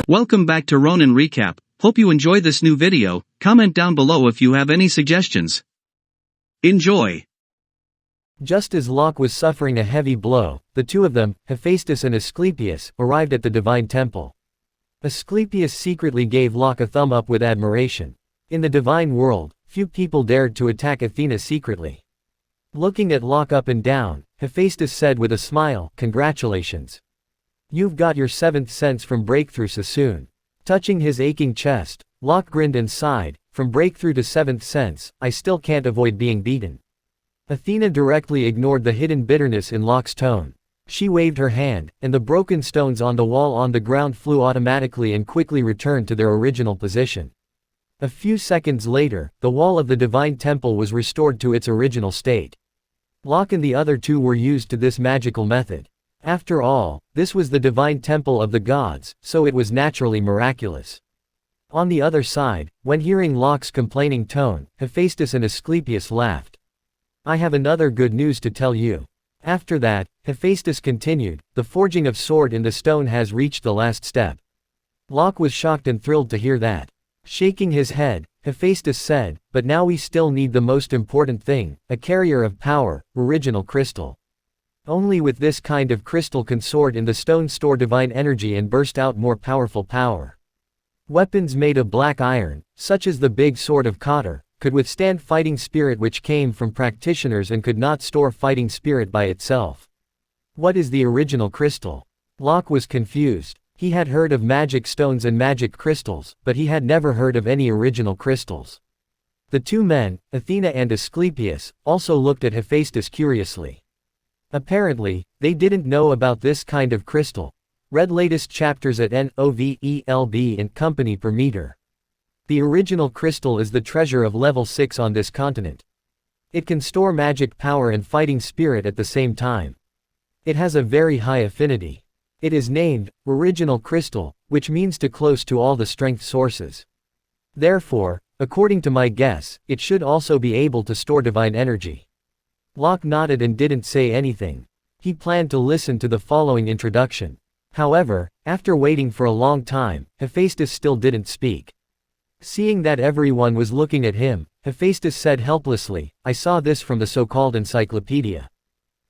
Welcome back to Ronin Recap. Hope you enjoy this new video. Comment down below if you have any suggestions. Enjoy. Just as Locke was suffering a heavy blow, the two of them, Hephaestus and Asclepius, arrived at the divine temple. Asclepius secretly gave Locke a thumb up with admiration. In the divine world, few people dared to attack Athena secretly. Looking at Locke up and down, Hephaestus said with a smile, "Congratulations. You've got your seventh sense from breakthrough so soon." Touching his aching chest, Locke grinned and sighed, "From breakthrough to seventh sense, I still can't avoid being beaten." Athena directly ignored the hidden bitterness in Locke's tone. She waved her hand, and the broken stones on the wall on the ground flew automatically and quickly returned to their original position. A few seconds later, the wall of the divine temple was restored to its original state. Locke and the other two were used to this magical method. After all, this was the divine temple of the gods, so it was naturally miraculous. On the other side, when hearing Locke's complaining tone, Hephaestus and Asclepius laughed. "I have another good news to tell you." After that, Hephaestus continued, "The forging of sword in the stone has reached the last step." Locke was shocked and thrilled to hear that. Shaking his head, Hephaestus said, "But now we still need the most important thing, a carrier of power, original crystal. Only with this kind of crystal can sword in the stone store divine energy and burst out more powerful power. Weapons made of black iron, such as the big sword of Cotter, could withstand fighting spirit which came from practitioners and could not store fighting spirit by itself." "What is the original crystal?" Locke was confused. He had heard of magic stones and magic crystals, but he had never heard of any original crystals. The two men, Athena and Asclepius, also looked at Hephaestus curiously. Apparently, they didn't know about this kind of crystal. Read latest chapters at NOVELB and Company per meter. The original crystal is the treasure of level 6 on this continent. It can store magic power and fighting spirit at the same time. It has a very high affinity. It is named original crystal, which means to close to all the strength sources. Therefore, according to my guess, it should also be able to store divine energy. Locke nodded and didn't say anything. He planned to listen to the following introduction. However, after waiting for a long time, Hephaestus still didn't speak. Seeing that everyone was looking at him, Hephaestus said helplessly, "I saw this from the so-called encyclopedia.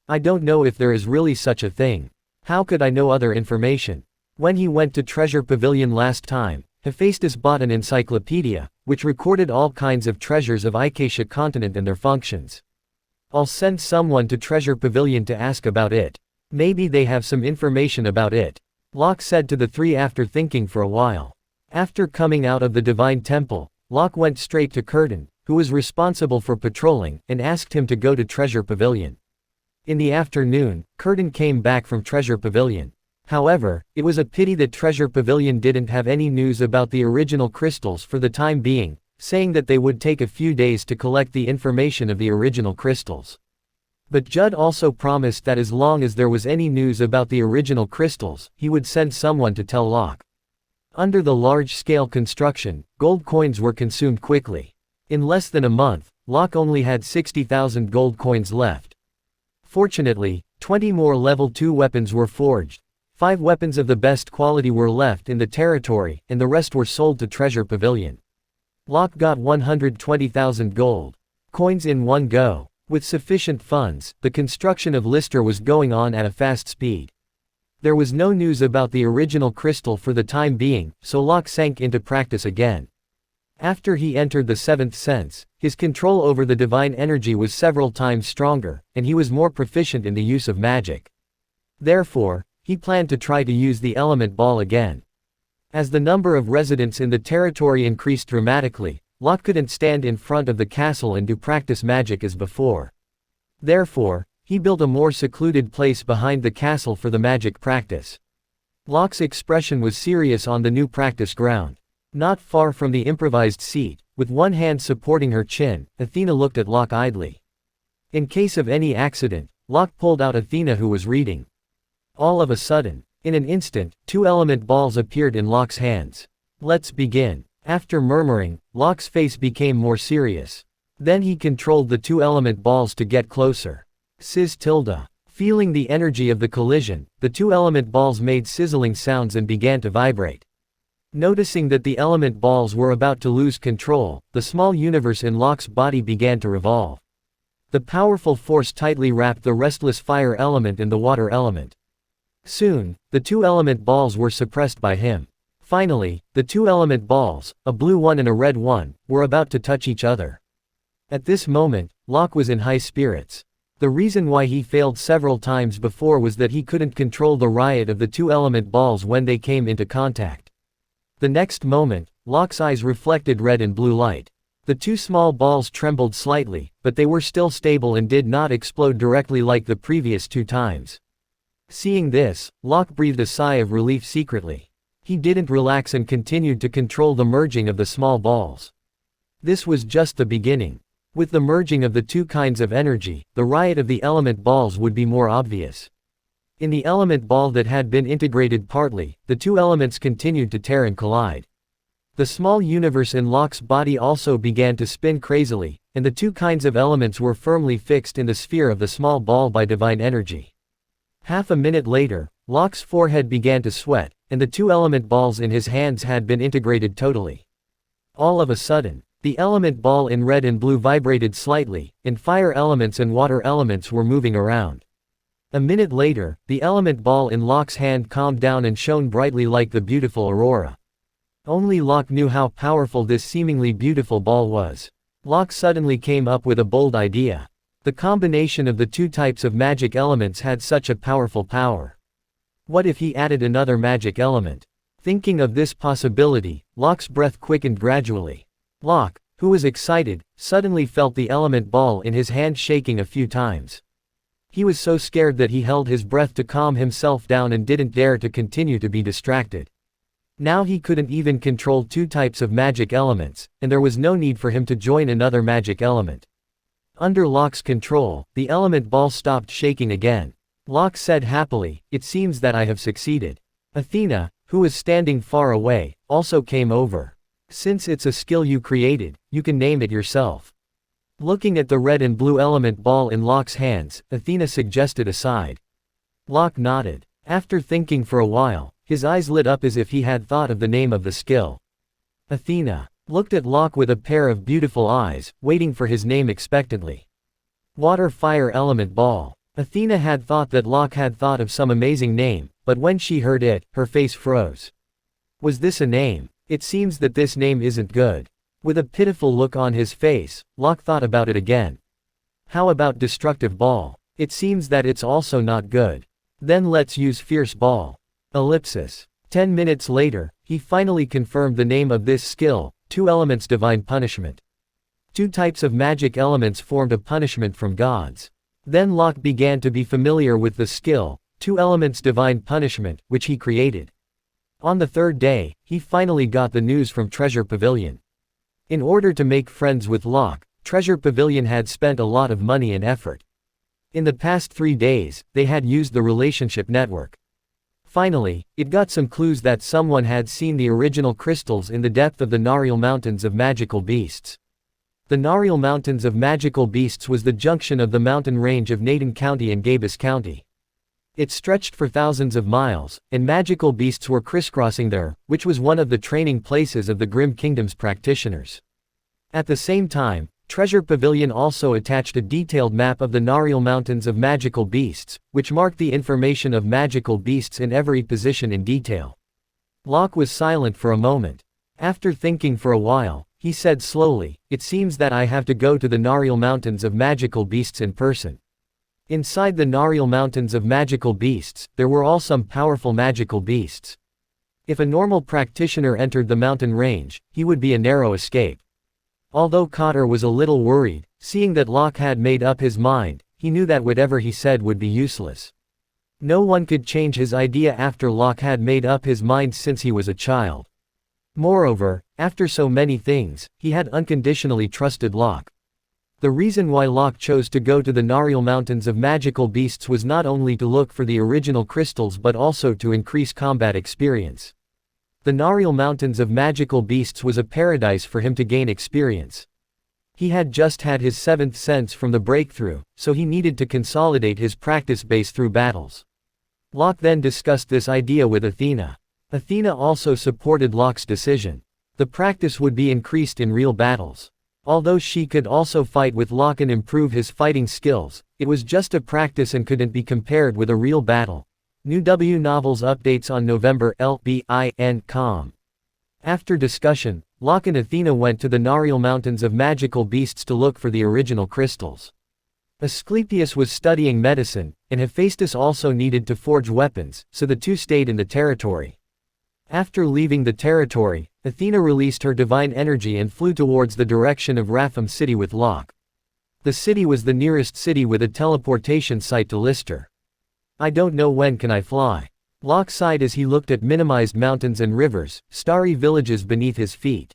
I don't know if there is really such a thing. How could I know other information?" When he went to Treasure Pavilion last time, Hephaestus bought an encyclopedia, which recorded all kinds of treasures of Acacia continent and their functions. "I'll send someone to Treasure Pavilion to ask about it. Maybe they have some information about it," Locke said to the three after thinking for a while. After coming out of the divine temple, Locke went straight to Curtin, who was responsible for patrolling, and asked him to go to Treasure Pavilion. In the afternoon, Curtin came back from Treasure Pavilion. However, it was a pity that Treasure Pavilion didn't have any news about the original crystals for the time being, saying that they would take a few days to collect the information of the original crystals. But Judd also promised that as long as there was any news about the original crystals, he would send someone to tell Locke. Under the large-scale construction, gold coins were consumed quickly. In less than a month, Locke only had 60,000 gold coins left. Fortunately, 20 more level 2 weapons were forged. 5 weapons of the best quality were left in the territory, and the rest were sold to Treasure Pavilion. Locke got 120,000 gold coins in one go. With sufficient funds, the construction of Lister was going on at a fast speed. There was no news about the original crystal for the time being, so Locke sank into practice again. After he entered the seventh sense, his control over the divine energy was several times stronger, and he was more proficient in the use of magic. Therefore, he planned to try to use the element ball again. As the number of residents in the territory increased dramatically, Locke couldn't stand in front of the castle and do practice magic as before. Therefore, he built a more secluded place behind the castle for the magic practice. Locke's expression was serious on the new practice ground. Not far from the improvised seat, with one hand supporting her chin, Athena looked at Locke idly. In case of any accident, Locke pulled out Athena, who was reading. All of a sudden, in an instant, 2 element balls appeared in Locke's hands. "Let's begin." After murmuring, Locke's face became more serious. Then he controlled the 2 element balls to get closer. Sizz tilde. Feeling the energy of the collision, the 2 element balls made sizzling sounds and began to vibrate. Noticing that the element balls were about to lose control, the small universe in Locke's body began to revolve. The powerful force tightly wrapped the restless fire element and the water element. Soon, the two element balls were suppressed by him. Finally, the two element balls, a blue one and a red one, were about to touch each other. At this moment, Locke was in high spirits. The reason why he failed several times before was that he couldn't control the riot of the two element balls when they came into contact. The next moment, Locke's eyes reflected red and blue light. The two small balls trembled slightly, but they were still stable and did not explode directly like the previous two times. Seeing this, Locke breathed a sigh of relief secretly. He didn't relax and continued to control the merging of the small balls. This was just the beginning. With the merging of the two kinds of energy, the riot of the element balls would be more obvious. In the element ball that had been integrated partly, the two elements continued to tear and collide. The small universe in Locke's body also began to spin crazily, and the two kinds of elements were firmly fixed in the sphere of the small ball by divine energy. Half a minute later, Locke's forehead began to sweat, and the two element balls in his hands had been integrated totally. All of a sudden, the element ball in red and blue vibrated slightly, and fire elements and water elements were moving around. A minute later, the element ball in Locke's hand calmed down and shone brightly like the beautiful aurora. Only Locke knew how powerful this seemingly beautiful ball was. Locke suddenly came up with a bold idea. The combination of the two types of magic elements had such a powerful power. What if he added another magic element? Thinking of this possibility, Locke's breath quickened gradually. Locke, who was excited, suddenly felt the element ball in his hand shaking a few times. He was so scared that he held his breath to calm himself down and didn't dare to continue to be distracted. Now he couldn't even control two types of magic elements, and there was no need for him to join another magic element. Under Locke's control, the element ball stopped shaking again. Locke said happily, "It seems that I have succeeded." Athena, who was standing far away, also came over. "Since it's a skill you created, you can name it yourself." Looking at the red and blue element ball in Locke's hands, Athena suggested a side. Locke nodded. After thinking for a while, his eyes lit up as if he had thought of the name of the skill. Athena looked at Locke with a pair of beautiful eyes, waiting for his name expectantly. Water Fire Element Ball. Athena had thought that Locke had thought of some amazing name, but when she heard it, her face froze. Was this a name? It seems that this name isn't good. With a pitiful look on his face, Locke thought about it again. How about Destructive Ball? It seems that it's also not good. Then let's use Fierce Ball. Ellipsis. 10 minutes later, he finally confirmed the name of this skill, Two Elements Divine Punishment. Two types of magic elements formed a punishment from gods. Then Locke began to be familiar with the skill, Two Elements Divine Punishment, which he created. On the third day, he finally got the news from Treasure Pavilion. In order to make friends with Locke, Treasure Pavilion had spent a lot of money and effort. In the past 3 days, they had used the relationship network. Finally, it got some clues that someone had seen the original crystals in the depth of the Nariel Mountains of Magical Beasts. The Nariel Mountains of Magical Beasts was the junction of the mountain range of Naden County and Gabus County. It stretched for thousands of miles, and magical beasts were crisscrossing there, which was one of the training places of the Grim Kingdom's practitioners. At the same time, Treasure Pavilion also attached a detailed map of the Nariel Mountains of Magical Beasts, which marked the information of magical beasts in every position in detail. Locke was silent for a moment. After thinking for a while, he said slowly, "It seems that I have to go to the Nariel Mountains of Magical Beasts in person." Inside the Nariel Mountains of Magical Beasts, there were all some powerful magical beasts. If a normal practitioner entered the mountain range, he would be a narrow escape. Although Cotter was a little worried, seeing that Locke had made up his mind, he knew that whatever he said would be useless. No one could change his idea after Locke had made up his mind since he was a child. Moreover, after so many things, he had unconditionally trusted Locke. The reason why Locke chose to go to the Nariel Mountains of Magical Beasts was not only to look for the original crystals but also to increase combat experience. The Nariel Mountains of Magical Beasts was a paradise for him to gain experience. He had just had his 7th sense from the breakthrough, so he needed to consolidate his practice base through battles. Locke then discussed this idea with Athena. Athena also supported Locke's decision. The practice would be increased in real battles. Although she could also fight with Locke and improve his fighting skills, it was just a practice and couldn't be compared with a real battle. New W Novels updates on November LBIN.com. After discussion, Locke and Athena went to the Nariel Mountains of Magical Beasts to look for the original crystals. Asclepius was studying medicine, and Hephaestus also needed to forge weapons, so the two stayed in the territory. After leaving the territory, Athena released her divine energy and flew towards the direction of Rapham City with Locke. The city was the nearest city with a teleportation site to Lister. I don't know when can I fly. Locke sighed as he looked at minimized mountains and rivers, starry villages beneath his feet.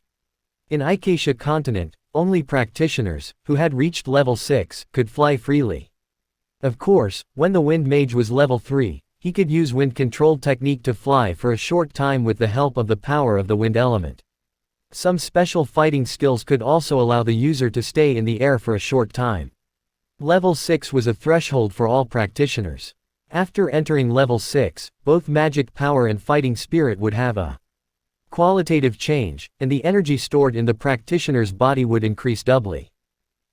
In Icacia continent, only practitioners, who had reached level 6, could fly freely. Of course, when the wind mage was level 3, he could use wind control technique to fly for a short time with the help of the power of the wind element. Some special fighting skills could also allow the user to stay in the air for a short time. Level 6 was a threshold for all practitioners. After entering level 6, both magic power and fighting spirit would have a qualitative change, and the energy stored in the practitioner's body would increase doubly.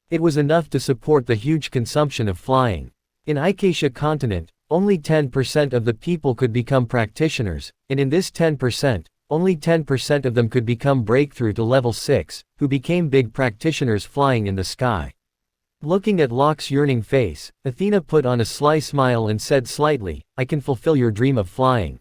It was enough to support the huge consumption of flying. In Icacia continent, only 10% of the people could become practitioners, and in this 10%, only 10% of them could become breakthrough to level 6, who became big practitioners flying in the sky. Looking at Locke's yearning face, Athena put on a sly smile and said slightly, "I can fulfill your dream of flying."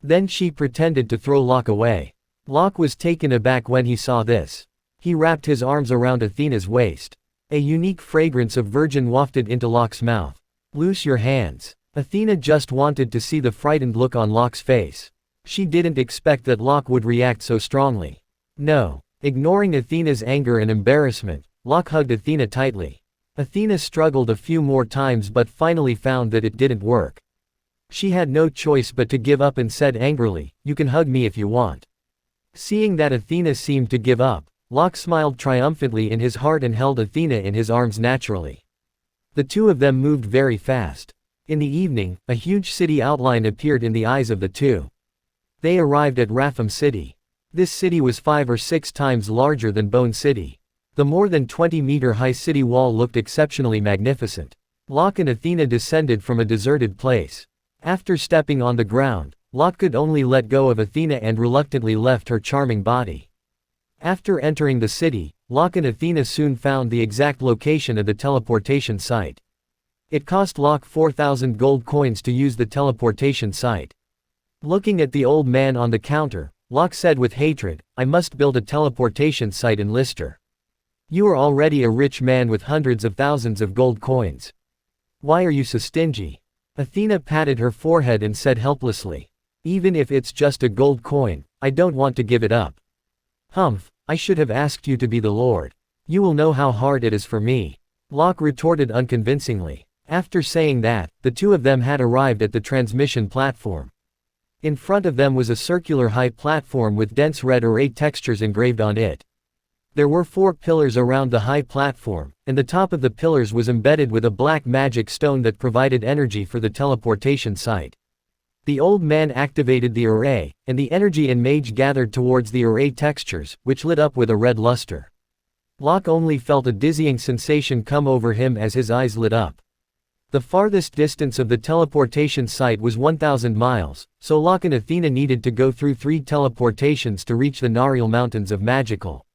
Then she pretended to throw Locke away. Locke was taken aback when he saw this. He wrapped his arms around Athena's waist. A unique fragrance of virgin wafted into Locke's mouth. "Loose your hands." Athena just wanted to see the frightened look on Locke's face. She didn't expect that Locke would react so strongly. No. Ignoring Athena's anger and embarrassment, Locke hugged Athena tightly. Athena struggled a few more times but finally found that it didn't work. She had no choice but to give up and said angrily, "You can hug me if you want." Seeing that Athena seemed to give up, Locke smiled triumphantly in his heart and held Athena in his arms naturally. The two of them moved very fast. In the evening, a huge city outline appeared in the eyes of the two. They arrived at Rapham City. This city was 5 or 6 times larger than Bone City. The more than 20-meter-high city wall looked exceptionally magnificent. Locke and Athena descended from a deserted place. After stepping on the ground, Locke could only let go of Athena and reluctantly left her charming body. After entering the city, Locke and Athena soon found the exact location of the teleportation site. It cost Locke 4,000 gold coins to use the teleportation site. Looking at the old man on the counter, Locke said with hatred, "I must build a teleportation site in Lister. You are already a rich man with hundreds of thousands of gold coins. Why are you so stingy?" Athena patted her forehead and said helplessly, "Even if it's just a gold coin, I don't want to give it up." "Humph, I should have asked you to be the Lord. You will know how hard it is for me," Locke retorted unconvincingly. After saying that, the two of them had arrived at the transmission platform. In front of them was a circular high platform with dense red array textures engraved on it. There were 4 pillars around the high platform, and the top of the pillars was embedded with a black magic stone that provided energy for the teleportation site. The old man activated the array, and the energy and mage gathered towards the array textures, which lit up with a red luster. Locke only felt a dizzying sensation come over him as his eyes lit up. The farthest distance of the teleportation site was 1,000 miles, so Locke and Athena needed to go through 3 teleportations to reach the Nariel Mountains of Magical.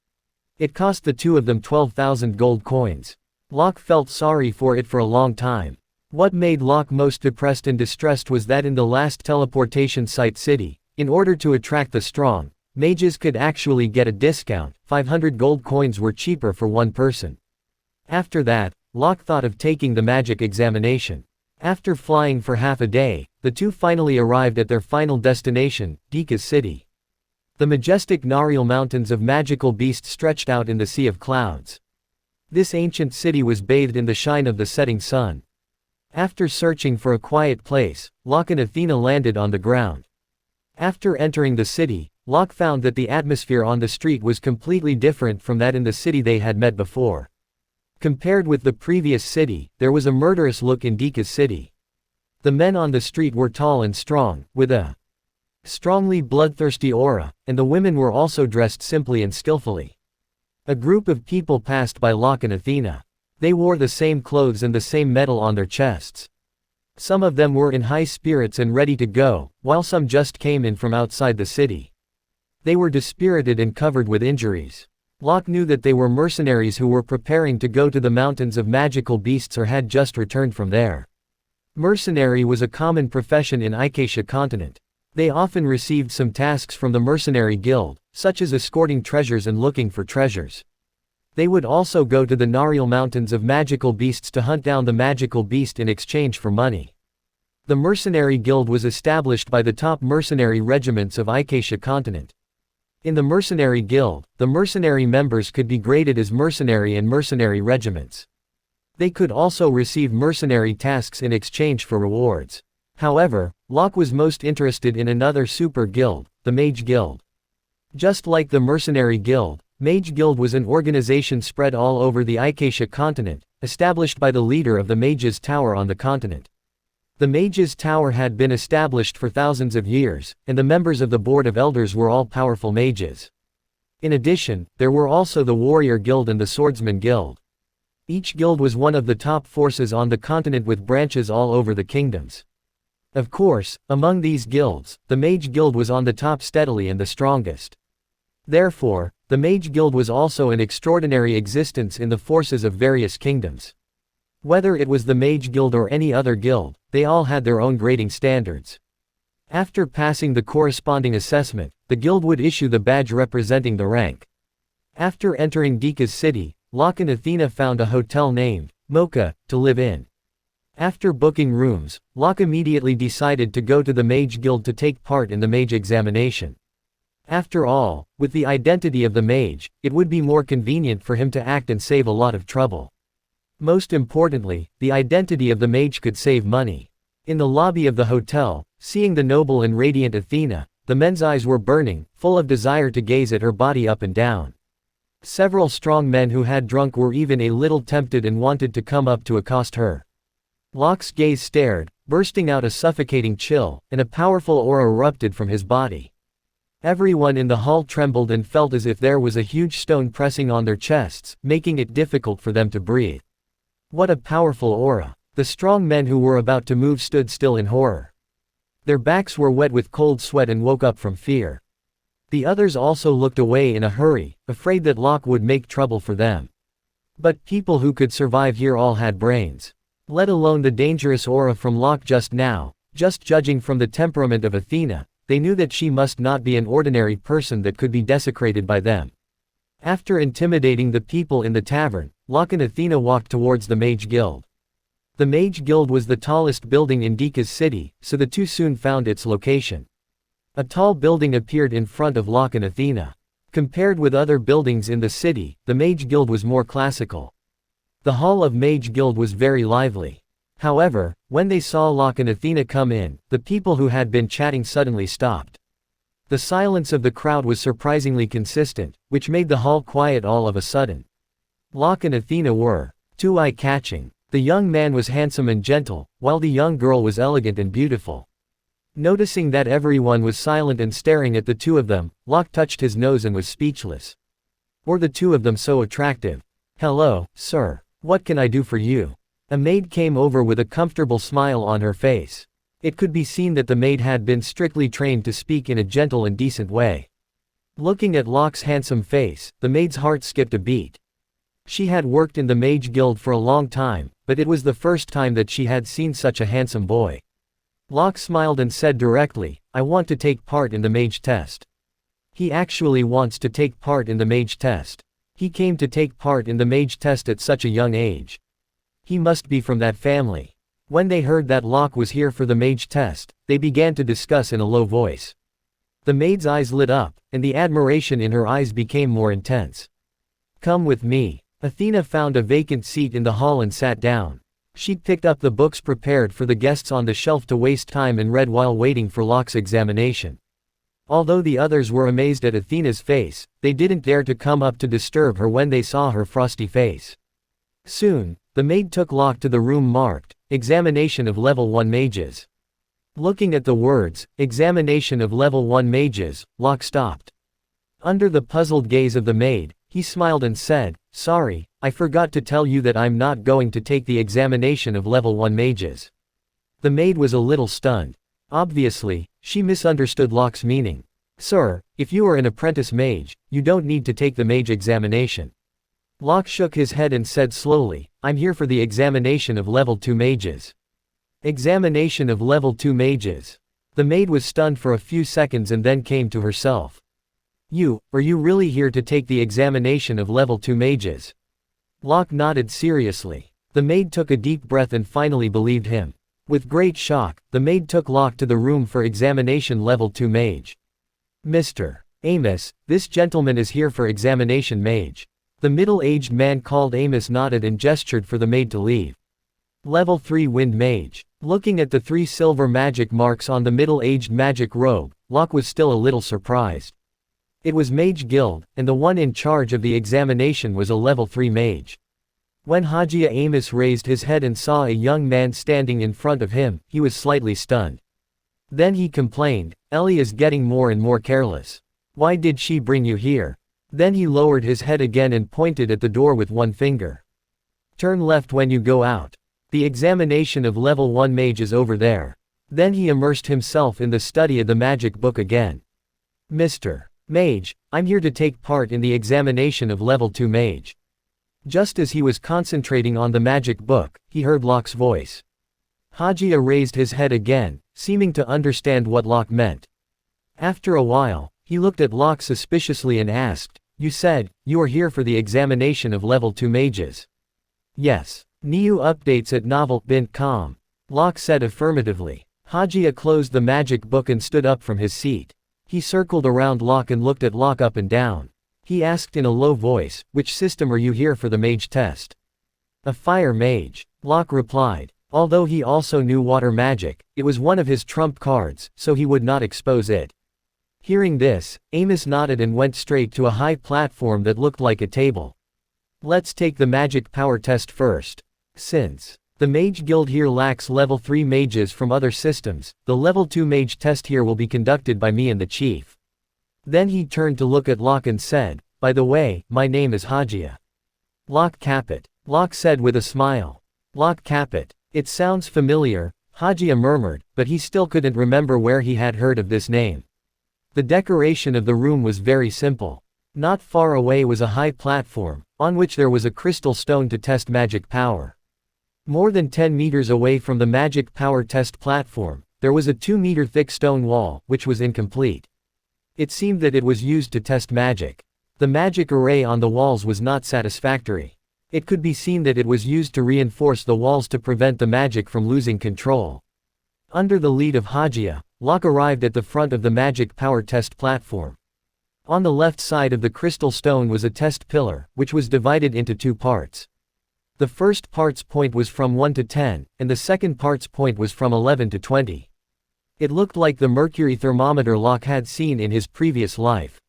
It cost the two of them 12,000 gold coins. Locke felt sorry for it for a long time. What made Locke most depressed and distressed was that in the last teleportation site city, in order to attract the strong, mages could actually get a discount. 500 gold coins were cheaper for one person. After that, Locke thought of taking the magic examination. After flying for half a day, the two finally arrived at their final destination, Dika's city. The majestic Nariel Mountains of Magical Beasts stretched out in the sea of clouds. This ancient city was bathed in the shine of the setting sun. After searching for a quiet place, Locke and Athena landed on the ground. After entering the city, Locke found that the atmosphere on the street was completely different from that in the city they had met before. Compared with the previous city, there was a murderous look in Dika's city. The men on the street were tall and strong, with a Strongly bloodthirsty aura, and the women were also dressed simply and skillfully. A group of people passed by Locke and Athena. They wore the same clothes and the same metal on their chests. Some of them were in high spirits and ready to go, while some just came in from outside the city. They were dispirited and covered with injuries. Locke knew that they were mercenaries who were preparing to go to the mountains of magical beasts or had just returned from there. Mercenary was a common profession in Acacia continent. They often received some tasks from the mercenary guild, such as escorting treasures and looking for treasures. They would also go to the Narial mountains of magical beasts to hunt down the magical beast in exchange for money. The mercenary guild was established by the top mercenary regiments of Acacia continent. In the mercenary guild, the mercenary members could be graded as mercenary and mercenary regiments. They could also receive mercenary tasks in exchange for rewards. However, Locke was most interested in another super guild, the Mage Guild. Just like the Mercenary Guild, Mage Guild was an organization spread all over the Acacia continent, established by the leader of the Mages Tower on the continent. The Mages Tower had been established for thousands of years, and the members of the Board of Elders were all powerful mages. In addition, there were also the Warrior Guild and the Swordsman Guild. Each guild was one of the top forces on the continent with branches all over the kingdoms. Of course, among these guilds, the Mage Guild was on the top steadily and the strongest. Therefore, the Mage Guild was also an extraordinary existence in the forces of various kingdoms. Whether it was the Mage Guild or any other guild, they all had their own grading standards. After passing the corresponding assessment, the guild would issue the badge representing the rank. After entering Dika's city, Locke and Athena found a hotel named Mocha to live in. After booking rooms, Locke immediately decided to go to the Mage Guild to take part in the mage examination. After all, with the identity of the mage, it would be more convenient for him to act and save a lot of trouble. Most importantly, the identity of the mage could save money. In the lobby of the hotel, seeing the noble and radiant Athena, the men's eyes were burning, full of desire to gaze at her body up and down. Several strong men who had drunk were even a little tempted and wanted to come up to accost her. Locke's gaze stared, bursting out a suffocating chill, and a powerful aura erupted from his body. Everyone in the hall trembled and felt as if there was a huge stone pressing on their chests, making it difficult for them to breathe. What a powerful aura! The strong men who were about to move stood still in horror. Their backs were wet with cold sweat and woke up from fear. The others also looked away in a hurry, afraid that Locke would make trouble for them. But people who could survive here all had brains. Let alone the dangerous aura from Locke just now. Just judging from the temperament of Athena, they knew that she must not be an ordinary person that could be desecrated by them. After intimidating the people in the tavern, Locke and Athena walked towards the Mage Guild. The Mage Guild was the tallest building in Dika's city, so the two soon found its location. A tall building appeared in front of Locke and Athena. Compared with other buildings in the city, the Mage Guild was more classical. The hall of Mage Guild was very lively. However, when they saw Locke and Athena come in, the people who had been chatting suddenly stopped. The silence of the crowd was surprisingly consistent, which made the hall quiet all of a sudden. Locke and Athena were too eye-catching. The young man was handsome and gentle, while the young girl was elegant and beautiful. Noticing that everyone was silent and staring at the two of them, Locke touched his nose and was speechless. Were the two of them so attractive? "Hello, sir. What can I do for you?" A maid came over with a comfortable smile on her face. It could be seen that the maid had been strictly trained to speak in a gentle and decent way. Looking at Locke's handsome face, the maid's heart skipped a beat. She had worked in the Mage Guild for a long time, but it was the first time that she had seen such a handsome boy. Locke smiled and said directly, "I want to take part in the mage test." He actually wants to take part in the mage test. He came to take part in the mage test at such a young age. He must be from that family. When they heard that Locke was here for the mage test, they began to discuss in a low voice. The maid's eyes lit up, and the admiration in her eyes became more intense. "Come with me." Athena found a vacant seat in the hall and sat down. She picked up the books prepared for the guests on the shelf to waste time and read while waiting for Locke's examination. Although the others were amazed at Athena's face, they didn't dare to come up to disturb her when they saw her frosty face. Soon, the maid took Locke to the room marked, "Examination of Level 1 Mages." Looking at the words, examination of level 1 mages, Locke stopped. Under the puzzled gaze of the maid, he smiled and said, "Sorry, I forgot to tell you that I'm not going to take the examination of level 1 mages." The maid was a little stunned. Obviously, she misunderstood Locke's meaning. "Sir, if you are an apprentice mage, you don't need to take the mage examination." Locke shook his head and said slowly, "I'm here for the examination of level 2 mages." Examination of level 2 mages. The maid was stunned for a few seconds and then came to herself. Are you really here to take the examination of level 2 mages?" Locke nodded seriously. The maid took a deep breath and finally believed him. With great shock, the maid took Locke to the room for examination level 2 mage. "Mr. Amos, this gentleman is here for examination mage." The middle-aged man called Amos nodded and gestured for the maid to leave. Level 3 wind mage. Looking at the 3 silver magic marks on the middle-aged magic robe, Locke was still a little surprised. It was Mage Guild, and the one in charge of the examination was a level 3 mage. When Hajia Amos raised his head and saw a young man standing in front of him, he was slightly stunned. Then he complained, "Ellie is getting more and more careless. Why did she bring you here?" Then he lowered his head again and pointed at the door with one finger. "Turn left when you go out. The examination of level 1 mage is over there." Then he immersed himself in the study of the magic book again. "Mr. Mage, I'm here to take part in the examination of level 2 mage." Just as he was concentrating on the magic book, he heard Locke's voice. Hajia raised his head again, seeming to understand what Locke meant. After a while, he looked at Locke suspiciously and asked, "You said, you are here for the examination of level 2 mages?" "Yes. New updates at novel.com." Locke said affirmatively. Hajia closed the magic book and stood up from his seat. He circled around Locke and looked at Locke up and down. He asked in a low voice, "Which system are you here for the mage test?" "A fire mage," Locke replied. Although he also knew water magic, it was one of his trump cards, so he would not expose it. Hearing this, Amos nodded and went straight to a high platform that looked like a table. "Let's take the magic power test first. Since the Mage Guild here lacks level 3 mages from other systems, the level 2 mage test here will be conducted by me and the chief." Then he turned to look at Locke and said, "By the way, my name is Hajia." "Locke Caput," Locke said with a smile. "Locke Caput. It sounds familiar," Hajia murmured, but he still couldn't remember where he had heard of this name. The decoration of the room was very simple. Not far away was a high platform, on which there was a crystal stone to test magic power. More than 10 meters away from the magic power test platform, there was a 2-meter thick stone wall, which was incomplete. It seemed that it was used to test magic. The magic array on the walls was not satisfactory. It could be seen that it was used to reinforce the walls to prevent the magic from losing control. Under the lead of Hajia, Locke arrived at the front of the magic power test platform. On the left side of the crystal stone was a test pillar, which was divided into 2 parts. The first part's point was from 1 to 10, and the second part's point was from 11 to 20. It looked like the mercury thermometer Locke had seen in his previous life.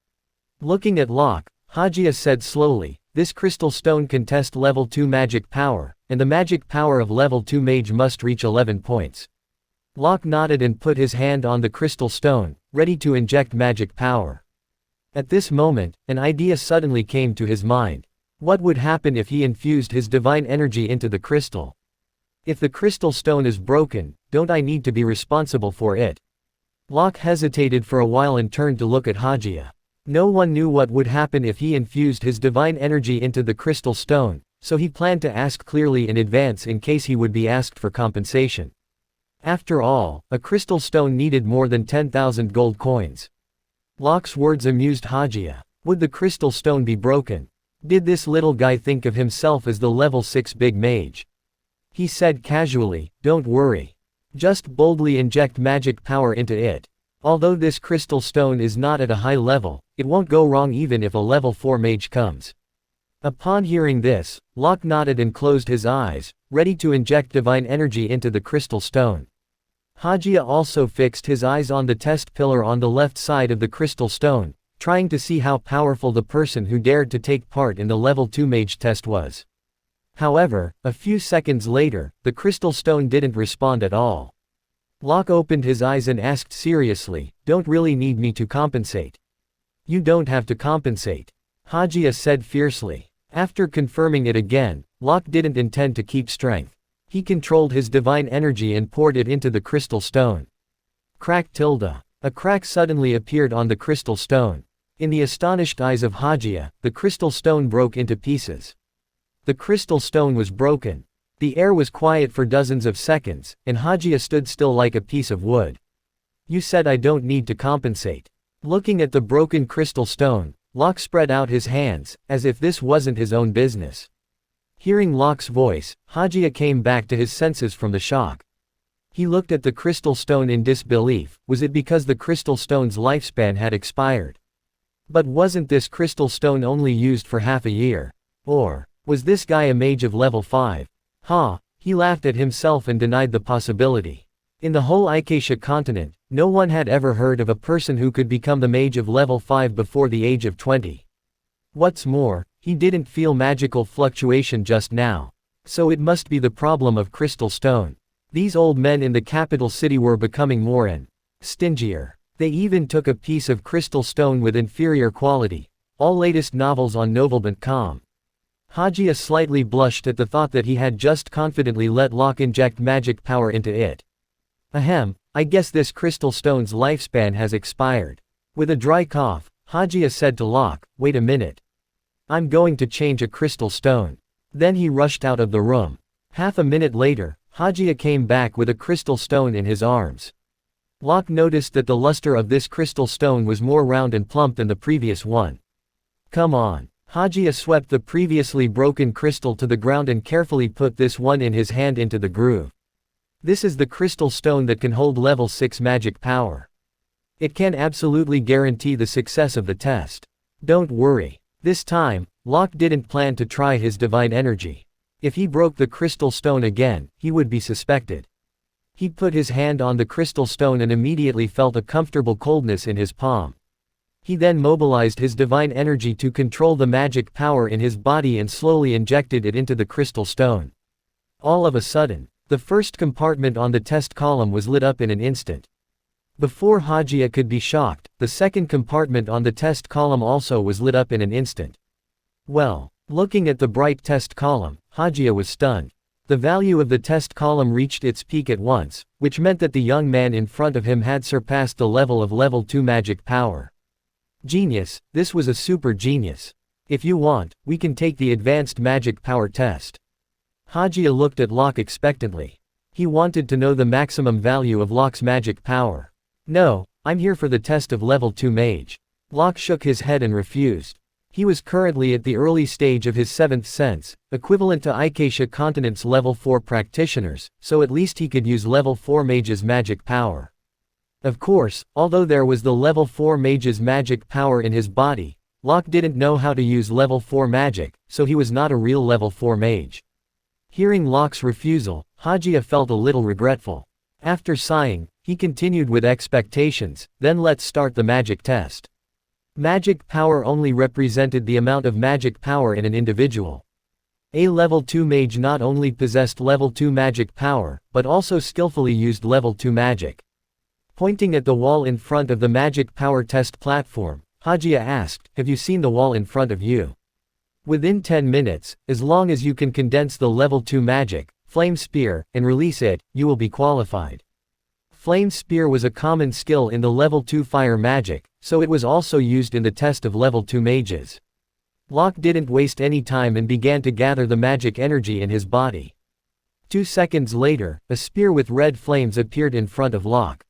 Looking at Locke, Hajia said slowly, "This crystal stone can test level 2 magic power, and the magic power of level 2 mage must reach 11 points. Locke nodded and put his hand on the crystal stone, ready to inject magic power. At this moment, an idea suddenly came to his mind. What would happen if he infused his divine energy into the crystal? If the crystal stone is broken, don't I need to be responsible for it? Locke hesitated for a while and turned to look at Hajia. No one knew what would happen if he infused his divine energy into the crystal stone, so he planned to ask clearly in advance in case he would be asked for compensation. After all, a crystal stone needed more than 10,000 gold coins. Locke's words amused Hajia. Would the crystal stone be broken? Did this little guy think of himself as the level 6 big mage? He said casually, "Don't worry. Just boldly inject magic power into it. Although this crystal stone is not at a high level, it won't go wrong even if a level 4 mage comes." Upon hearing this, Locke nodded and closed his eyes, ready to inject divine energy into the crystal stone. Hajia also fixed his eyes on the test pillar on the left side of the crystal stone, trying to see how powerful the person who dared to take part in the level 2 mage test was. However, a few seconds later, the crystal stone didn't respond at all. Locke opened his eyes and asked seriously, "Don't really need me to compensate." "You don't have to compensate," Hajia said fiercely. After confirming it again, Locke didn't intend to keep strength. He controlled his divine energy and poured it into the crystal stone. Crack tilde. A crack suddenly appeared on the crystal stone. In the astonished eyes of Hajia, the crystal stone broke into pieces. The crystal stone was broken. The air was quiet for dozens of seconds, and Hajia stood still like a piece of wood. "You said I don't need to compensate." Looking at the broken crystal stone, Locke spread out his hands, as if this wasn't his own business. Hearing Locke's voice, Hajia came back to his senses from the shock. He looked at the crystal stone in disbelief. Was it because the crystal stone's lifespan had expired? But wasn't this crystal stone only used for half a year? Or was this guy a mage of level 5? He laughed at himself and denied the possibility. In the whole Acacia continent, no one had ever heard of a person who could become the mage of level 5 before the age of 20. What's more, he didn't feel magical fluctuation just now. So it must be the problem of crystal stone. These old men in the capital city were becoming more and stingier. They even took a piece of crystal stone with inferior quality. All latest novels on noblement.com. Hajia slightly blushed at the thought that he had just confidently let Locke inject magic power into it. Ahem, I guess this crystal stone's lifespan has expired. With a dry cough, Hajia said to Locke, "Wait a minute. I'm going to change a crystal stone." Then he rushed out of the room. Half a minute later, Hajia came back with a crystal stone in his arms. Locke noticed that the luster of this crystal stone was more round and plump than the previous one. "Come on." Hajia swept the previously broken crystal to the ground and carefully put this one in his hand into the groove. This is the crystal stone that can hold level 6 magic power. It can absolutely guarantee the success of the test. Don't worry. This time, Locke didn't plan to try his divine energy. If he broke the crystal stone again, he would be suspected. He put his hand on the crystal stone and immediately felt a comfortable coldness in his palm. He then mobilized his divine energy to control the magic power in his body and slowly injected it into the crystal stone. All of a sudden, the first compartment on the test column was lit up in an instant. Before Hajia could be shocked, the second compartment on the test column also was lit up in an instant. Well, looking at the bright test column, Hajia was stunned. The value of the test column reached its peak at once, which meant that the young man in front of him had surpassed the level of level 2 magic power. Genius, this was a super genius. If you want, we can take the advanced magic power test. Hajia looked at Locke expectantly. He wanted to know the maximum value of Locke's magic power. "No, I'm here for the test of level 2 mage." Locke shook his head and refused. He was currently at the early stage of his 7th sense, equivalent to Acacia continent's level 4 practitioners, so at least he could use level 4 mage's magic power. Of course, although there was the level 4 mage's magic power in his body, Locke didn't know how to use level 4 magic, so he was not a real level 4 mage. Hearing Locke's refusal, Hajia felt a little regretful. After sighing, he continued with expectations, "Then let's start the magic test." Magic power only represented the amount of magic power in an individual. A level 2 mage not only possessed level 2 magic power, but also skillfully used level 2 magic. Pointing at the wall in front of the magic power test platform, Hajia asked, "Have you seen the wall in front of you?" Within 10 minutes, as long as you can condense the level 2 magic, Flame Spear, and release it, you will be qualified. Flame Spear was a common skill in the level 2 fire magic, so it was also used in the test of level 2 mages. Locke didn't waste any time and began to gather the magic energy in his body. 2 seconds later, a spear with red flames appeared in front of Locke.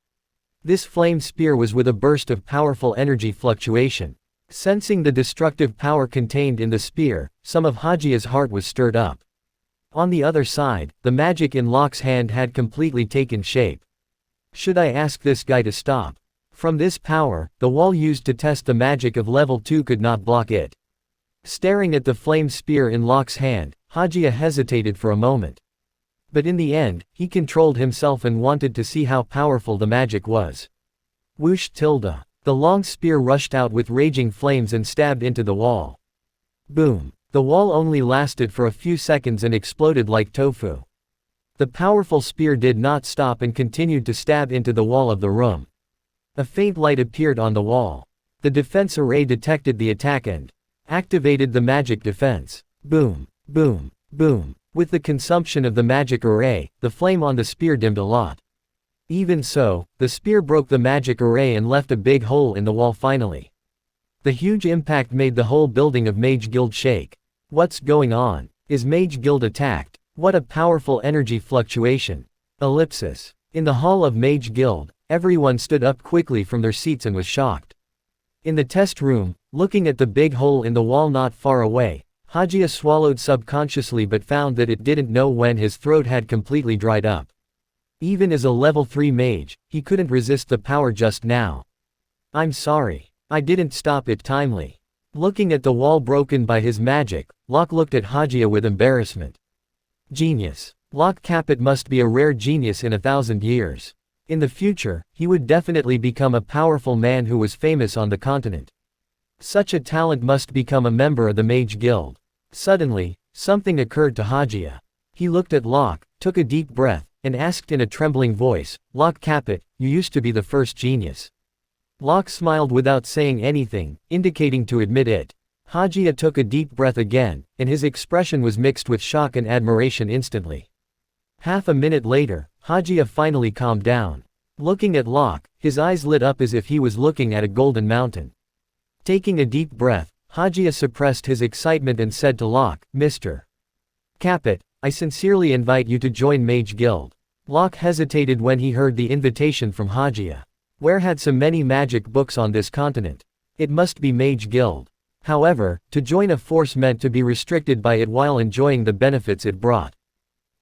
This flame spear was with a burst of powerful energy fluctuation. Sensing the destructive power contained in the spear, some of Hajia's heart was stirred up. On the other side, the magic in Locke's hand had completely taken shape. Should I ask this guy to stop? From this power, the wall used to test the magic of level 2 could not block it. Staring at the flame spear in Locke's hand, Hajia hesitated for a moment. But in the end, he controlled himself and wanted to see how powerful the magic was. Whoosh tilde. The long spear rushed out with raging flames and stabbed into the wall. Boom. The wall only lasted for a few seconds and exploded like tofu. The powerful spear did not stop and continued to stab into the wall of the room. A faint light appeared on the wall. The defense array detected the attack and activated the magic defense. Boom, boom, boom. With the consumption of the magic array, the flame on the spear dimmed a lot. Even so, the spear broke the magic array and left a big hole in the wall finally. The huge impact made the whole building of Mage Guild shake. What's going on? Is Mage Guild attacked? What a powerful energy fluctuation. Ellipsis. In the hall of Mage Guild, everyone stood up quickly from their seats and was shocked. In the test room, looking at the big hole in the wall not far away, Hajia swallowed subconsciously but found that it didn't know when his throat had completely dried up. Even as a level 3 mage, he couldn't resist the power just now. I'm sorry. I didn't stop it timely. Looking at the wall broken by his magic, Locke looked at Hajia with embarrassment. Genius. Locke Capet must be a rare genius in 1,000 years. In the future, he would definitely become a powerful man who was famous on the continent. Such a talent must become a member of the Mage Guild. Suddenly, something occurred to Hajia. He looked at Locke, took a deep breath, and asked in a trembling voice, Locke Capet, you used to be the first genius. Locke smiled without saying anything, indicating to admit it. Hajia took a deep breath again, and his expression was mixed with shock and admiration instantly. Half a minute later, Hajia finally calmed down. Looking at Locke, his eyes lit up as if he was looking at a golden mountain. Taking a deep breath, Hajia suppressed his excitement and said to Locke, Mr. Capet, I sincerely invite you to join Mage Guild. Locke hesitated when he heard the invitation from Hajia. Where had so many magic books on this continent? It must be Mage Guild. However, to join a force meant to be restricted by it while enjoying the benefits it brought.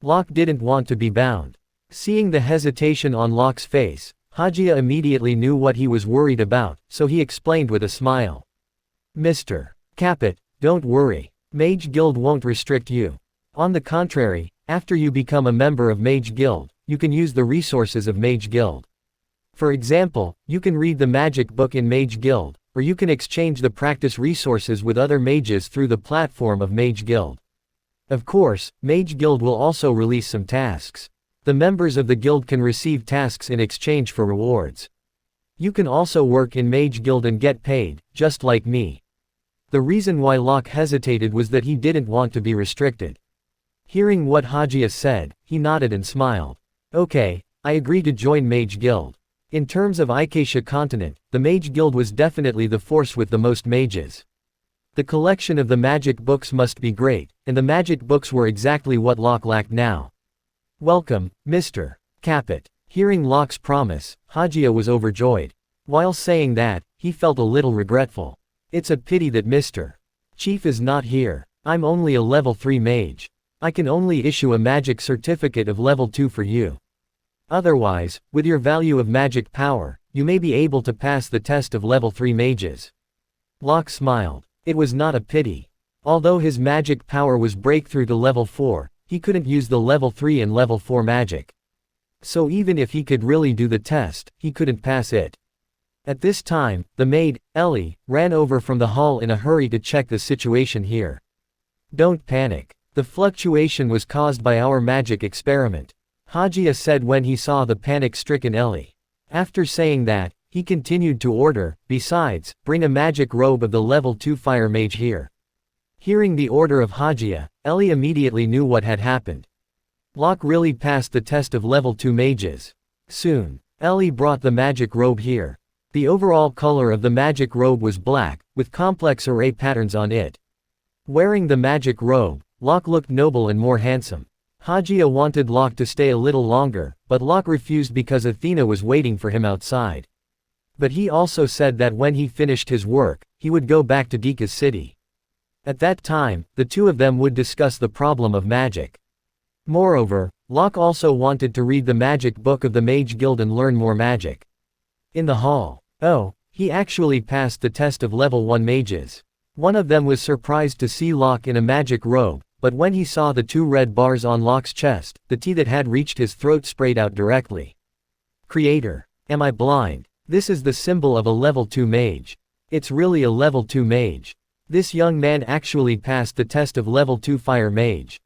Locke didn't want to be bound. Seeing the hesitation on Locke's face, Hajia immediately knew what he was worried about, so he explained with a smile. Mr. Capet, don't worry. Mage Guild won't restrict you. On the contrary, after you become a member of Mage Guild, you can use the resources of Mage Guild. For example, you can read the magic book in Mage Guild, or you can exchange the practice resources with other mages through the platform of Mage Guild. Of course, Mage Guild will also release some tasks. The members of the guild can receive tasks in exchange for rewards. You can also work in Mage Guild and get paid, just like me. The reason why Locke hesitated was that he didn't want to be restricted. Hearing what Hajia said, he nodded and smiled. Okay, I agree to join Mage Guild. In terms of Acacia continent, the Mage Guild was definitely the force with the most mages. The collection of the magic books must be great, and the magic books were exactly what Locke lacked now. Welcome, Mr. Capet. Hearing Locke's promise, Hajia was overjoyed. While saying that, he felt a little regretful. It's a pity that Mr. Chief is not here. I'm only a level 3 mage. I can only issue a magic certificate of level 2 for you. Otherwise, with your value of magic power, you may be able to pass the test of level 3 mages. Locke smiled. It was not a pity. Although his magic power was breakthrough to level 4, he couldn't use the level 3 and level 4 magic. So even if he could really do the test, he couldn't pass it. At this time, the maid, Ellie, ran over from the hall in a hurry to check the situation here. Don't panic. The fluctuation was caused by our magic experiment, Hajia said when he saw the panic-stricken Ellie. After saying that, he continued to order, besides, bring a magic robe of the level 2 fire mage here. Hearing the order of Hajia, Ellie immediately knew what had happened. Locke really passed the test of level 2 mages. Soon, Ellie brought the magic robe here. The overall color of the magic robe was black, with complex array patterns on it. Wearing the magic robe, Locke looked noble and more handsome. Hajia wanted Locke to stay a little longer, but Locke refused because Athena was waiting for him outside. But he also said that when he finished his work, he would go back to Dika's city. At that time, the two of them would discuss the problem of magic. Moreover, Locke also wanted to read the magic book of the Mage Guild and learn more magic. In the hall. Oh, he actually passed the test of level 1 mages. One of them was surprised to see Locke in a magic robe, but when he saw the 2 red bars on Locke's chest, the tea that had reached his throat sprayed out directly. Creator. Am I blind? This is the symbol of a level 2 mage. It's really a level 2 mage. This young man actually passed the test of level 2 fire mage.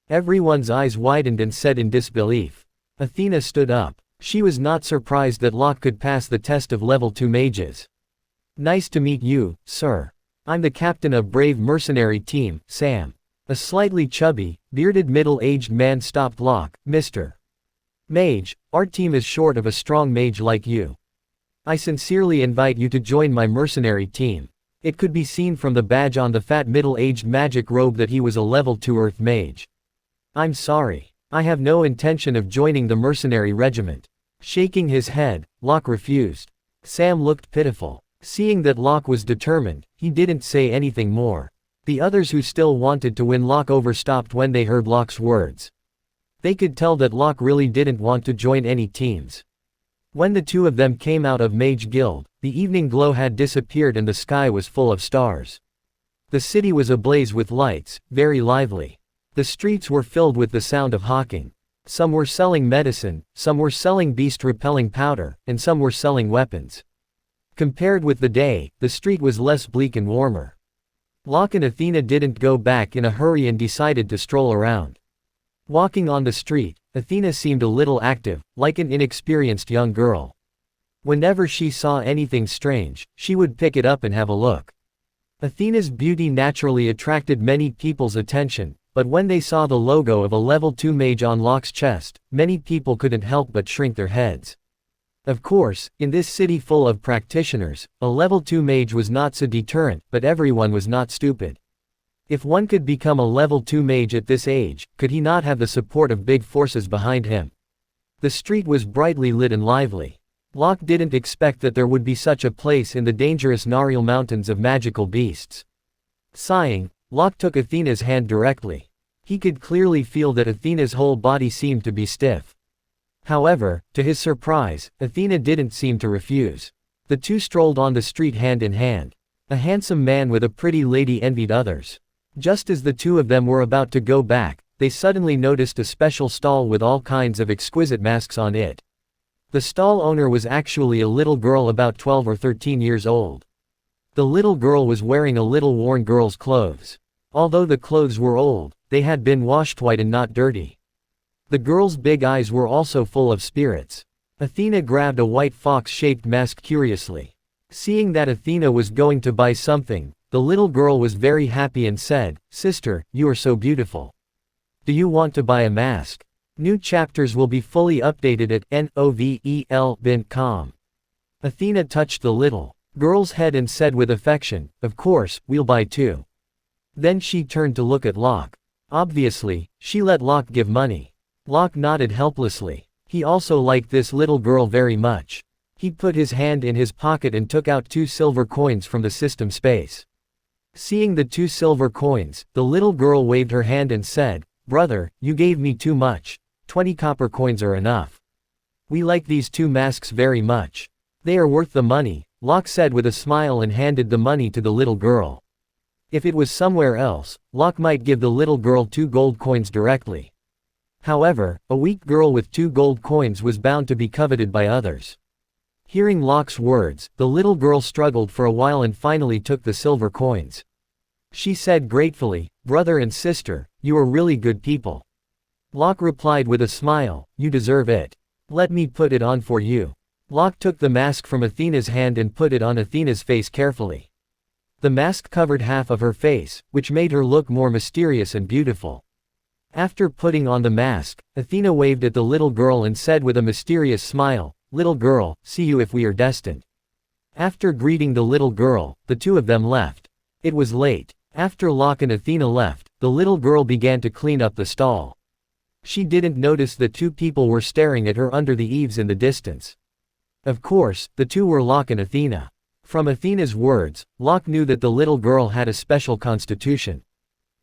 Everyone's eyes widened and said in disbelief. Athena stood up. She was not surprised that Locke could pass the test of level 2 mages. Nice to meet you, sir. I'm the captain of Brave Mercenary Team, Sam. A slightly chubby, bearded middle-aged man stopped Locke. Mr. Mage, our team is short of a strong mage like you. I sincerely invite you to join my mercenary team. It could be seen from the badge on the fat middle-aged magic robe that he was a level 2 earth mage. I'm sorry. I have no intention of joining the mercenary regiment. Shaking his head, Locke refused. Sam looked pitiful. Seeing that Locke was determined, he didn't say anything more. The others who still wanted to win Locke over stopped when they heard Locke's words. They could tell that Locke really didn't want to join any teams. When the two of them came out of Mage Guild, the evening glow had disappeared and the sky was full of stars. The city was ablaze with lights, very lively. The streets were filled with the sound of hawking. Some were selling medicine, some were selling beast-repelling powder, and some were selling weapons. Compared with the day, the street was less bleak and warmer. Locke and Athena didn't go back in a hurry and decided to stroll around. Walking on the street, Athena seemed a little active, like an inexperienced young girl. Whenever she saw anything strange, she would pick it up and have a look. Athena's beauty naturally attracted many people's attention, but when they saw the logo of a level 2 mage on Locke's chest, many people couldn't help but shrink their heads. Of course, in this city full of practitioners, a level 2 mage was not so deterrent, but everyone was not stupid. If one could become a level 2 mage at this age, could he not have the support of big forces behind him? The street was brightly lit and lively. Locke didn't expect that there would be such a place in the dangerous Nariel Mountains of magical beasts. Sighing, Locke took Athena's hand directly. He could clearly feel that Athena's whole body seemed to be stiff. However, to his surprise, Athena didn't seem to refuse. The two strolled on the street hand in hand. A handsome man with a pretty lady envied others. Just as the two of them were about to go back, they suddenly noticed a special stall with all kinds of exquisite masks on it. The stall owner was actually a little girl about 12 or 13 years old. The little girl was wearing a little worn girl's clothes. Although the clothes were old, they had been washed white and not dirty. The girl's big eyes were also full of spirits. Athena grabbed a white fox-shaped mask curiously. Seeing that Athena was going to buy something, the little girl was very happy and said, "Sister, you are so beautiful. Do you want to buy a mask?" New chapters will be fully updated at novel.com. Athena touched the little girl's head and said with affection, "Of course, we'll buy two." Then she turned to look at Locke. Obviously, she let Locke give money. Locke nodded helplessly. He also liked this little girl very much. He put his hand in his pocket and took out 2 silver coins from the system space. Seeing the 2 silver coins, the little girl waved her hand and said, "Brother, you gave me too much. 20 copper coins are enough. We like these 2 masks very much. They are worth the money," Locke said with a smile and handed the money to the little girl. If it was somewhere else, Locke might give the little girl 2 gold coins directly. However, a weak girl with 2 gold coins was bound to be coveted by others. Hearing Locke's words, the little girl struggled for a while and finally took the silver coins. She said gratefully, "Brother and sister, you are really good people." Locke replied with a smile, "You deserve it. Let me put it on for you." Locke took the mask from Athena's hand and put it on Athena's face carefully. The mask covered half of her face, which made her look more mysterious and beautiful. After putting on the mask, Athena waved at the little girl and said with a mysterious smile, "Little girl, see you if we are destined." After greeting the little girl, the two of them left. It was late. After Locke and Athena left, the little girl began to clean up the stall. She didn't notice that 2 people were staring at her under the eaves in the distance. Of course, the 2 were Locke and Athena. From Athena's words, Locke knew that the little girl had a special constitution.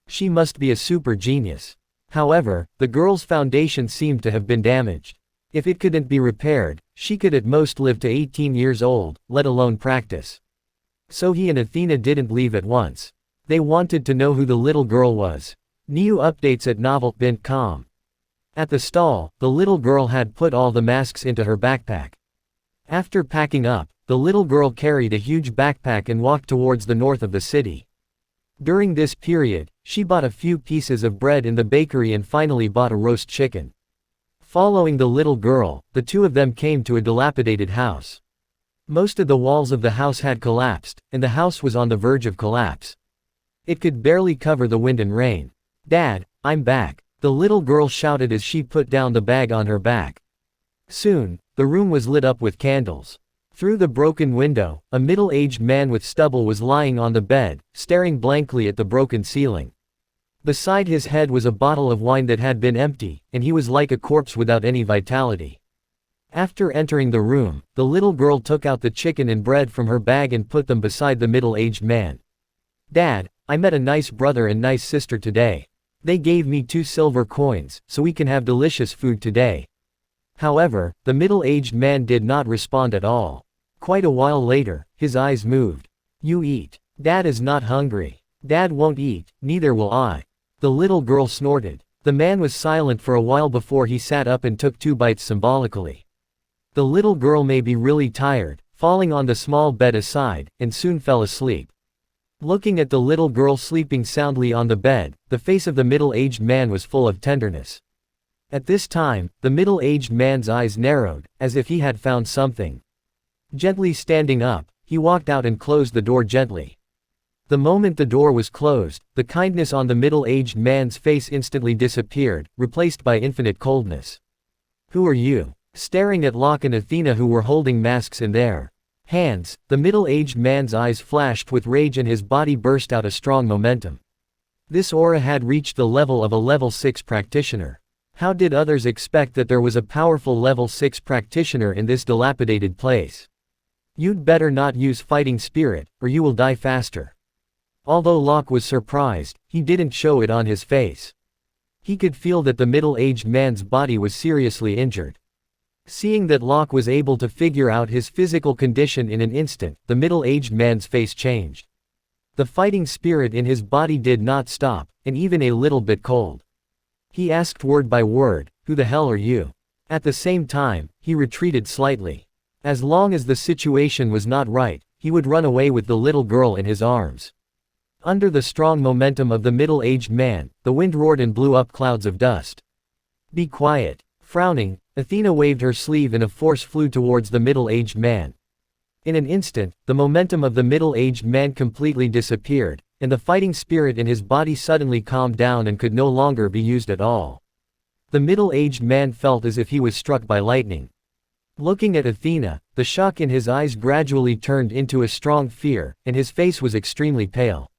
She must be a super genius. However, the girl's foundation seemed to have been damaged. If it couldn't be repaired, she could at most live to 18 years old, let alone practice. So he and Athena didn't leave at once. They wanted to know who the little girl was. New updates at novel.com. At the stall, the little girl had put all the masks into her backpack. After packing up, the little girl carried a huge backpack and walked towards the north of the city. During this period, she bought a few pieces of bread in the bakery and finally bought a roast chicken. Following the little girl, the two of them came to a dilapidated house. Most of the walls of the house had collapsed, and the house was on the verge of collapse. It could barely cover the wind and rain. "Dad, I'm back," the little girl shouted as she put down the bag on her back. Soon, the room was lit up with candles. Through the broken window, a middle-aged man with stubble was lying on the bed, staring blankly at the broken ceiling. Beside his head was a bottle of wine that had been empty, and he was like a corpse without any vitality. After entering the room, the little girl took out the chicken and bread from her bag and put them beside the middle-aged man. "Dad, I met a nice brother and nice sister today. They gave me 2 silver coins, so we can have delicious food today." However, the middle-aged man did not respond at all. Quite a while later, his eyes moved. "You eat. Dad is not hungry." "Dad won't eat, neither will I." The little girl snorted. The man was silent for a while before he sat up and took 2 bites symbolically. The little girl may be really tired, falling on the small bed aside, and soon fell asleep. Looking at the little girl sleeping soundly on the bed, the face of the middle-aged man was full of tenderness. At this time, the middle-aged man's eyes narrowed, as if he had found something. Gently standing up, he walked out and closed the door gently. The moment the door was closed, the kindness on the middle-aged man's face instantly disappeared, replaced by infinite coldness. "Who are you?" Staring at Locke and Athena, who were holding masks in their hands, the middle-aged man's eyes flashed with rage and his body burst out a strong momentum. This aura had reached the level of a level 6 practitioner. How did others expect that there was a powerful level 6 practitioner in this dilapidated place? "You'd better not use fighting spirit, or you will die faster." Although Locke was surprised, he didn't show it on his face. He could feel that the middle-aged man's body was seriously injured. Seeing that Locke was able to figure out his physical condition in an instant, the middle-aged man's face changed. The fighting spirit in his body did not stop, and even a little bit cold. He asked word by word, "Who the hell are you?" At the same time, he retreated slightly. As long as the situation was not right, he would run away with the little girl in his arms. Under the strong momentum of the middle-aged man, the wind roared and blew up clouds of dust. "Be quiet." Frowning, Athena waved her sleeve and a force flew towards the middle-aged man. In an instant, the momentum of the middle-aged man completely disappeared, and the fighting spirit in his body suddenly calmed down and could no longer be used at all. The middle-aged man felt as if he was struck by lightning. Looking at Athena, the shock in his eyes gradually turned into a strong fear, and his face was extremely pale.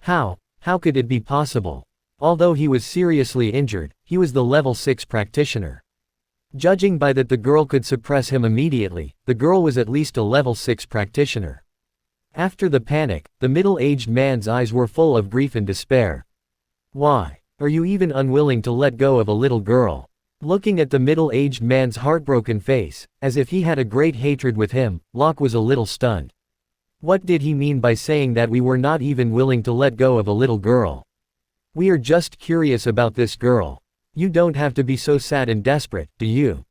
How could it be possible? Although he was seriously injured, he was the level 6 practitioner. Judging by that the girl could suppress him immediately, the girl was at least a level 6 practitioner. After the panic, the middle-aged man's eyes were full of grief and despair. "Why are you even unwilling to let go of a little girl?" Looking at the middle-aged man's heartbroken face, as if he had a great hatred with him, Locke was a little stunned. What did he mean by saying that we were not even willing to let go of a little girl? "We are just curious about this girl. You don't have to be so sad and desperate, do you?"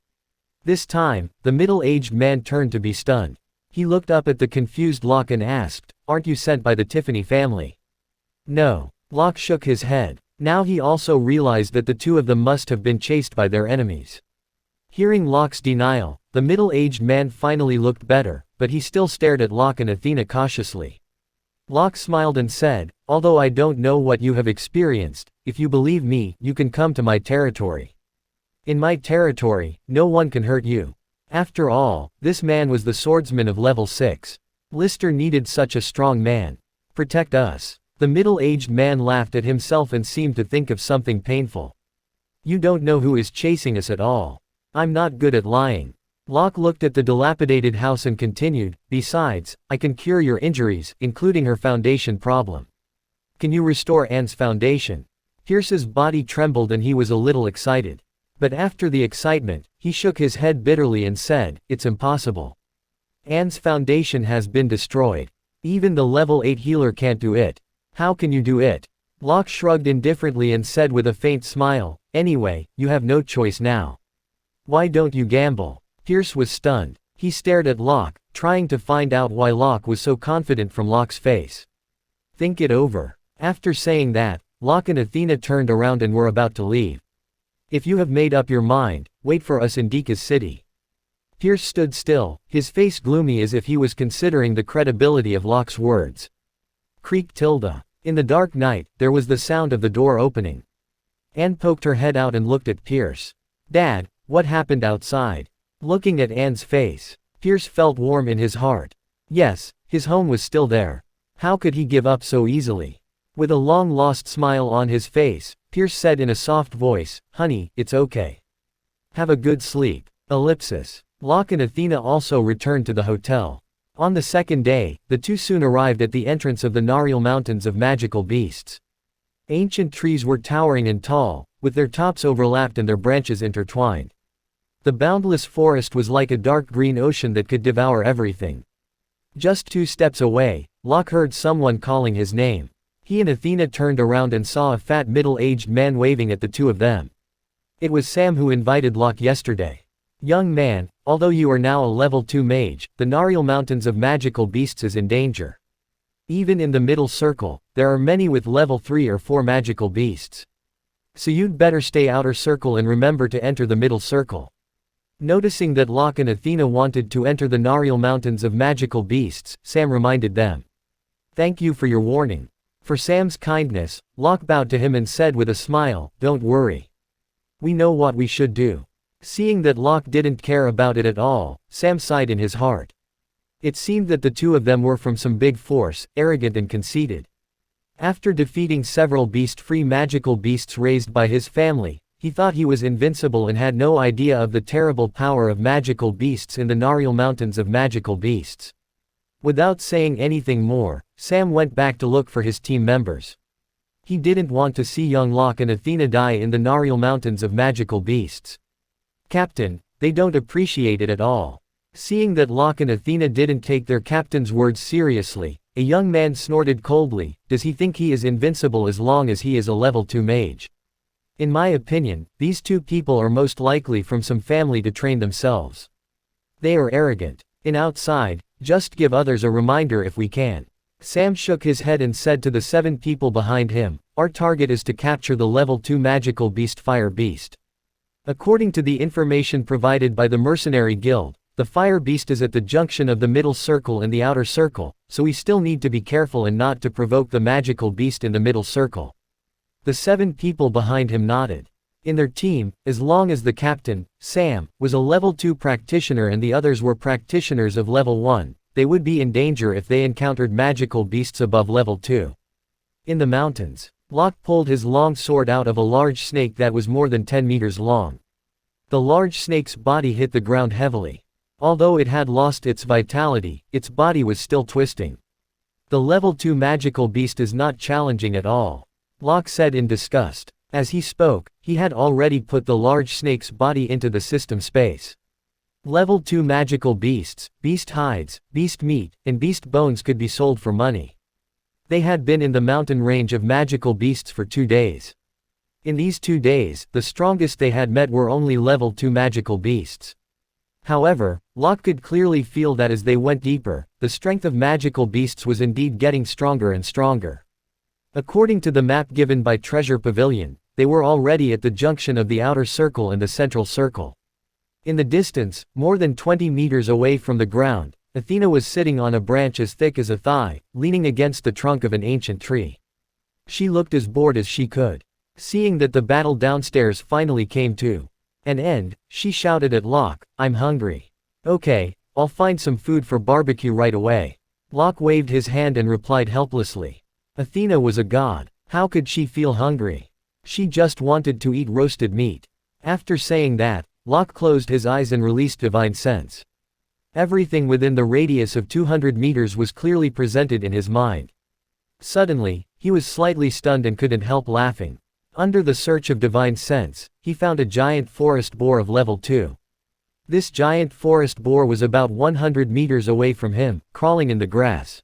This time, the middle-aged man turned to be stunned. He looked up at the confused Locke and asked, "Aren't you sent by the Tiffany family?" "No." Locke shook his head. Now he also realized that the two of them must have been chased by their enemies. Hearing Locke's denial, the middle-aged man finally looked better, but he still stared at Locke and Athena cautiously. Locke smiled and said, "Although I don't know what you have experienced, if you believe me, you can come to my territory. In my territory, no one can hurt you." After all, this man was the swordsman of level 6. Lister needed such a strong man. "Protect us." The middle-aged man laughed at himself and seemed to think of something painful. "You don't know who is chasing us at all. I'm not good at lying." Locke looked at the dilapidated house and continued, "Besides, I can cure your injuries, including her foundation problem." "Can you restore Anne's foundation?" Pierce's body trembled and he was a little excited. But after the excitement, he shook his head bitterly and said, "It's impossible. Anne's foundation has been destroyed. Even the level 8 healer can't do it. How can you do it?" Locke shrugged indifferently and said with a faint smile, "Anyway, you have no choice now. Why don't you gamble?" Pierce was stunned. He stared at Locke, trying to find out why Locke was so confident from Locke's face. "Think it over." After saying that, Locke and Athena turned around and were about to leave. If you have made up your mind, wait for us in Dika's city. Pierce stood still, his face gloomy as if he was considering the credibility of Locke's words. Creak tilde. In the dark night, there was the sound of the door opening. Anne poked her head out and looked at Pierce. Dad, what happened outside? Looking at Anne's face, Pierce felt warm in his heart. Yes, his home was still there. How could he give up so easily? With a long-lost smile on his face, Pierce said in a soft voice, "Honey, it's okay. Have a good sleep." Ellipsis. Locke and Athena also returned to the hotel. On the second day, the two soon arrived at the entrance of the Nariel Mountains of Magical Beasts. Ancient trees were towering and tall, with their tops overlapped and their branches intertwined. The boundless forest was like a dark green ocean that could devour everything. Just 2 steps away, Locke heard someone calling his name. He and Athena turned around and saw a fat middle-aged man waving at the two of them. It was Sam who invited Locke yesterday. Young man, although you are now a level 2 mage, the Nariel Mountains of Magical Beasts is in danger. Even in the middle circle, there are many with level 3 or 4 magical beasts. So you'd better stay outer circle and remember to enter the middle circle. Noticing that Locke and Athena wanted to enter the Nariel Mountains of Magical Beasts, Sam reminded them. Thank you for your warning. For Sam's kindness, Locke bowed to him and said with a smile, "Don't worry. We know what we should do." Seeing that Locke didn't care about it at all, Sam sighed in his heart. It seemed that the two of them were from some big force, arrogant and conceited. After defeating several beast-free magical beasts raised by his family, he thought he was invincible and had no idea of the terrible power of magical beasts in the Nariel Mountains of Magical Beasts. Without saying anything more, Sam went back to look for his team members. He didn't want to see young Locke and Athena die in the Nariel Mountains of Magical Beasts. Captain, they don't appreciate it at all. Seeing that Locke and Athena didn't take their captain's words seriously, a young man snorted coldly. Does he think he is invincible as long as he is a level 2 mage? In my opinion, these two people are most likely from some family to train themselves. They are arrogant. In outside, just give others a reminder if we can. Sam shook his head and said to the 7 people behind him, our target is to capture the level 2 magical beast Fire Beast. According to the information provided by the Mercenary Guild, the Fire Beast is at the junction of the middle circle and the outer circle, so we still need to be careful and not to provoke the magical beast in the middle circle. The 7 people behind him nodded. In their team, as long as the captain, Sam, was a level 2 practitioner and the others were practitioners of level 1, they would be in danger if they encountered magical beasts above level 2. In the mountains, Locke pulled his long sword out of a large snake that was more than 10 meters long. The large snake's body hit the ground heavily. Although it had lost its vitality, its body was still twisting. The level 2 magical beast is not challenging at all, Locke said in disgust. As he spoke, he had already put the large snake's body into the system space. Level 2 magical beasts, beast hides, beast meat, and beast bones could be sold for money. They had been in the mountain range of magical beasts for 2 days. In these 2 days, the strongest they had met were only level 2 magical beasts. However, Locke could clearly feel that as they went deeper, the strength of magical beasts was indeed getting stronger and stronger. According to the map given by Treasure Pavilion, they were already at the junction of the outer circle and the central circle. In the distance, more than 20 meters away from the ground, Athena was sitting on a branch as thick as a thigh, leaning against the trunk of an ancient tree. She looked as bored as she could. Seeing that the battle downstairs finally came to an end, she shouted at Locke, I'm hungry. Okay, I'll find some food for barbecue right away. Locke waved his hand and replied helplessly. Athena was a god. How could she feel hungry? She just wanted to eat roasted meat. After saying that, Locke closed his eyes and released divine sense. Everything within the radius of 200 meters was clearly presented in his mind. Suddenly, he was slightly stunned and couldn't help laughing. Under the search of divine sense, he found a giant forest boar of level 2. This giant forest boar was about 100 meters away from him, crawling in the grass.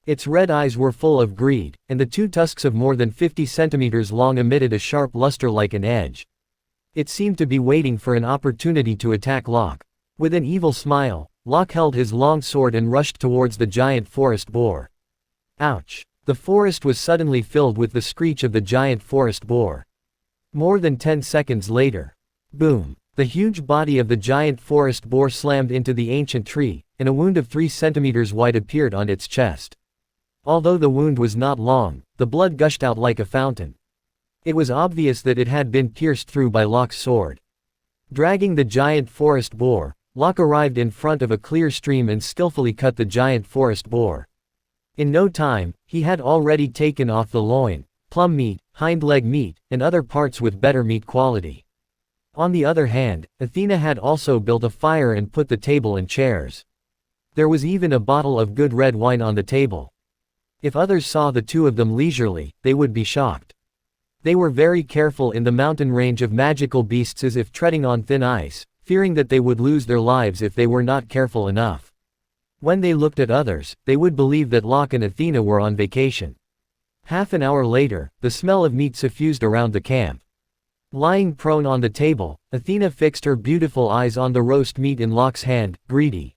Its red eyes were full of greed, and the 2 tusks of more than 50 centimeters long emitted a sharp luster like an edge. It seemed to be waiting for an opportunity to attack Locke. With an evil smile, Locke held his long sword and rushed towards the giant forest boar. Ouch! The forest was suddenly filled with the screech of the giant forest boar. More than 10 seconds later. Boom! The huge body of the giant forest boar slammed into the ancient tree, and a wound of 3 centimeters wide appeared on its chest. Although the wound was not long, the blood gushed out like a fountain. It was obvious that it had been pierced through by Locke's sword. Dragging the giant forest boar, Locke arrived in front of a clear stream and skillfully cut the giant forest boar. In no time, he had already taken off the loin, plum meat, hind leg meat, and other parts with better meat quality. On the other hand, Athena had also built a fire and put the table and chairs. There was even a bottle of good red wine on the table. If others saw the two of them leisurely, they would be shocked. They were very careful in the mountain range of magical beasts, as if treading on thin ice, fearing that they would lose their lives if they were not careful enough. When they looked at others, they would believe that Locke and Athena were on vacation. Half an hour later, the smell of meat suffused around the camp. Lying prone on the table, Athena fixed her beautiful eyes on the roast meat in Locke's hand, greedy.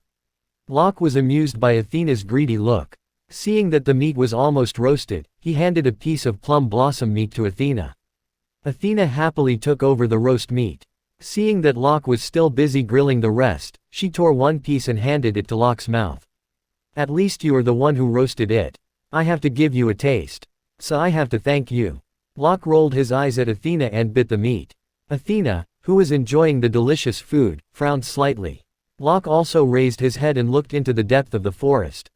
Locke was amused by Athena's greedy look. Seeing that the meat was almost roasted, he handed a piece of plum blossom meat to Athena. Athena happily took over the roast meat. Seeing that Locke was still busy grilling the rest, she tore one piece and handed it to Locke's mouth. "At least you are the one who roasted it. I have to give you a taste. So I have to thank you." Locke rolled his eyes at Athena and bit the meat. Athena, who was enjoying the delicious food, frowned slightly. Locke also raised his head and looked into the depth of the forest.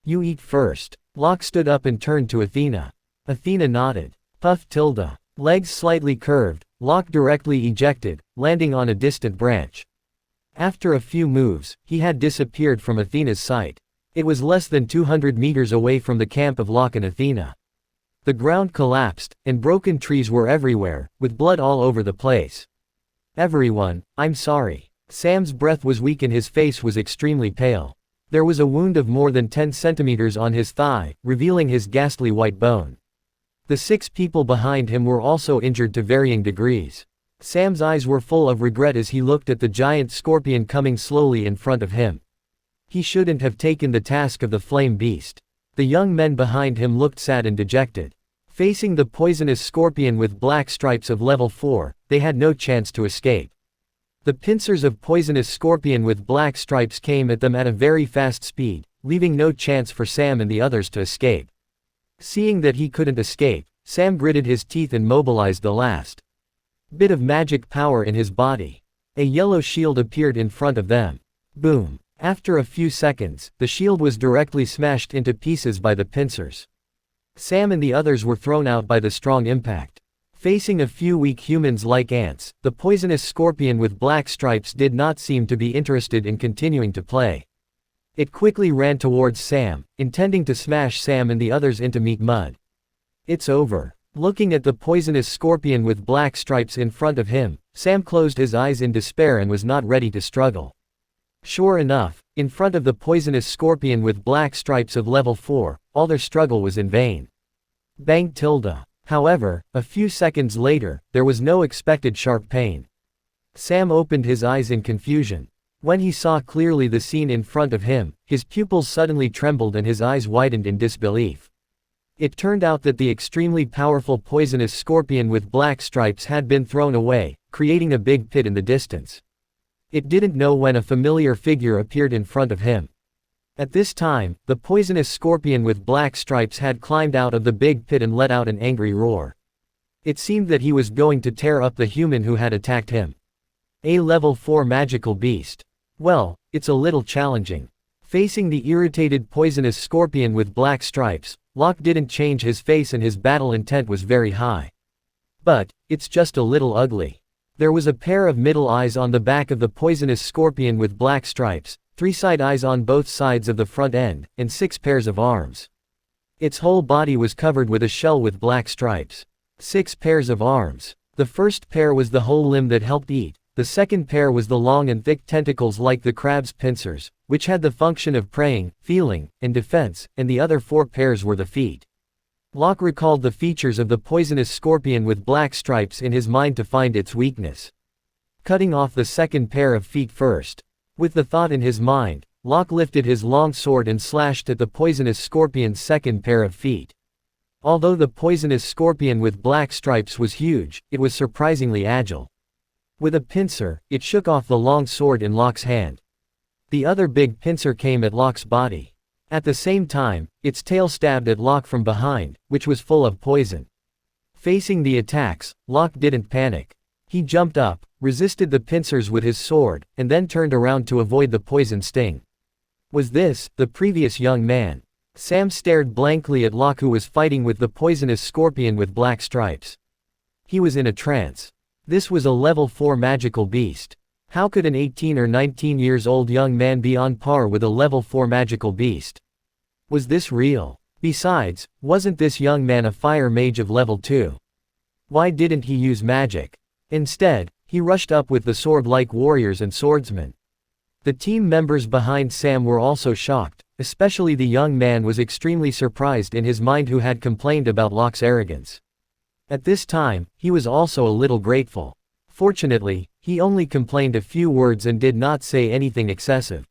"You eat first." Locke stood up and turned to Athena. Athena nodded. Puff tilde. Legs slightly curved, Locke directly ejected, landing on a distant branch. After a few moves, he had disappeared from Athena's sight. It was less than 200 meters away from the camp of Locke and Athena. The ground collapsed, and broken trees were everywhere, with blood all over the place. "Everyone, I'm sorry." Sam's breath was weak and his face was extremely pale. There was a wound of more than 10 centimeters on his thigh, revealing his ghastly white bone. The 6 people behind him were also injured to varying degrees. Sam's eyes were full of regret as he looked at the giant scorpion coming slowly in front of him. He shouldn't have taken the task of the flame beast. The young men behind him looked sad and dejected. Facing the poisonous scorpion with black stripes of level 4, they had no chance to escape. The pincers of poisonous scorpion with black stripes came at them at a very fast speed, leaving no chance for Sam and the others to escape. Seeing that he couldn't escape, Sam gritted his teeth and mobilized the last bit of magic power in his body. A yellow shield appeared in front of them. Boom! After a few seconds, the shield was directly smashed into pieces by the pincers. Sam and the others were thrown out by the strong impact. Facing a few weak humans like ants, the poisonous scorpion with black stripes did not seem to be interested in continuing to play. It quickly ran towards Sam, intending to smash Sam and the others into meat mud. "It's over." Looking at the poisonous scorpion with black stripes in front of him, Sam closed his eyes in despair and was not ready to struggle. Sure enough, in front of the poisonous scorpion with black stripes of level 4, all their struggle was in vain. Bang tilde. However, a few seconds later, there was no expected sharp pain. Sam opened his eyes in confusion. When he saw clearly the scene in front of him, his pupils suddenly trembled and his eyes widened in disbelief. It turned out that the extremely powerful poisonous scorpion with black stripes had been thrown away, creating a big pit in the distance. It didn't know when a familiar figure appeared in front of him. At this time, the poisonous scorpion with black stripes had climbed out of the big pit and let out an angry roar. It seemed that he was going to tear up the human who had attacked him. A level 4 magical beast. Well, it's a little challenging. Facing the irritated poisonous scorpion with black stripes, Locke didn't change his face and his battle intent was very high. But, it's just a little ugly. There was a pair of middle eyes on the back of the poisonous scorpion with black stripes, 3 side eyes on both sides of the front end, and 6 pairs of arms. Its whole body was covered with a shell with black stripes. 6 pairs of arms. The first pair was the whole limb that helped eat, the second pair was the long and thick tentacles like the crab's pincers, which had the function of preying, feeling, and defense, and the other 4 pairs were the feet. Locke recalled the features of the poisonous scorpion with black stripes in his mind to find its weakness. Cutting off the second pair of feet first. With the thought in his mind, Locke lifted his long sword and slashed at the poisonous scorpion's second pair of feet. Although the poisonous scorpion with black stripes was huge, it was surprisingly agile. With a pincer, it shook off the long sword in Locke's hand. The other big pincer came at Locke's body. At the same time, its tail stabbed at Locke from behind, which was full of poison. Facing the attacks, Locke didn't panic. He jumped up, resisted the pincers with his sword, and then turned around to avoid the poison sting. Was this the previous young man? Sam stared blankly at Locke, who was fighting with the poisonous scorpion with black stripes. He was in a trance. This was a level 4 magical beast. How could an 18 or 19 years old young man be on par with a level 4 magical beast? Was this real? Besides, wasn't this young man a fire mage of level 2? Why didn't he use magic? Instead, he rushed up with the sword like warriors and swordsmen. The team members behind Sam were also shocked, especially the young man was extremely surprised in his mind, who had complained about Locke's arrogance. At this time, he was also a little grateful. Fortunately, he only complained a few words and did not say anything excessive.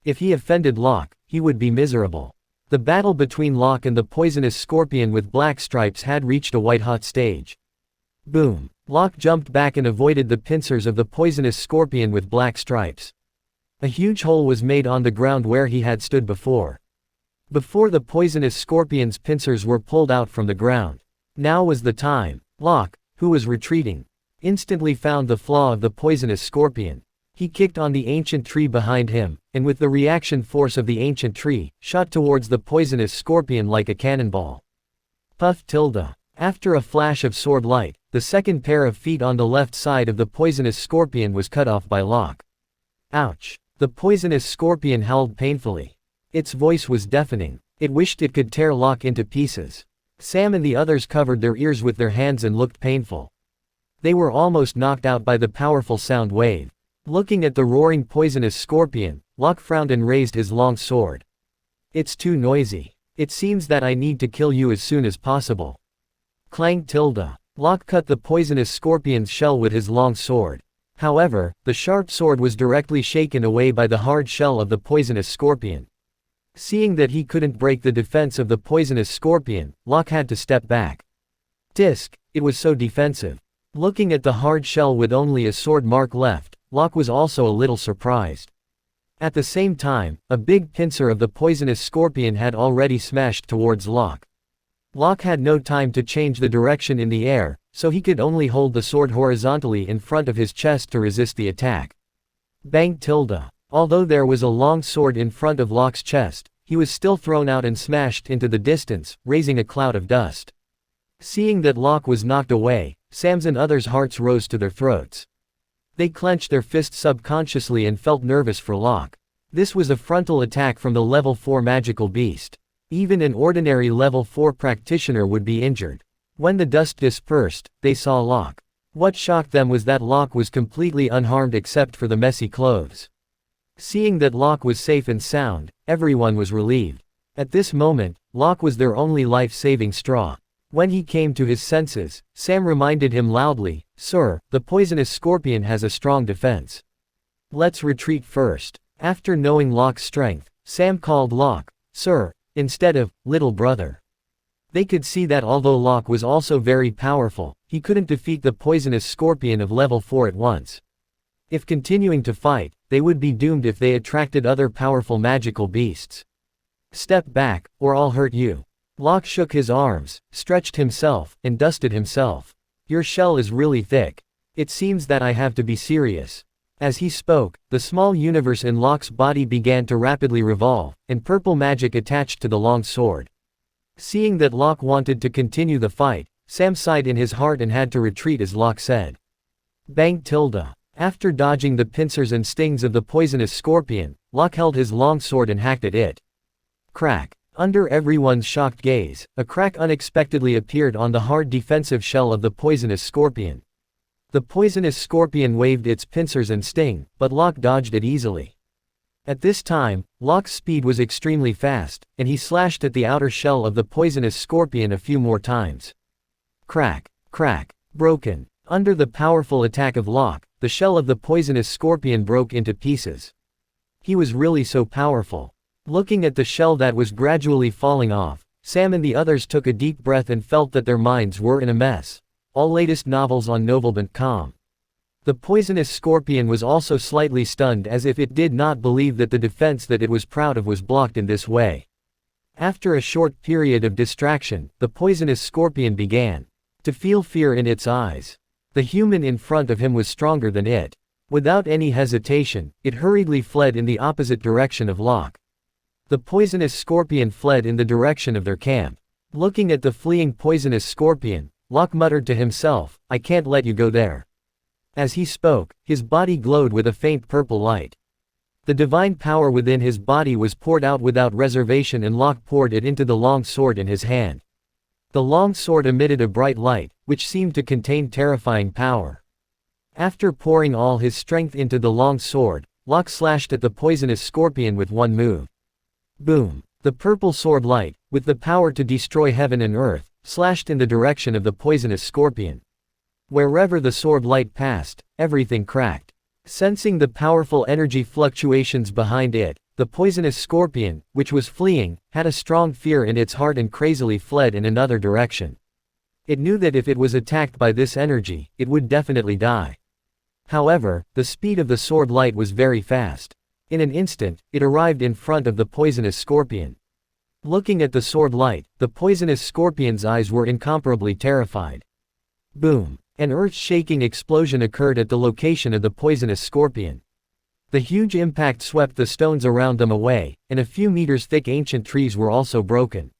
If he offended Locke, he would be miserable. The battle between Locke and the poisonous scorpion with black stripes had reached a white-hot stage. Boom! Locke jumped back and avoided the pincers of the poisonous scorpion with black stripes. A huge hole was made on the ground where he had stood before. Before the poisonous scorpion's pincers were pulled out from the ground. Now was the time. Locke, who was retreating, instantly found the flaw of the poisonous scorpion. He kicked on the ancient tree behind him, and with the reaction force of the ancient tree, shot towards the poisonous scorpion like a cannonball. Puff tilde. After a flash of sword light, the second pair of feet on the left side of the poisonous scorpion was cut off by Locke. Ouch! The poisonous scorpion howled painfully. Its voice was deafening. It wished it could tear Locke into pieces. Sam and the others covered their ears with their hands and looked painful. They were almost knocked out by the powerful sound wave. Looking at the roaring poisonous scorpion, Locke frowned and raised his long sword. It's too noisy. It seems that I need to kill you as soon as possible. Clang tilde. Locke cut the poisonous scorpion's shell with his long sword. However, the sharp sword was directly shaken away by the hard shell of the poisonous scorpion. Seeing that he couldn't break the defense of the poisonous scorpion, Locke had to step back. Tisk, it was so defensive. Looking at the hard shell with only a sword mark left, Locke was also a little surprised. At the same time, a big pincer of the poisonous scorpion had already smashed towards Locke. Locke had no time to change the direction in the air, so he could only hold the sword horizontally in front of his chest to resist the attack. Bang tilde. Although there was a long sword in front of Locke's chest, he was still thrown out and smashed into the distance, raising a cloud of dust. Seeing that Locke was knocked away, Sam's and others' hearts rose to their throats. They clenched their fists subconsciously and felt nervous for Locke. This was a frontal attack from the level 4 magical beast. Even an ordinary level 4 practitioner would be injured. When the dust dispersed, they saw Locke. What shocked them was that Locke was completely unharmed except for the messy clothes. Seeing that Locke was safe and sound, everyone was relieved. At this moment, Locke was their only life-saving straw. When he came to his senses, Sam reminded him loudly, "Sir, the poisonous scorpion has a strong defense. Let's retreat first." After knowing Locke's strength, Sam called Locke, "Sir," instead of "little brother." They could see that although Locke was also very powerful, he couldn't defeat the poisonous scorpion of level 4 at once. If continuing to fight, they would be doomed if they attracted other powerful magical beasts. "Step back, or I'll hurt you." Locke shook his arms, stretched himself, and dusted himself. "Your shell is really thick. It seems that I have to be serious." As he spoke, the small universe in Locke's body began to rapidly revolve, and purple magic attached to the long sword. Seeing that Locke wanted to continue the fight, Sam sighed in his heart and had to retreat as Locke said. Bang tilde. After dodging the pincers and stings of the poisonous scorpion, Locke held his long sword and hacked at it. Crack. Under everyone's shocked gaze, a crack unexpectedly appeared on the hard defensive shell of the poisonous scorpion. The poisonous scorpion waved its pincers and sting, but Locke dodged it easily. At this time, Locke's speed was extremely fast, and he slashed at the outer shell of the poisonous scorpion a few more times. Crack, crack, broken. Under the powerful attack of Locke, the shell of the poisonous scorpion broke into pieces. He was really so powerful. Looking at the shell that was gradually falling off, Sam and the others took a deep breath and felt that their minds were in a mess. All latest novels on novel.com. The poisonous scorpion was also slightly stunned, as if it did not believe that the defense that it was proud of was blocked in this way. After a short period of distraction, the poisonous scorpion began to feel fear in its eyes. The human in front of him was stronger than it. Without any hesitation, it hurriedly fled in the opposite direction of Locke. The poisonous scorpion fled in the direction of their camp. Looking at the fleeing poisonous scorpion, Locke muttered to himself, "I can't let you go there." As he spoke, his body glowed with a faint purple light. The divine power within his body was poured out without reservation, and Locke poured it into the long sword in his hand. The long sword emitted a bright light, which seemed to contain terrifying power. After pouring all his strength into the long sword, Locke slashed at the poisonous scorpion with one move. Boom! The purple sword light, with the power to destroy heaven and earth, slashed in the direction of the poisonous scorpion. Wherever the sword light passed, everything cracked. Sensing the powerful energy fluctuations behind it, the poisonous scorpion, which was fleeing, had a strong fear in its heart and crazily fled in another direction. It knew that if it was attacked by this energy, it would definitely die. However, the speed of the sword light was very fast. In an instant, it arrived in front of the poisonous scorpion. Looking at the sword light, the poisonous scorpion's eyes were incomparably terrified. Boom! An earth-shaking explosion occurred at the location of the poisonous scorpion. The huge impact swept the stones around them away, and a few meters thick ancient trees were also broken.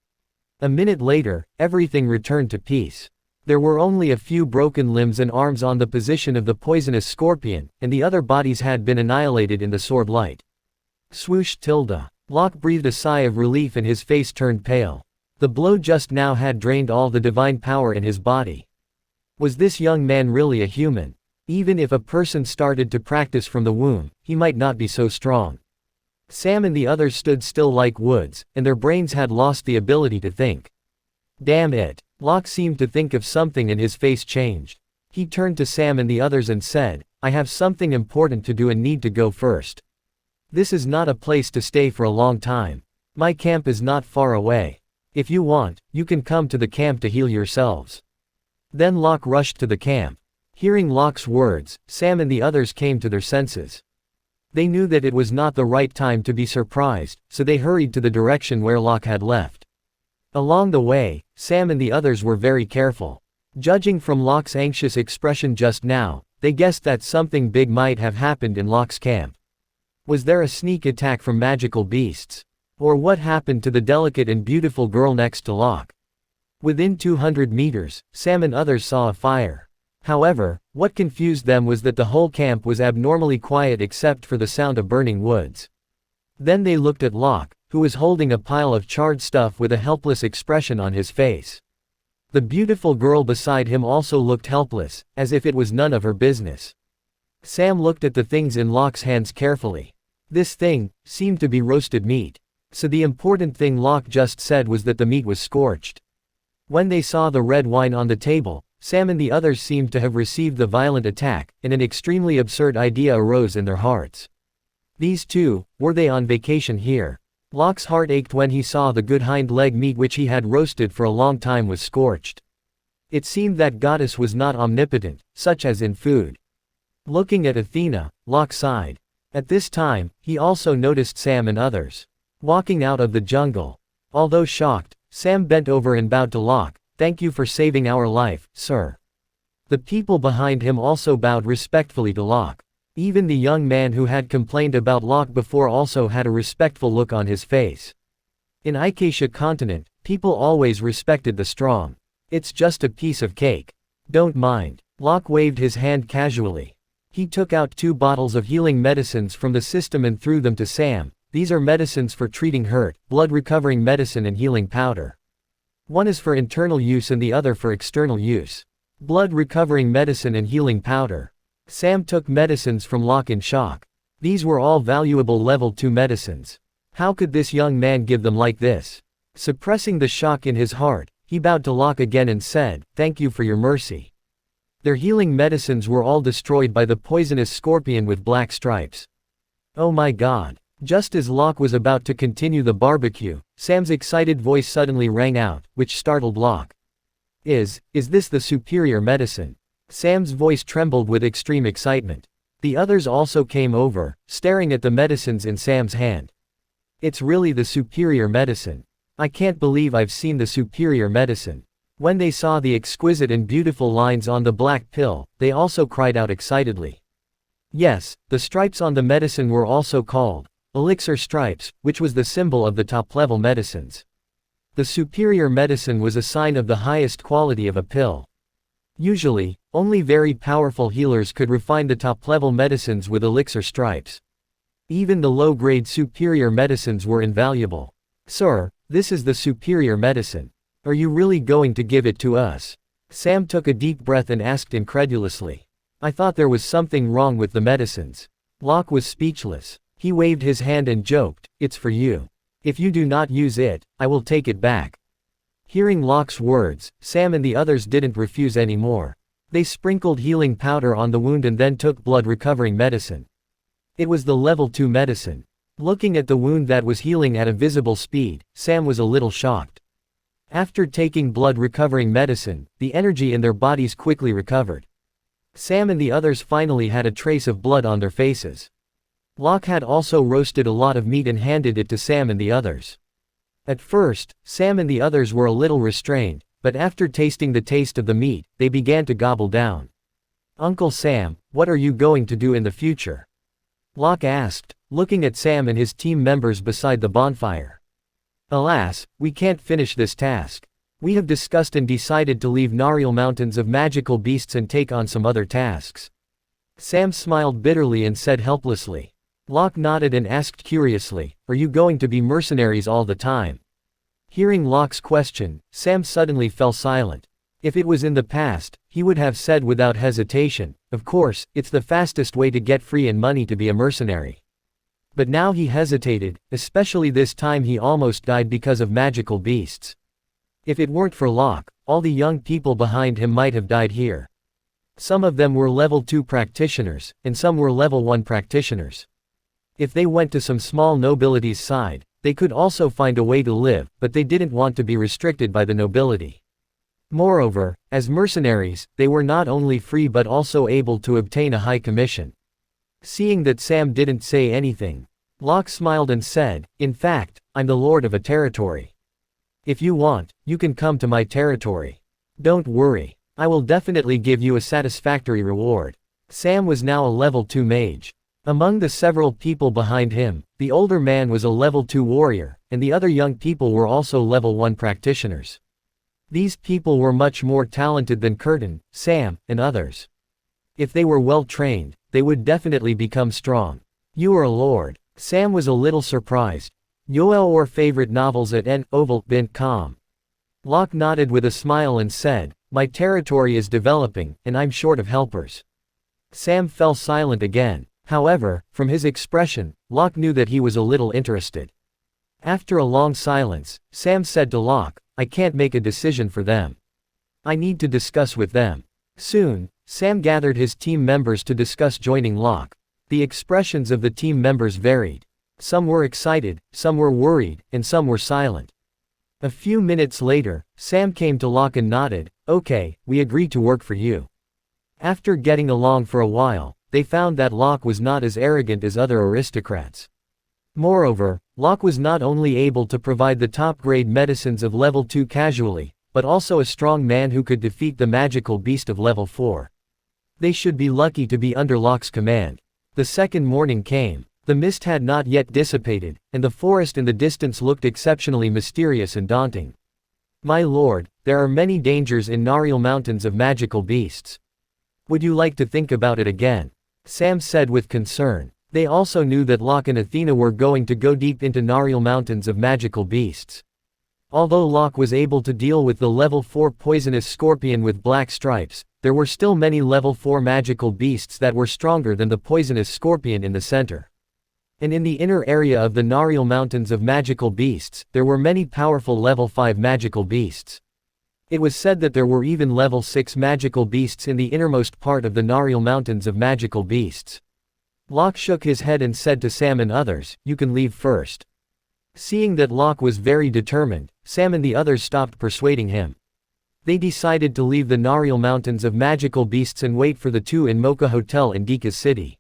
A minute later, everything returned to peace. There were only a few broken limbs and arms on the position of the poisonous scorpion, and the other bodies had been annihilated in the sword light. Swoosh tilde. Locke breathed a sigh of relief and his face turned pale. The blow just now had drained all the divine power in his body. Was this young man really a human? Even if a person started to practice from the womb, he might not be so strong. Sam and the others stood still like woods, and their brains had lost the ability to think. Damn it! Locke seemed to think of something and his face changed. He turned to Sam and the others and said, "I have something important to do and need to go first. This is not a place to stay for a long time. My camp is not far away. If you want, you can come to the camp to heal yourselves." Then Locke rushed to the camp. Hearing Locke's words, Sam and the others came to their senses. They knew that it was not the right time to be surprised, so they hurried to the direction where Locke had left. Along the way, Sam and the others were very careful. Judging from Locke's anxious expression just now, they guessed that something big might have happened in Locke's camp. Was there a sneak attack from magical beasts? Or what happened to the delicate and beautiful girl next to Locke? Within 200 meters, Sam and others saw a fire. However, what confused them was that the whole camp was abnormally quiet except for the sound of burning woods. Then they looked at Locke, who was holding a pile of charred stuff with a helpless expression on his face. The beautiful girl beside him also looked helpless, as if it was none of her business. Sam looked at the things in Locke's hands carefully. This thing seemed to be roasted meat. So the important thing Locke just said was that the meat was scorched. When they saw the red wine on the table, Sam and the others seemed to have received the violent attack, and an extremely absurd idea arose in their hearts. These two, were they on vacation here? Locke's heart ached when he saw the good hind leg meat which he had roasted for a long time was scorched. It seemed that goddess was not omnipotent, such as in food. Looking at Athena, Locke sighed. At this time, he also noticed Sam and others walking out of the jungle. Although shocked, Sam bent over and bowed to Locke. "Thank you for saving our life, sir." The people behind him also bowed respectfully to Locke. Even the young man who had complained about Locke before also had a respectful look on his face. In Acacia continent, people always respected the strong. "It's just a piece of cake. Don't mind." Locke waved his hand casually. He took out 2 bottles of healing medicines from the system and threw them to Sam. "These are medicines for treating hurt, blood recovering medicine and healing powder. One is for internal use and the other for external use. Blood recovering medicine and healing powder." Sam took medicines from Locke in shock. These were all valuable level 2 medicines. How could this young man give them like this? Suppressing the shock in his heart, he bowed to Locke again and said, "Thank you for your mercy." Their healing medicines were all destroyed by the poisonous scorpion with black stripes. "Oh my God. Just as Locke was about to continue the barbecue, Sam's excited voice suddenly rang out, which startled Locke. Is this the superior medicine? Sam's voice trembled with extreme excitement. The others also came over, staring at the medicines in Sam's hand. It's really the superior medicine. I can't believe I've seen the superior medicine. When they saw the exquisite and beautiful lines on the black pill, they also cried out excitedly. Yes, the stripes on the medicine were also called elixir stripes, which was the symbol of the top-level medicines. The superior medicine was a sign of the highest quality of a pill. Usually, only very powerful healers could refine the top-level medicines with elixir stripes. Even the low-grade superior medicines were invaluable. Sir, this is the superior medicine. Are you really going to give it to us? Sam took a deep breath and asked incredulously. I thought there was something wrong with the medicines. Locke was speechless. He waved his hand and joked, it's for you. If you do not use it, I will take it back. Hearing Locke's words, Sam and the others didn't refuse anymore. They sprinkled healing powder on the wound and then took blood-recovering medicine. It was the level 2 medicine. Looking at the wound that was healing at a visible speed, Sam was a little shocked. After taking blood-recovering medicine, the energy in their bodies quickly recovered. Sam and the others finally had a trace of blood on their faces. Locke had also roasted a lot of meat and handed it to Sam and the others. At first, Sam and the others were a little restrained, but after tasting the taste of the meat, they began to gobble down. Uncle Sam, what are you going to do in the future? Locke asked, looking at Sam and his team members beside the bonfire. Alas, we can't finish this task. We have discussed and decided to leave Nariel Mountains of magical beasts and take on some other tasks. Sam smiled bitterly and said helplessly. Locke nodded and asked curiously, are you going to be mercenaries all the time? Hearing Locke's question, Sam suddenly fell silent. If it was in the past, he would have said without hesitation, of course, it's the fastest way to get free and money to be a mercenary. But now he hesitated, especially this time he almost died because of magical beasts. If it weren't for Locke, all the young people behind him might have died here. Some of them were level 2 practitioners, and some were level 1 practitioners. If they went to some small nobility's side, they could also find a way to live, but they didn't want to be restricted by the nobility. Moreover, as mercenaries, they were not only free but also able to obtain a high commission. Seeing that Sam didn't say anything, Locke smiled and said, in fact, I'm the lord of a territory. If you want, you can come to my territory. Don't worry, I will definitely give you a satisfactory reward. Sam was now a level 2 mage. Among the several people behind him, the older man was a level 2 warrior, and the other young people were also level 1 practitioners. These people were much more talented than Curtin, Sam, and others. If they were well trained, they would definitely become strong. You are a lord. Sam was a little surprised. Yoel or favorite novels at n-oval.com. Locke nodded with a smile and said, my territory is developing, and I'm short of helpers. Sam fell silent again. However, from his expression, Locke knew that he was a little interested. After a long silence, Sam said to Locke, I can't make a decision for them. I need to discuss with them. Soon, Sam gathered his team members to discuss joining Locke. The expressions of the team members varied. Some were excited, some were worried, and some were silent. A few minutes later, Sam came to Locke and nodded, okay, we agree to work for you. After getting along for a while, they found that Locke was not as arrogant as other aristocrats. Moreover, Locke was not only able to provide the top-grade medicines of level 2 casually, but also a strong man who could defeat the magical beast of level 4. They should be lucky to be under Locke's command. The second morning came. The mist had not yet dissipated, and the forest in the distance looked exceptionally mysterious and daunting. My lord, there are many dangers in Nariel Mountains of magical beasts. Would you like to think about it again? Sam said with concern. They also knew that Locke and Athena were going to go deep into Nariel Mountains of magical beasts. Although Locke was able to deal with the level 4 poisonous scorpion with black stripes, there were still many level 4 magical beasts that were stronger than the poisonous scorpion in the center. And in the inner area of the Nariel Mountains of magical beasts, there were many powerful level 5 magical beasts. It was said that there were even level 6 magical beasts in the innermost part of the Nariel Mountains of magical beasts. Locke shook his head and said to Sam and others, "You can leave first." Seeing that Locke was very determined, Sam and the others stopped persuading him. They decided to leave the Nariel Mountains of Magical Beasts and wait for the two in Mocha Hotel in Dika's city.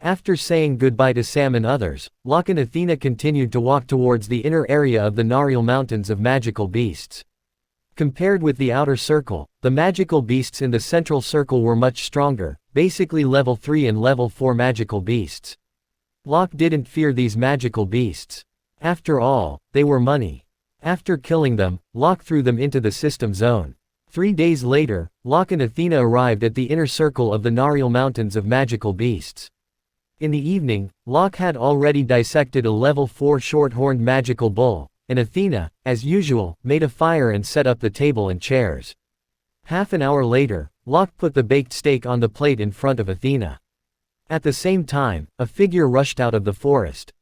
After saying goodbye to Sam and others, Locke and Athena continued to walk towards the inner area of the Nariel Mountains of Magical Beasts. Compared with the outer circle, the magical beasts in the central circle were much stronger, basically level 3 and level 4 magical beasts. Locke didn't fear these magical beasts. After all, they were money. After killing them, Locke threw them into the system zone. 3 days later, Locke and Athena arrived at the inner circle of the Nariel Mountains of Magical Beasts. In the evening, Locke had already dissected a level 4 short-horned magical bull, and Athena, as usual, made a fire and set up the table and chairs. Half an hour later, Locke put the baked steak on the plate in front of Athena. At the same time, a figure rushed out of the forest.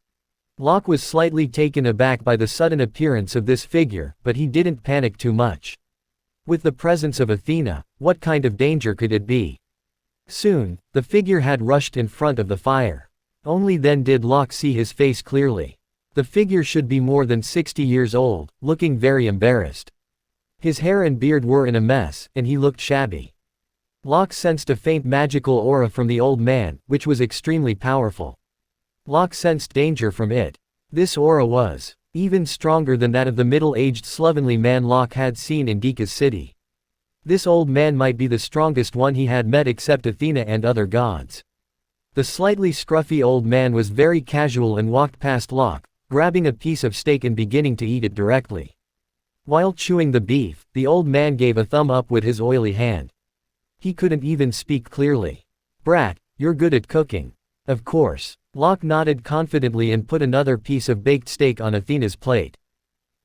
Locke was slightly taken aback by the sudden appearance of this figure, but he didn't panic too much. With the presence of Athena, what kind of danger could it be? Soon, the figure had rushed in front of the fire. Only then did Locke see his face clearly. The figure should be more than 60 years old, looking very embarrassed. His hair and beard were in a mess, and he looked shabby. Locke sensed a faint magical aura from the old man, which was extremely powerful. Locke sensed danger from it. This aura was even stronger than that of the middle-aged slovenly man Locke had seen in Dika's city. This old man might be the strongest one he had met except Athena and other gods. The slightly scruffy old man was very casual and walked past Locke, grabbing a piece of steak and beginning to eat it directly. While chewing the beef, the old man gave a thumb up with his oily hand. He couldn't even speak clearly. "Brat, you're good at cooking." "Of course." Locke nodded confidently and put another piece of baked steak on Athena's plate.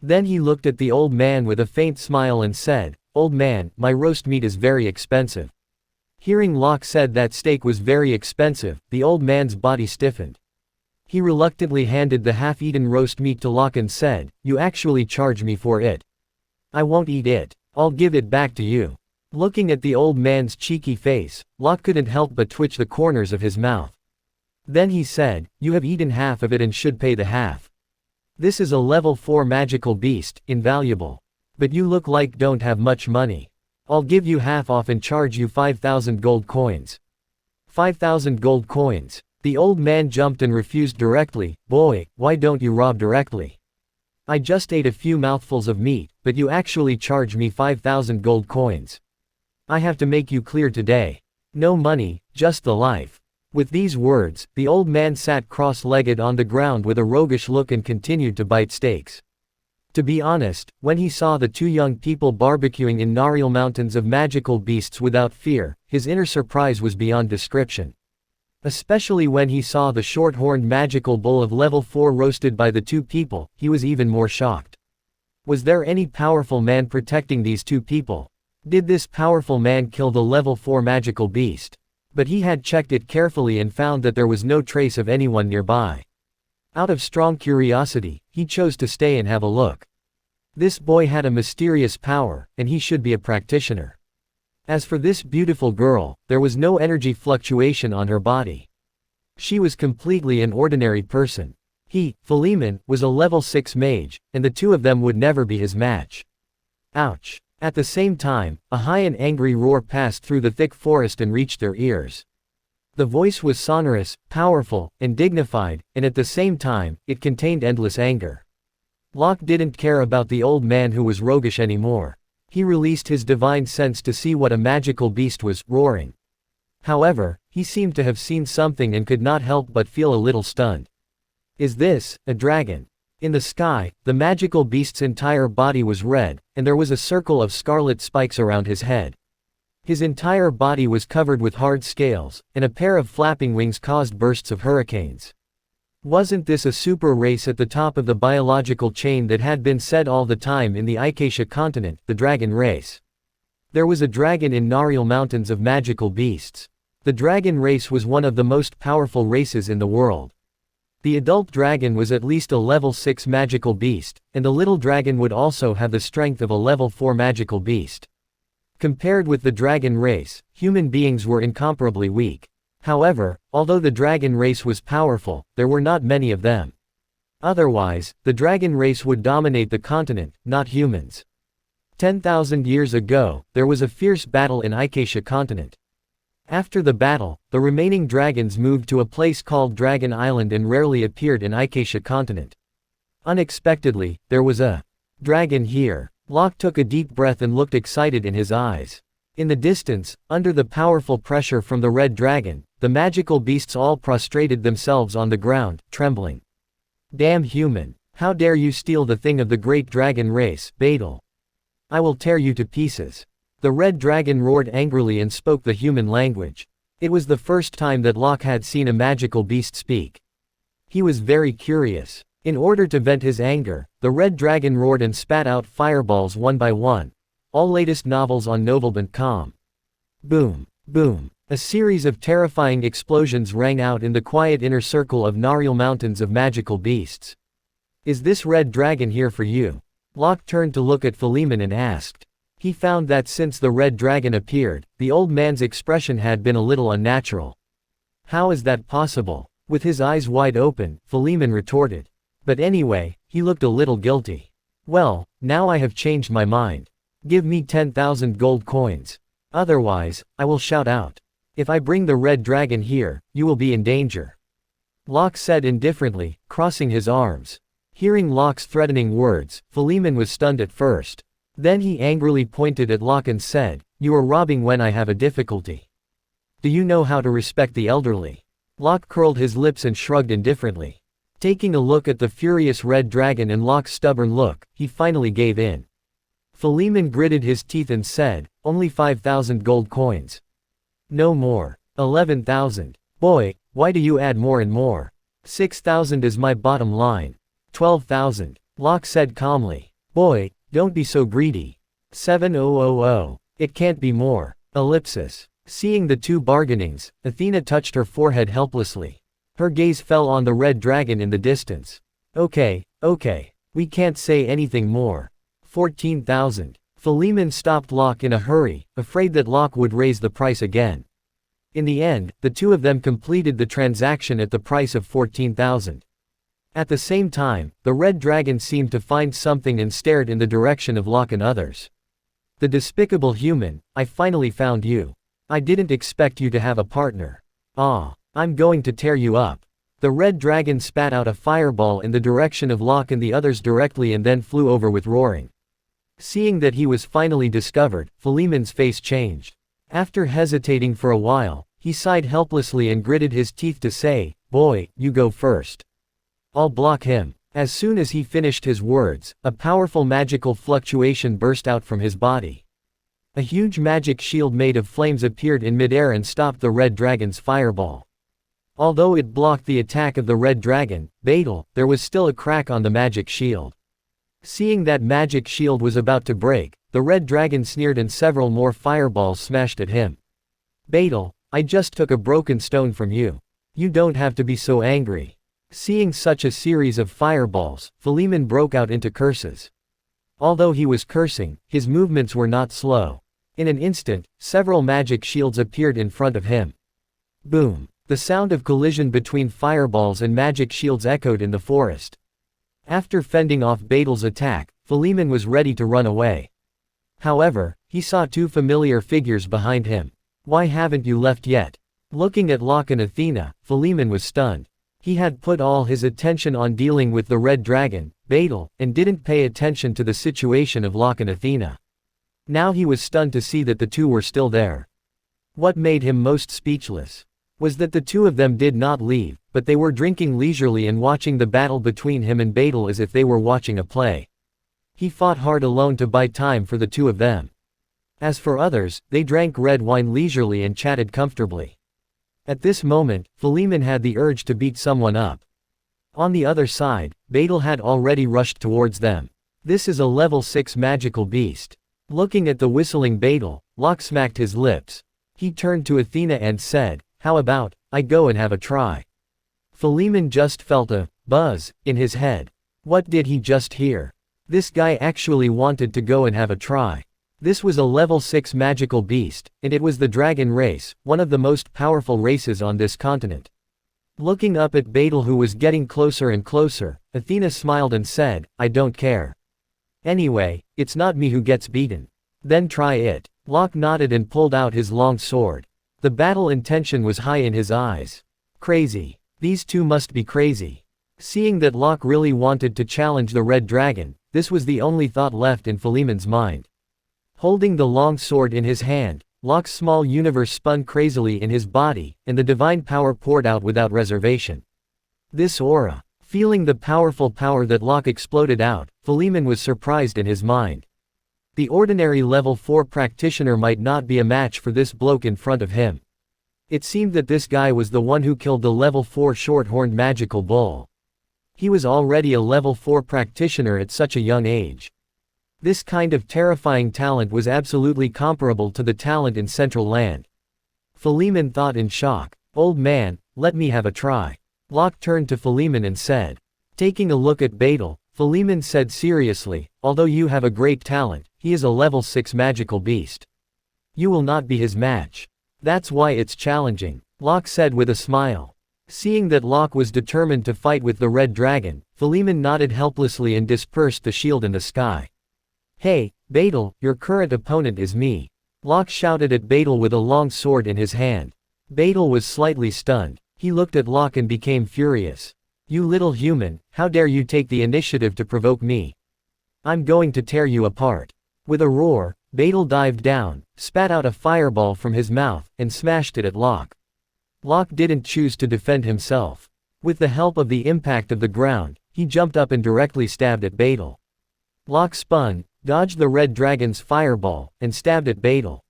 Then he looked at the old man with a faint smile and said, "Old man, my roast meat is very expensive." Hearing Locke said that steak was very expensive, the old man's body stiffened. He reluctantly handed the half-eaten roast meat to Locke and said, "You actually charge me for it. I won't eat it. I'll give it back to you." Looking at the old man's cheeky face, Locke couldn't help but twitch the corners of his mouth. Then he said, "You have eaten half of it and should pay the half. This is a level 4 magical beast, invaluable. But you look like don't have much money. I'll give you half off and charge you 5,000 gold coins." 5,000 gold coins. The old man jumped and refused directly. "Boy, why don't you rob directly? I just ate a few mouthfuls of meat, but you actually charge me 5,000 gold coins. I have to make you clear today. No money, just the life." With these words, the old man sat cross-legged on the ground with a roguish look and continued to bite steaks. To be honest, when he saw the two young people barbecuing in Nariel Mountains of Magical Beasts without fear, his inner surprise was beyond description. Especially when he saw the short-horned magical bull of level 4 roasted by the two people, he was even more shocked. Was there any powerful man protecting these two people? Did this powerful man kill the level 4 magical beast? But he had checked it carefully and found that there was no trace of anyone nearby. Out of strong curiosity, he chose to stay and have a look. This boy had a mysterious power, and he should be a practitioner. As for this beautiful girl, there was no energy fluctuation on her body. She was completely an ordinary person. He, Philemon, was a level 6 mage, and the two of them would never be his match. Ouch. At the same time, a high and angry roar passed through the thick forest and reached their ears. The voice was sonorous, powerful, and dignified, and at the same time, it contained endless anger. Locke didn't care about the old man who was roguish anymore. He released his divine sense to see what a magical beast was roaring. However, he seemed to have seen something and could not help but feel a little stunned. Is this a dragon? In the sky, the magical beast's entire body was red, and there was a circle of scarlet spikes around his head. His entire body was covered with hard scales, and a pair of flapping wings caused bursts of hurricanes. Wasn't this a super race at the top of the biological chain that had been said all the time in the Ikacia continent, the dragon race? There was a dragon in Nariel Mountains of Magical Beasts. The dragon race was one of the most powerful races in the world. The adult dragon was at least a level 6 magical beast, and the little dragon would also have the strength of a level 4 magical beast. Compared with the dragon race, human beings were incomparably weak. However, although the dragon race was powerful, there were not many of them. Otherwise, the dragon race would dominate the continent, not humans. 10,000 years ago, there was a fierce battle in Acacia continent. After the battle, the remaining dragons moved to a place called Dragon Island and rarely appeared in Acacia continent. Unexpectedly, there was a dragon here. Locke took a deep breath and looked excited in his eyes. In the distance, under the powerful pressure from the red dragon, the magical beasts all prostrated themselves on the ground, trembling. Damn human! How dare you steal the thing of the great dragon race, Beetle! I will tear you to pieces. The red dragon roared angrily and spoke the human language. It was the first time that Locke had seen a magical beast speak. He was very curious. In order to vent his anger, the red dragon roared and spat out fireballs one by one. All latest novels on novel.com. Boom, boom. A series of terrifying explosions rang out in the quiet inner circle of Nariel Mountains of magical beasts. Is this red dragon here for you? Locke turned to look at Philemon and asked. He found that since the red dragon appeared, the old man's expression had been a little unnatural. How is that possible? With his eyes wide open, Philemon retorted. But anyway, he looked a little guilty. Well, now I have changed my mind. Give me 10,000 gold coins. Otherwise, I will shout out. If I bring the red dragon here, you will be in danger. Locke said indifferently, crossing his arms. Hearing Locke's threatening words, Philemon was stunned at first. Then he angrily pointed at Locke and said, "You are robbing when I have a difficulty. Do you know how to respect the elderly?" Locke curled his lips and shrugged indifferently. Taking a look at the furious red dragon and Locke's stubborn look, he finally gave in. Philemon gritted his teeth and said, "Only 5,000 gold coins. No more. 11,000. Boy, why do you add more and more? 6,000 is my bottom line. 12,000. Locke said calmly. Boy, don't be so greedy. 7,000. It can't be more. Ellipsis. Seeing the two bargainings, Athena touched her forehead helplessly. Her gaze fell on the red dragon in the distance. Okay, we can't say anything more. 14,000. Philemon stopped Locke in a hurry, afraid that Locke would raise the price again. In the end, the two of them completed the transaction at the price of 14,000. At the same time, the red dragon seemed to find something and stared in the direction of Locke and others. The despicable human, I finally found you. I didn't expect you to have a partner. I'm going to tear you up. The red dragon spat out a fireball in the direction of Locke and the others directly and then flew over with roaring. Seeing that he was finally discovered, Philemon's face changed. After hesitating for a while, he sighed helplessly and gritted his teeth to say, "Boy, you go first. I'll block him." As soon as he finished his words, a powerful magical fluctuation burst out from his body. A huge magic shield made of flames appeared in midair and stopped the red dragon's fireball. Although it blocked the attack of the red dragon, Beetle, there was still a crack on the magic shield. Seeing that magic shield was about to break, the red dragon sneered and several more fireballs smashed at him. Beetle, I just took a broken stone from you. You don't have to be so angry. Seeing such a series of fireballs, Philemon broke out into curses. Although he was cursing, his movements were not slow. In an instant, several magic shields appeared in front of him. Boom! The sound of collision between fireballs and magic shields echoed in the forest. After fending off Beetle's attack, Philemon was ready to run away. However, he saw two familiar figures behind him. Why haven't you left yet? Looking at Locke and Athena, Philemon was stunned. He had put all his attention on dealing with the red dragon, Beetle, and didn't pay attention to the situation of Locke and Athena. Now he was stunned to see that the two were still there. What made him most speechless was that the two of them did not leave, but they were drinking leisurely and watching the battle between him and Beetle as if they were watching a play. He fought hard alone to buy time for the two of them. As for others, they drank red wine leisurely and chatted comfortably. At this moment, Philemon had the urge to beat someone up. On the other side, Beetle had already rushed towards them. This is a level 6 magical beast. Looking at the whistling Beetle, Locke smacked his lips. He turned to Athena and said, "How about, I go and have a try?" Philemon just felt a buzz in his head. What did he just hear? This guy actually wanted to go and have a try. This was a level 6 magical beast, and it was the dragon race, one of the most powerful races on this continent. Looking up at Betel, who was getting closer and closer, Athena smiled and said, "I don't care. Anyway, it's not me who gets beaten." "Then try it." Locke nodded and pulled out his long sword. The battle intention was high in his eyes. Crazy. These two must be crazy. Seeing that Locke really wanted to challenge the red dragon, this was the only thought left in Philemon's mind. Holding the long sword in his hand, Locke's small universe spun crazily in his body, and the divine power poured out without reservation. This aura. Feeling the powerful power that Locke exploded out, Philemon was surprised in his mind. The ordinary level 4 practitioner might not be a match for this bloke in front of him. It seemed that this guy was the one who killed the level 4 short-horned magical bull. He was already a level 4 practitioner at such a young age. This kind of terrifying talent was absolutely comparable to the talent in Central Land. Philemon thought in shock. "Old man, let me have a try." Locke turned to Philemon and said. Taking a look at Betel, Philemon said seriously, "Although you have a great talent, he is a level 6 magical beast. You will not be his match. That's why it's challenging," Locke said with a smile. Seeing that Locke was determined to fight with the red dragon, Philemon nodded helplessly and dispersed the shield in the sky. "Hey, Betel, your current opponent is me," Locke shouted at Betel with a long sword in his hand. Betel was slightly stunned. He looked at Locke and became furious. "You little human, how dare you take the initiative to provoke me? I'm going to tear you apart." With a roar, Betel dived down, spat out a fireball from his mouth, and smashed it at Locke. Locke didn't choose to defend himself. With the help of the impact of the ground, he jumped up and directly stabbed at Betel. Locke spun, dodged the red dragon's fireball, and stabbed at Betel.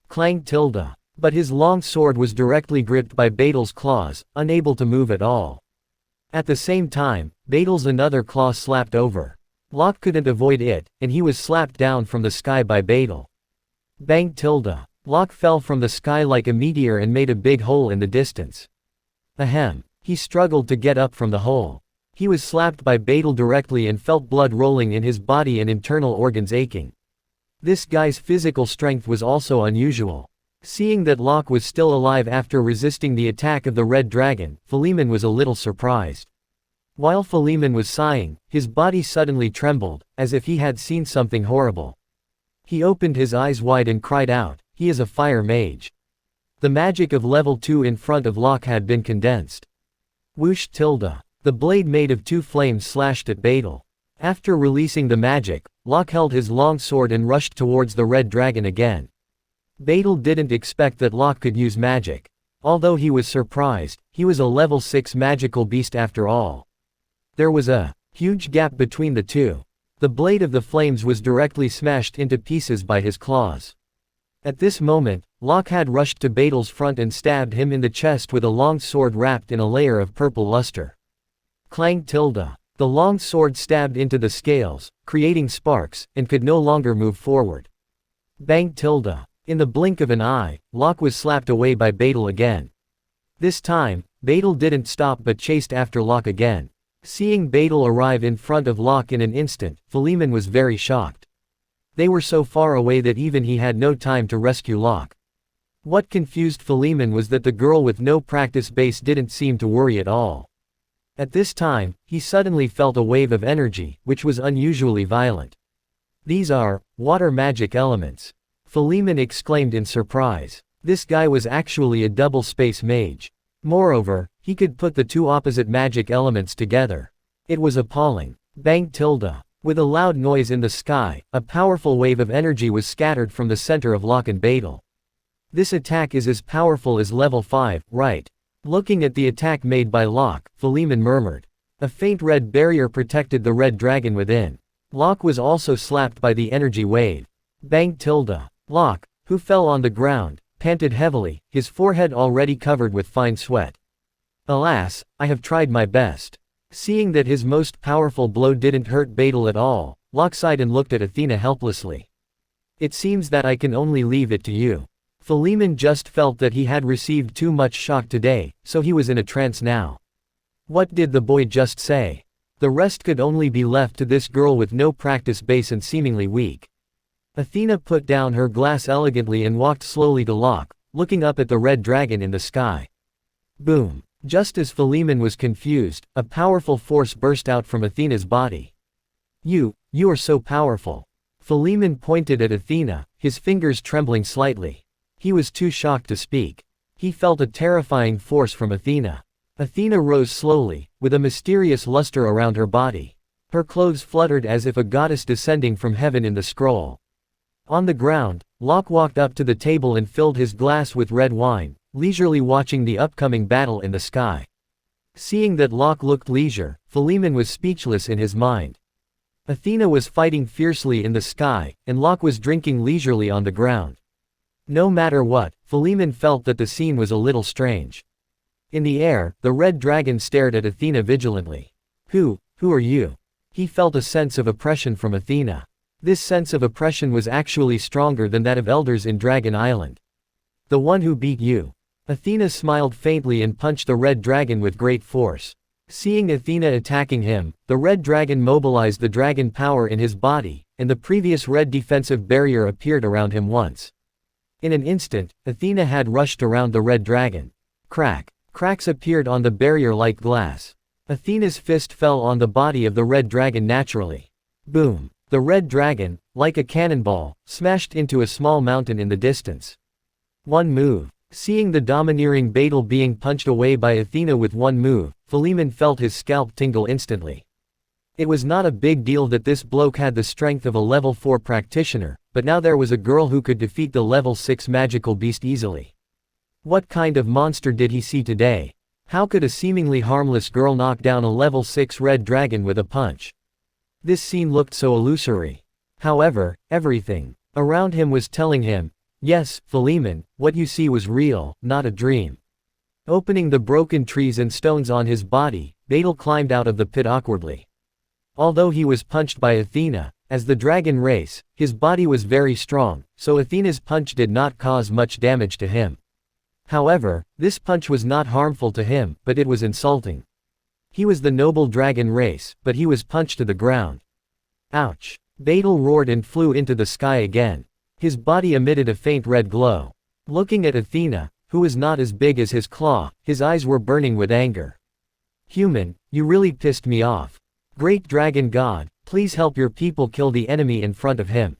Clang tilde. But his long sword was directly gripped by Betel's claws, unable to move at all. At the same time, Betel's another claw slapped over. Locke couldn't avoid it, and he was slapped down from the sky by Betel. Bang tilde. Locke fell from the sky like a meteor and made a big hole in the distance. Ahem. He struggled to get up from the hole. He was slapped by Betel directly and felt blood rolling in his body and internal organs aching. This guy's physical strength was also unusual. Seeing that Locke was still alive after resisting the attack of the red dragon, Philemon was a little surprised. While Philemon was sighing, his body suddenly trembled, as if he had seen something horrible. He opened his eyes wide and cried out, "He is a fire mage." The magic of level 2 in front of Locke had been condensed. Whoosh tilde. The blade made of 2 flames slashed at Betel. After releasing the magic, Locke held his long sword and rushed towards the red dragon again. Betel didn't expect that Locke could use magic. Although he was surprised, he was a level 6 magical beast after all. There was a huge gap between the two. The blade of the flames was directly smashed into pieces by his claws. At this moment, Locke had rushed to Betel's front and stabbed him in the chest with a long sword wrapped in a layer of purple luster. Clang tilde. The long sword stabbed into the scales, creating sparks, and could no longer move forward. Bang tilde. In the blink of an eye, Locke was slapped away by Betel again. This time, Betel didn't stop but chased after Locke again. Seeing Betel arrive in front of Locke in an instant, Philemon was very shocked. They were so far away that even he had no time to rescue Locke. What confused Philemon was that the girl with no practice base didn't seem to worry at all. At this time, he suddenly felt a wave of energy, which was unusually violent. "These are water magic elements," Philemon exclaimed in surprise. This guy was actually a double space mage. Moreover, he could put the 2 opposite magic elements together. It was appalling. Bang tilde. With a loud noise in the sky, a powerful wave of energy was scattered from the center of Locke and Betel. "This attack is as powerful as level 5, right?" Looking at the attack made by Locke, Philemon murmured. A faint red barrier protected the red dragon within. Locke was also slapped by the energy wave. Bang tilde. Locke, who fell on the ground, panted heavily, his forehead already covered with fine sweat. "Alas, I have tried my best." Seeing that his most powerful blow didn't hurt Betel at all, Locke sighed and looked at Athena helplessly. "It seems that I can only leave it to you." Philemon just felt that he had received too much shock today, so he was in a trance now. What did the boy just say? The rest could only be left to this girl with no practice base and seemingly weak. Athena put down her glass elegantly and walked slowly to Locke, looking up at the red dragon in the sky. Boom! Just as Philemon was confused, a powerful force burst out from Athena's body. You are so powerful. Philemon pointed at Athena, his fingers trembling slightly. He was too shocked to speak. He felt a terrifying force from Athena. Athena rose slowly, with a mysterious luster around her body. Her clothes fluttered as if a goddess descending from heaven in the scroll. On the ground, Locke walked up to the table and filled his glass with red wine, leisurely watching the upcoming battle in the sky. Seeing that Locke looked leisure, Philemon was speechless in his mind. Athena was fighting fiercely in the sky, and Locke was drinking leisurely on the ground. No matter what, Philemon felt that the scene was a little strange. In the air, the red dragon stared at Athena vigilantly. Who are you? He felt a sense of oppression from Athena. This sense of oppression was actually stronger than that of elders in Dragon Island. The one who beat you. Athena smiled faintly and punched the red dragon with great force. Seeing Athena attacking him, the red dragon mobilized the dragon power in his body, and the previous red defensive barrier appeared around him once. In an instant, Athena had rushed around the red dragon. Crack! Cracks appeared on the barrier like glass. Athena's fist fell on the body of the red dragon naturally. Boom! The red dragon, like a cannonball, smashed into a small mountain in the distance. One move. Seeing the domineering Beetle being punched away by Athena with one move, Philemon felt his scalp tingle instantly. It was not a big deal that this bloke had the strength of a level 4 practitioner, but now there was a girl who could defeat the level 6 magical beast easily. What kind of monster did he see today? How could a seemingly harmless girl knock down a level 6 red dragon with a punch? This scene looked so illusory. However, everything around him was telling him, yes, Philemon, what you see was real, not a dream. Opening the broken trees and stones on his body, Beetle climbed out of the pit awkwardly. Although he was punched by Athena, as the dragon race, his body was very strong, so Athena's punch did not cause much damage to him. However, this punch was not harmful to him, but it was insulting. He was the noble dragon race, but he was punched to the ground. Ouch! Beetle roared and flew into the sky again. His body emitted a faint red glow. Looking at Athena, who was not as big as his claw, his eyes were burning with anger. Human, you really pissed me off. Great dragon god, please help your people kill the enemy in front of him.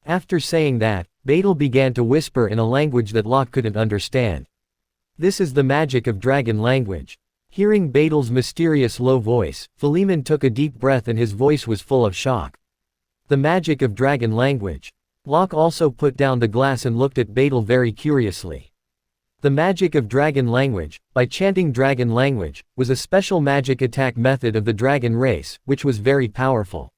After saying that, Beetle began to whisper in a language that Locke couldn't understand. This is the magic of dragon language. Hearing Beetle's mysterious low voice, Philemon took a deep breath and his voice was full of shock. The magic of dragon language. Locke also put down the glass and looked at Beetle very curiously. The magic of dragon language, by chanting dragon language, was a special magic attack method of the dragon race, which was very powerful.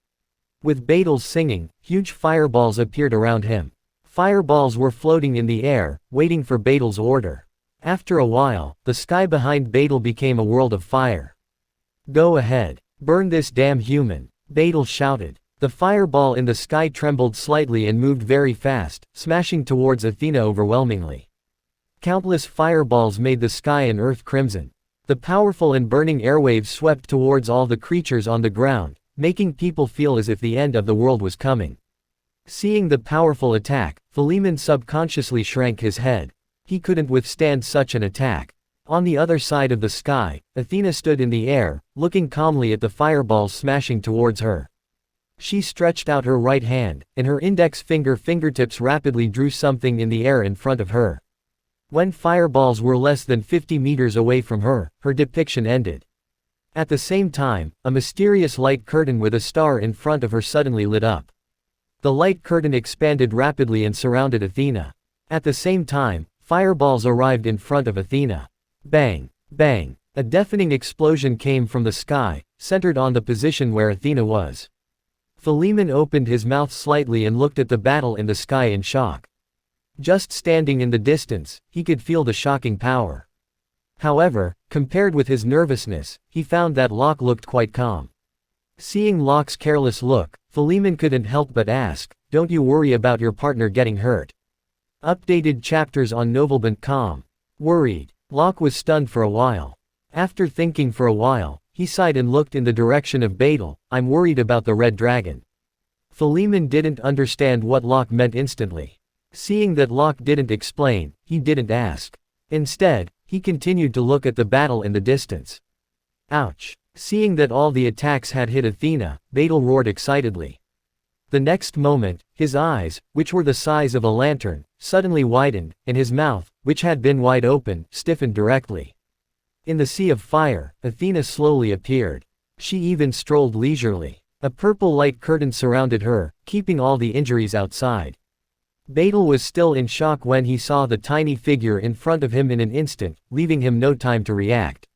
With Beetle's singing, huge fireballs appeared around him. Fireballs were floating in the air, waiting for Beetle's order. After a while, the sky behind Beetle became a world of fire. Go ahead. Burn this damn human, Beetle shouted. The fireball in the sky trembled slightly and moved very fast, smashing towards Athena overwhelmingly. Countless fireballs made the sky and earth crimson. The powerful and burning airwaves swept towards all the creatures on the ground, making people feel as if the end of the world was coming. Seeing the powerful attack, Philemon subconsciously shrank his head. He couldn't withstand such an attack. On the other side of the sky, Athena stood in the air, looking calmly at the fireballs smashing towards her. She stretched out her right hand, and her index fingertips rapidly drew something in the air in front of her. When fireballs were less than 50 meters away from her, her depiction ended. At the same time, a mysterious light curtain with a star in front of her suddenly lit up. The light curtain expanded rapidly and surrounded Athena. At the same time, fireballs arrived in front of Athena. Bang! Bang! A deafening explosion came from the sky, centered on the position where Athena was. Philemon opened his mouth slightly and looked at the battle in the sky in shock. Just standing in the distance, he could feel the shocking power. However, compared with his nervousness, he found that Locke looked quite calm. Seeing Locke's careless look, Philemon couldn't help but ask, "Don't you worry about your partner getting hurt?" Updated chapters on novel.com. Worried. Locke was stunned for a while. After thinking for a while, he sighed and looked in the direction of Beetle. "I'm worried about the red dragon." Philemon didn't understand what Locke meant instantly. Seeing that Locke didn't explain, he didn't ask. Instead, he continued to look at the battle in the distance. Ouch! Seeing that all the attacks had hit Athena, Betel roared excitedly. The next moment, his eyes, which were the size of a lantern, suddenly widened, and his mouth, which had been wide open, stiffened directly. In the sea of fire, Athena slowly appeared. She even strolled leisurely. A purple light curtain surrounded her, keeping all the injuries outside. Betel was still in shock when he saw the tiny figure in front of him in an instant, leaving him no time to react.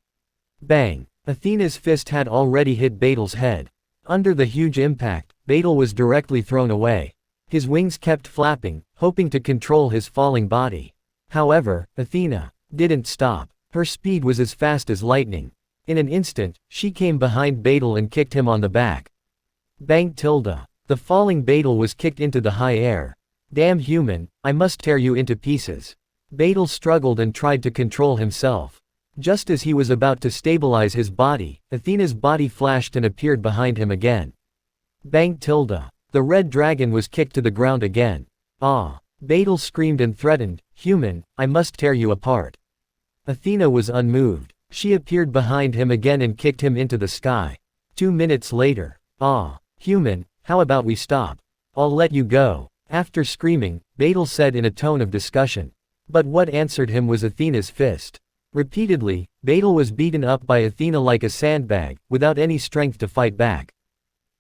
Bang! Athena's fist had already hit Betel's head. Under the huge impact, Betel was directly thrown away. His wings kept flapping, hoping to control his falling body. However, Athena didn't stop. Her speed was as fast as lightning. In an instant, she came behind Betel and kicked him on the back. Bang tilde. The falling Betel was kicked into the high air. Damn human, I must tear you into pieces. Betel struggled and tried to control himself. Just as he was about to stabilize his body, Athena's body flashed and appeared behind him again. Bang tilde. The red dragon was kicked to the ground again. Ah! Betel screamed and threatened, human, I must tear you apart. Athena was unmoved. She appeared behind him again and kicked him into the sky. 2 minutes later. Ah! Human, how about we stop? I'll let you go. After screaming, Betel said in a tone of discussion. But what answered him was Athena's fist. Repeatedly, Betel was beaten up by Athena like a sandbag, without any strength to fight back.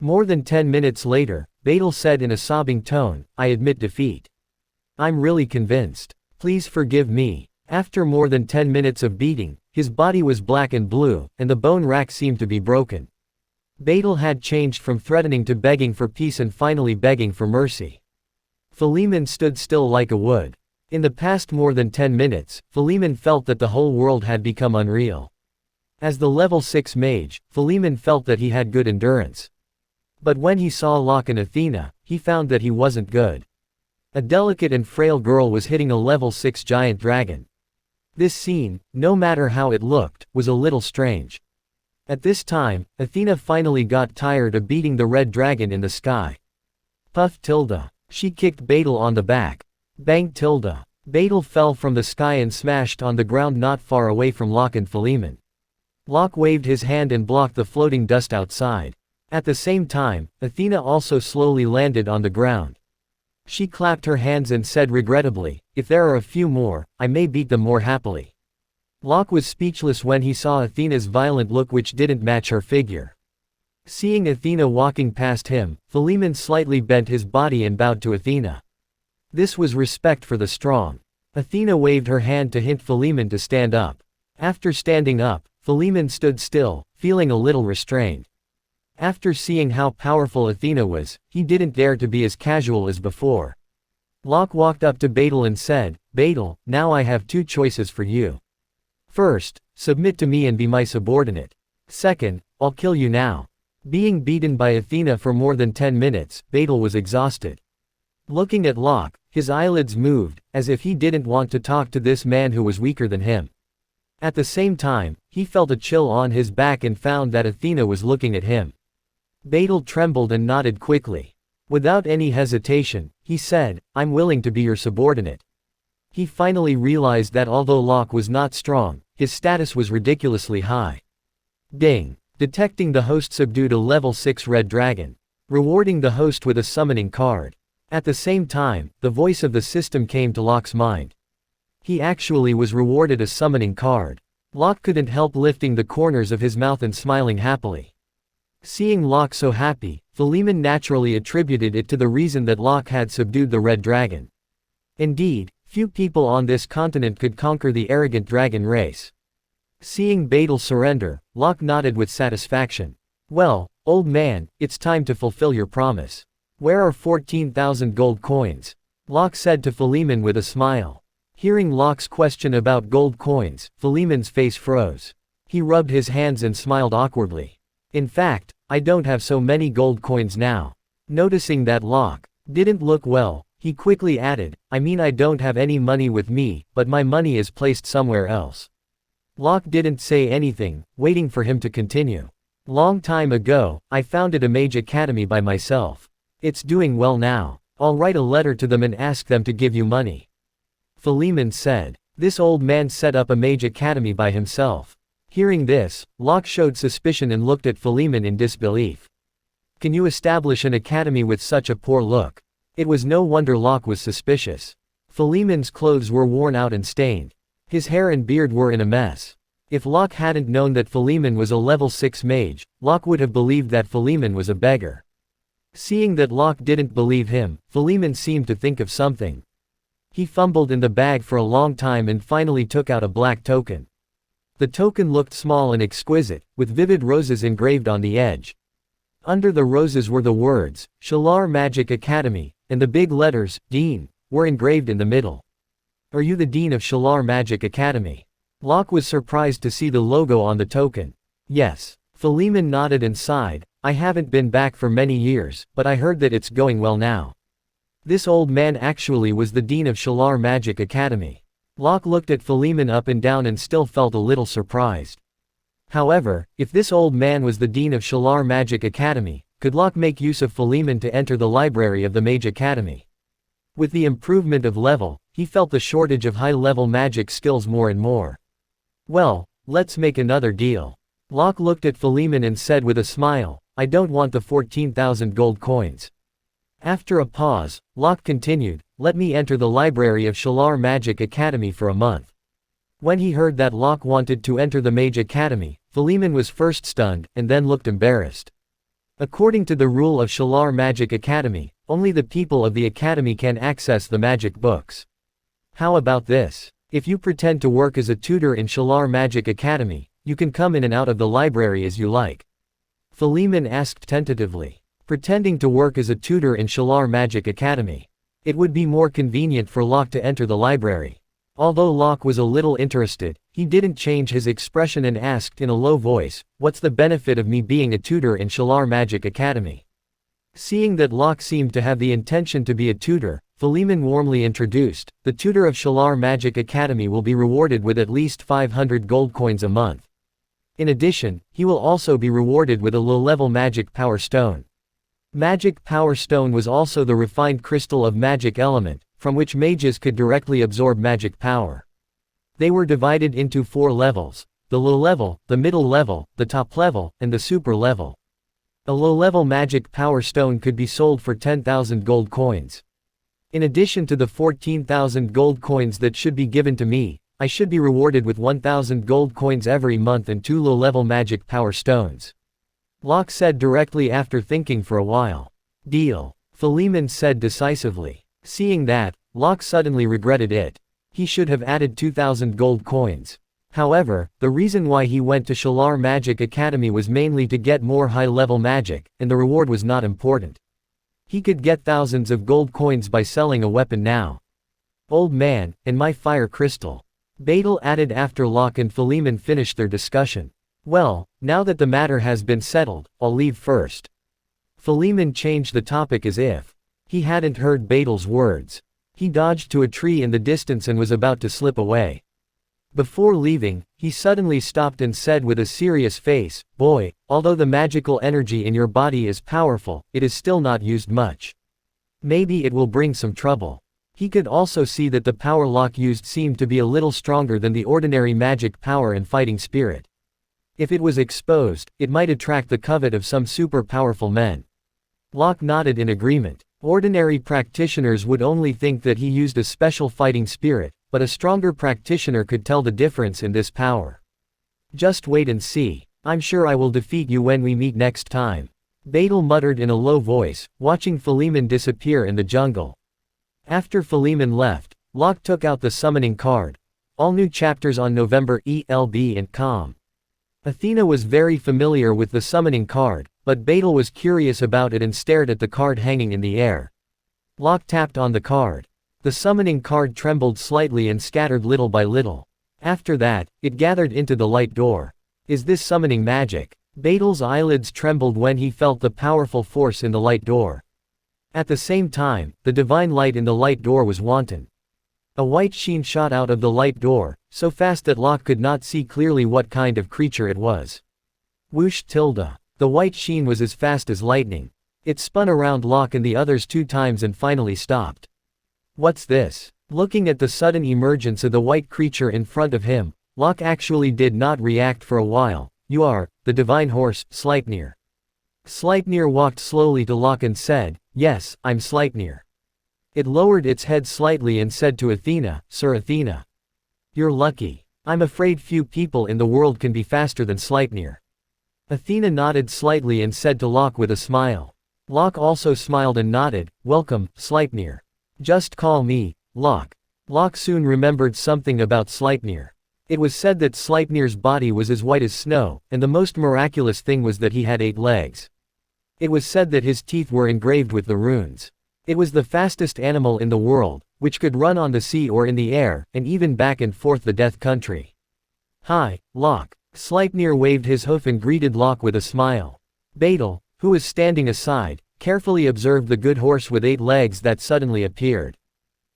More than 10 minutes later, Betel said in a sobbing tone, I admit defeat. I'm really convinced. Please forgive me. After more than 10 minutes of beating, his body was black and blue, and the bone rack seemed to be broken. Betel had changed from threatening to begging for peace and finally begging for mercy. Philemon stood still like a wood. In the past more than 10 minutes, Philemon felt that the whole world had become unreal. As the level 6 mage, Philemon felt that he had good endurance. But when he saw Locke and Athena, he found that he wasn't good. A delicate and frail girl was hitting a level 6 giant dragon. This scene, no matter how it looked, was a little strange. At this time, Athena finally got tired of beating the red dragon in the sky. Puff tilde. She kicked Betel on the back. Bang tilde. Betel fell from the sky and smashed on the ground not far away from Locke and Philemon. Locke waved his hand and blocked the floating dust outside. At the same time, Athena also slowly landed on the ground. She clapped her hands and said regrettably, if there are a few more, I may beat them more happily. Locke was speechless when he saw Athena's violent look which didn't match her figure. Seeing Athena walking past him, Philemon slightly bent his body and bowed to Athena. This was respect for the strong. Athena waved her hand to hint Philemon to stand up. After standing up, Philemon stood still, feeling a little restrained. After seeing how powerful Athena was, he didn't dare to be as casual as before. Locke walked up to Betel and said, Betel, now I have 2 choices for you. First, submit to me and be my subordinate. Second, I'll kill you now. Being beaten by Athena for more than 10 minutes, Betel was exhausted. Looking at Locke, his eyelids moved, as if he didn't want to talk to this man who was weaker than him. At the same time, he felt a chill on his back and found that Athena was looking at him. Betel trembled and nodded quickly. Without any hesitation, he said, I'm willing to be your subordinate. He finally realized that although Locke was not strong, his status was ridiculously high. Ding! Detecting the host subdued a level 6 red dragon, rewarding the host with a summoning card. At the same time, the voice of the system came to Locke's mind. He actually was rewarded a summoning card. Locke couldn't help lifting the corners of his mouth and smiling happily. Seeing Locke so happy, Philemon naturally attributed it to the reason that Locke had subdued the red dragon. Indeed, few people on this continent could conquer the arrogant dragon race. Seeing Betel surrender, Locke nodded with satisfaction. Well, old man, it's time to fulfill your promise. Where are 14,000 gold coins? Locke said to Philemon with a smile. Hearing Locke's question about gold coins, Philemon's face froze. He rubbed his hands and smiled awkwardly. In fact, I don't have so many gold coins now. Noticing that Locke didn't look well, he quickly added, I mean I don't have any money with me, but my money is placed somewhere else. Locke didn't say anything, waiting for him to continue. Long time ago, I founded a mage academy by myself. It's doing well now. I'll write a letter to them and ask them to give you money. Philemon said. This old man set up a mage academy by himself. Hearing this, Locke showed suspicion and looked at Philemon in disbelief. Can you establish an academy with such a poor look? It was no wonder Locke was suspicious. Philemon's clothes were worn out and stained. His hair and beard were in a mess. If Locke hadn't known that Philemon was a level 6 mage, Locke would have believed that Philemon was a beggar. Seeing that Locke didn't believe him, Philemon seemed to think of something. He fumbled in the bag for a long time and finally took out a black token. The token looked small and exquisite, with vivid roses engraved on the edge. Under the roses were the words, Shalar Magic Academy, and the big letters, Dean, were engraved in the middle. Are you the Dean of Shalar Magic Academy? Locke was surprised to see the logo on the token. Yes. Philemon nodded and sighed. I haven't been back for many years, but I heard that it's going well now. This old man actually was the Dean of Shalar Magic Academy. Locke looked at Philemon up and down and still felt a little surprised. However, if this old man was the Dean of Shalar Magic Academy, could Locke make use of Philemon to enter the library of the Mage Academy? With the improvement of level, he felt the shortage of high-level magic skills more and more. Well, let's make another deal. Locke looked at Philemon and said with a smile, I don't want the 14,000 gold coins. After a pause, Locke continued, let me enter the library of Shalar Magic Academy for a month. When he heard that Locke wanted to enter the Mage Academy, Philemon was first stunned, and then looked embarrassed. According to the rule of Shalar Magic Academy, only the people of the academy can access the magic books. How about this? If you pretend to work as a tutor in Shalar Magic Academy, you can come in and out of the library as you like. Philemon asked tentatively. Pretending to work as a tutor in Shalar Magic Academy. It would be more convenient for Locke to enter the library. Although Locke was a little interested, he didn't change his expression and asked in a low voice, what's the benefit of me being a tutor in Shalar Magic Academy? Seeing that Locke seemed to have the intention to be a tutor, Philemon warmly introduced, the tutor of Shalar Magic Academy will be rewarded with at least 500 gold coins a month. In addition, he will also be rewarded with a low-level Magic Power Stone. Magic Power Stone was also the refined crystal of magic element, from which mages could directly absorb magic power. They were divided into 4 levels, the low level, the middle level, the top level, and the super level. A low-level Magic Power Stone could be sold for 10,000 gold coins. In addition to the 14,000 gold coins that should be given to me, I should be rewarded with 1,000 gold coins every month and 2 low-level Magic Power Stones. Locke said directly after thinking for a while. Deal. Philemon said decisively. Seeing that, Locke suddenly regretted it. He should have added 2,000 gold coins. However, the reason why he went to Shalar Magic Academy was mainly to get more high-level magic, and the reward was not important. He could get thousands of gold coins by selling a weapon now. Old man, and my fire crystal. Badal added after Locke and Philemon finished their discussion. Well, now that the matter has been settled, I'll leave first. Philemon changed the topic as if he hadn't heard Badal's words. He dodged to a tree in the distance and was about to slip away. Before leaving, he suddenly stopped and said with a serious face, boy, although the magical energy in your body is powerful, it is still not used much. Maybe it will bring some trouble. He could also see that the power Locke used seemed to be a little stronger than the ordinary magic power and fighting spirit. If it was exposed, it might attract the covet of some super powerful men. Locke nodded in agreement. Ordinary practitioners would only think that he used a special fighting spirit, but a stronger practitioner could tell the difference in this power. Just wait and see. I'm sure I will defeat you when we meet next time. Badal muttered in a low voice, watching Philemon disappear in the jungle. After Philemon left, Locke took out the summoning card. All new chapters on November ELB.com. Athena was very familiar with the summoning card, but Badal was curious about it and stared at the card hanging in the air. Locke tapped on the card. The summoning card trembled slightly and scattered little by little. After that, it gathered into the light door. Is this summoning magic? Badal's eyelids trembled when he felt the powerful force in the light door. At the same time, the divine light in the light door was wanton. A white sheen shot out of the light door, so fast that Locke could not see clearly what kind of creature it was. Whoosh tilde. The white sheen was as fast as lightning. It spun around Locke and the others 2 times and finally stopped. What's this? Looking at the sudden emergence of the white creature in front of him, Locke actually did not react for a while. You are the divine horse, Sleipnir. Sleipnir walked slowly to Locke and said, yes, I'm Sleipnir. It lowered its head slightly and said to Athena, Sir Athena. You're lucky. I'm afraid few people in the world can be faster than Sleipnir. Athena nodded slightly and said to Locke with a smile. Locke also smiled and nodded, welcome, Sleipnir. Just call me Locke. Locke soon remembered something about Sleipnir. It was said that Sleipnir's body was as white as snow, and the most miraculous thing was that he had 8 legs. It was said that his teeth were engraved with the runes. It was the fastest animal in the world, which could run on the sea or in the air, and even back and forth the Death Country. Hi, Locke. Sleipnir waved his hoof and greeted Locke with a smile. Betel, who was standing aside, carefully observed the good horse with 8 legs that suddenly appeared.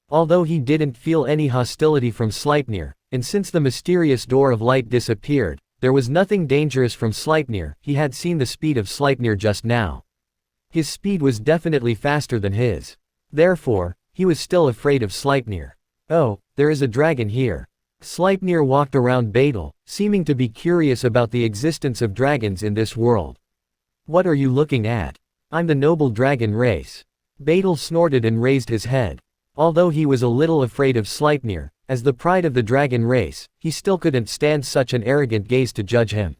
Although he didn't feel any hostility from Sleipnir, and since the mysterious door of light disappeared, there was nothing dangerous from Sleipnir. He had seen the speed of Sleipnir just now. His speed was definitely faster than his. Therefore, he was still afraid of Sleipnir. Oh, there is a dragon here. Sleipnir walked around Betel, seeming to be curious about the existence of dragons in this world. What are you looking at? I'm the noble dragon race. Betel snorted and raised his head. Although he was a little afraid of Sleipnir, as the pride of the dragon race, he still couldn't stand such an arrogant gaze to judge him.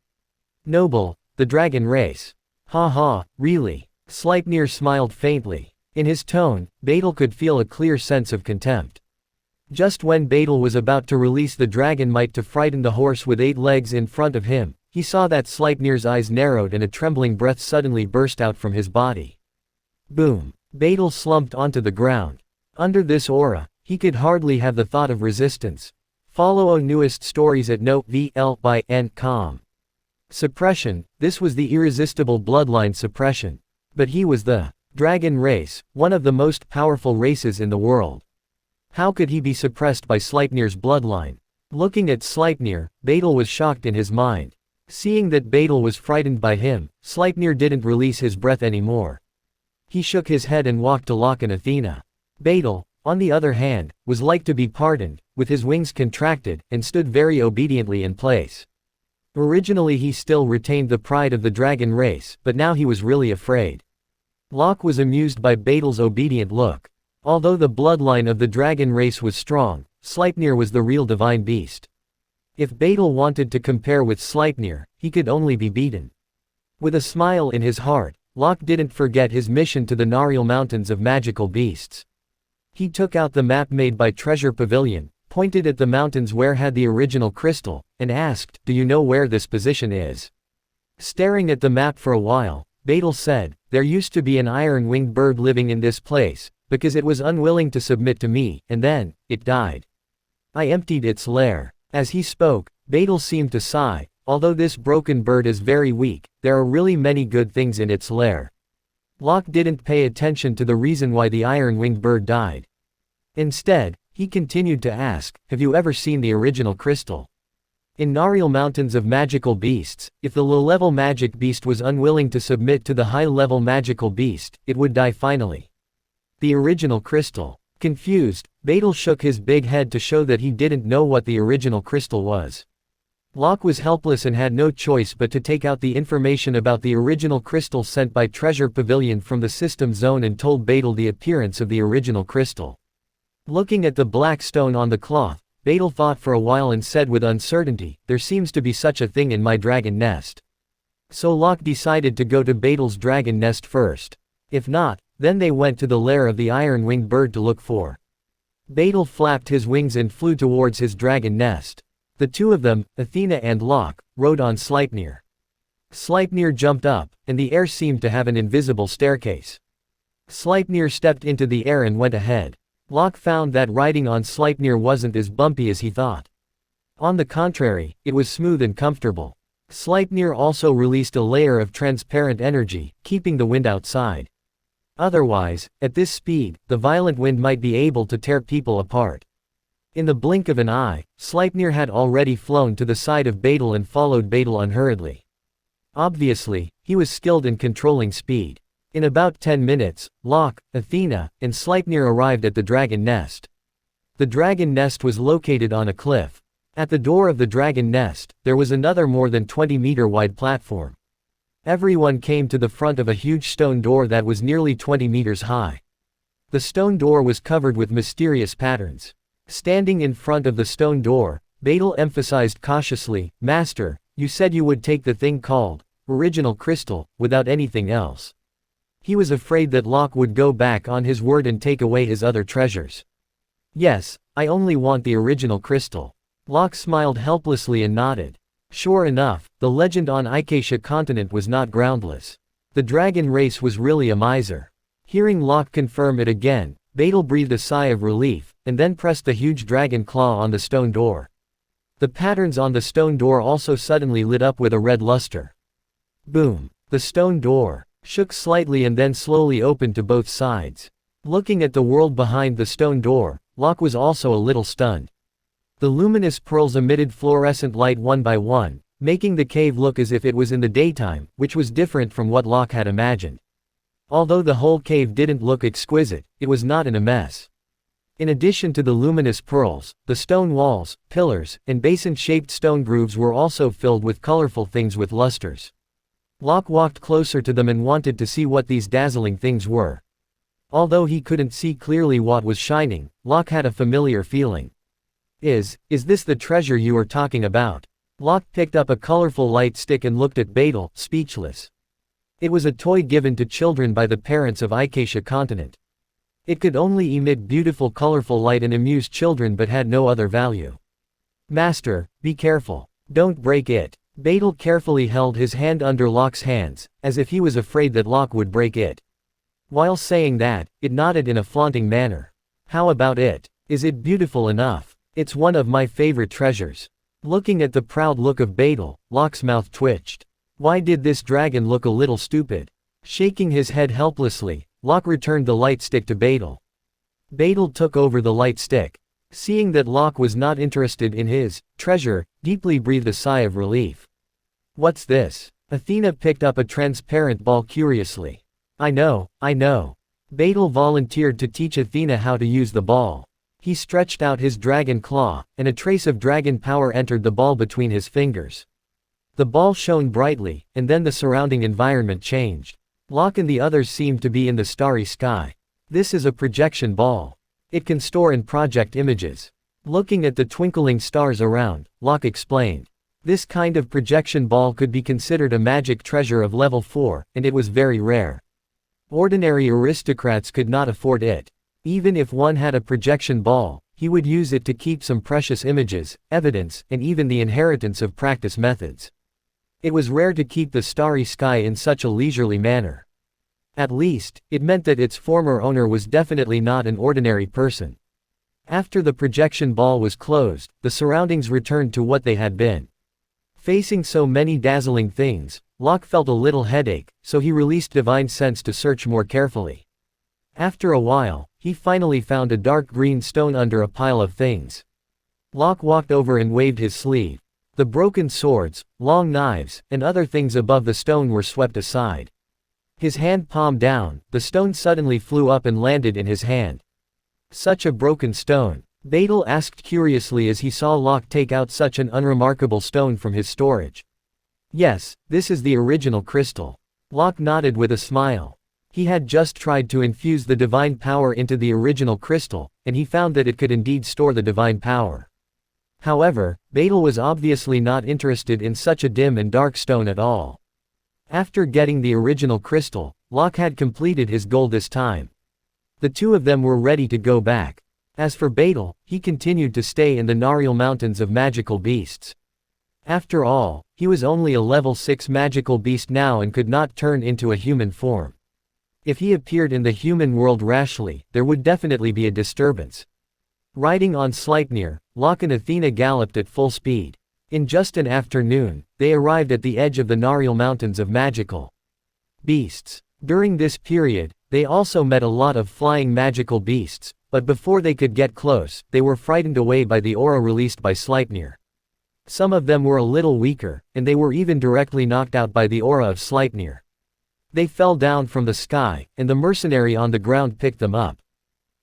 Noble, the dragon race. Ha ha, really? Sleipnir smiled faintly. In his tone, Betel could feel a clear sense of contempt. Just when Betel was about to release the dragon might to frighten the horse with 8 legs in front of him, he saw that Sleipnir's eyes narrowed and a trembling breath suddenly burst out from his body. Boom! Betel slumped onto the ground. Under this aura, he could hardly have the thought of resistance. Follow our newest stories at note.vl/n.com. Suppression, this was the irresistible bloodline suppression. But he was the dragon race, one of the most powerful races in the world. How could he be suppressed by Sleipnir's bloodline? Looking at Sleipnir, Betel was shocked in his mind. Seeing that Betel was frightened by him, Sleipnir didn't release his breath anymore. He shook his head and walked to Locke and Athena. Betel, on the other hand, was like to be pardoned, with his wings contracted, and stood very obediently in place. Originally he still retained the pride of the dragon race, but now he was really afraid. Locke was amused by Betel's obedient look. Although the bloodline of the dragon race was strong, Sleipnir was the real divine beast. If Betel wanted to compare with Sleipnir, he could only be beaten. With a smile in his heart, Locke didn't forget his mission to the Nariel Mountains of Magical Beasts. He took out the map made by Treasure Pavilion, pointed at the mountains where had the original crystal, and asked, "Do you know where this position is?" Staring at the map for a while, Betel said, "There used to be an iron-winged bird living in this place, because it was unwilling to submit to me, and then, it died. I emptied its lair." As he spoke, Betel seemed to sigh. Although this broken bird is very weak, there are really many good things in its lair. Locke didn't pay attention to the reason why the iron-winged bird died. Instead, he continued to ask, "Have you ever seen the original crystal?" In Nariel Mountains of Magical Beasts, if the low-level magic beast was unwilling to submit to the high-level magical beast, it would die finally. The original crystal. Confused, Betel shook his big head to show that he didn't know what the original crystal was. Locke was helpless and had no choice but to take out the information about the original crystal sent by Treasure Pavilion from the system zone and told Betel the appearance of the original crystal. Looking at the black stone on the cloth, Betel thought for a while and said with uncertainty, "There seems to be such a thing in my dragon nest." So Locke decided to go to Betel's dragon nest first. If not, then they went to the lair of the iron-winged bird to look for. Betel flapped his wings and flew towards his dragon nest. The two of them, Athena and Locke, rode on Sleipnir. Sleipnir jumped up, and the air seemed to have an invisible staircase. Sleipnir stepped into the air and went ahead. Locke found that riding on Sleipnir wasn't as bumpy as he thought. On the contrary, it was smooth and comfortable. Sleipnir also released a layer of transparent energy, keeping the wind outside. Otherwise, at this speed, the violent wind might be able to tear people apart. In the blink of an eye, Sleipnir had already flown to the side of Betel and followed Betel unhurriedly. Obviously, he was skilled in controlling speed. In about 10 minutes, Locke, Athena, and Sleipnir arrived at the dragon nest. The dragon nest was located on a cliff. At the door of the dragon nest, there was another more than 20-meter wide platform. Everyone came to the front of a huge stone door that was nearly 20 meters high. The stone door was covered with mysterious patterns. Standing in front of the stone door, Badal emphasized cautiously, "Master, you said you would take the thing called original crystal, without anything else." He was afraid that Locke would go back on his word and take away his other treasures. "Yes, I only want the original crystal." Locke smiled helplessly and nodded. Sure enough, the legend on Acacia continent was not groundless. The dragon race was really a miser. Hearing Locke confirm it again, Badal breathed a sigh of relief, and then pressed the huge dragon claw on the stone door. The patterns on the stone door also suddenly lit up with a red luster. Boom! The stone door shook slightly and then slowly opened to both sides. Looking at the world behind the stone door, Locke was also a little stunned. The luminous pearls emitted fluorescent light one by one, making the cave look as if it was in the daytime, which was different from what Locke had imagined. Although the whole cave didn't look exquisite, it was not in a mess. In addition to the luminous pearls, the stone walls, pillars, and basin-shaped stone grooves were also filled with colorful things with lusters. Locke walked closer to them and wanted to see what these dazzling things were. Although he couldn't see clearly what was shining, Locke had a familiar feeling. Is this the treasure you are talking about?" Locke picked up a colorful light stick and looked at Badal, speechless. It was a toy given to children by the parents of Acacia continent. It could only emit beautiful colorful light and amuse children but had no other value. "Master, be careful. Don't break it." Badal carefully held his hand under Locke's hands, as if he was afraid that Locke would break it. While saying that, it nodded in a flaunting manner. "How about it? Is it beautiful enough? It's one of my favorite treasures." Looking at the proud look of Badal, Locke's mouth twitched. Why did this dragon look a little stupid? Shaking his head helplessly, Locke returned the light stick to Badal. Badal took over the light stick. Seeing that Locke was not interested in his treasure, deeply breathed a sigh of relief. "What's this?" Athena picked up a transparent ball curiously. I know. Badal volunteered to teach Athena how to use the ball. He stretched out his dragon claw, and a trace of dragon power entered the ball between his fingers. The ball shone brightly, and then the surrounding environment changed. Locke and the others seemed to be in the starry sky. "This is a projection ball. It can store and project images." Looking at the twinkling stars around, Locke explained. This kind of projection ball could be considered a magic treasure of level 4, and it was very rare. Ordinary aristocrats could not afford it. Even if one had a projection ball, he would use it to keep some precious images, evidence, and even the inheritance of practice methods. It was rare to keep the starry sky in such a leisurely manner. At least, it meant that its former owner was definitely not an ordinary person. After the projection ball was closed, the surroundings returned to what they had been. Facing so many dazzling things, Locke felt a little headache, so he released divine sense to search more carefully. After a while, he finally found a dark green stone under a pile of things. Locke walked over and waved his sleeve. The broken swords, long knives, and other things above the stone were swept aside. His hand palm down, the stone suddenly flew up and landed in his hand. "Such a broken stone?" Badal asked curiously as he saw Locke take out such an unremarkable stone from his storage. "Yes, this is the original crystal." Locke nodded with a smile. He had just tried to infuse the divine power into the original crystal, and he found that it could indeed store the divine power. However, Badal was obviously not interested in such a dim and dark stone at all. After getting the original crystal, Locke had completed his goal this time. The two of them were ready to go back. As for Badal, he continued to stay in the Nariel Mountains of magical beasts. After all, he was only a level 6 magical beast now and could not turn into a human form. If he appeared in the human world rashly, there would definitely be a disturbance. Riding on Sleipnir, Locke and Athena galloped at full speed. In just an afternoon, they arrived at the edge of the Nariel Mountains of magical beasts. During this period, they also met a lot of flying magical beasts, but before they could get close, they were frightened away by the aura released by Sleipnir. Some of them were a little weaker, and they were even directly knocked out by the aura of Sleipnir. They fell down from the sky, and the mercenary on the ground picked them up.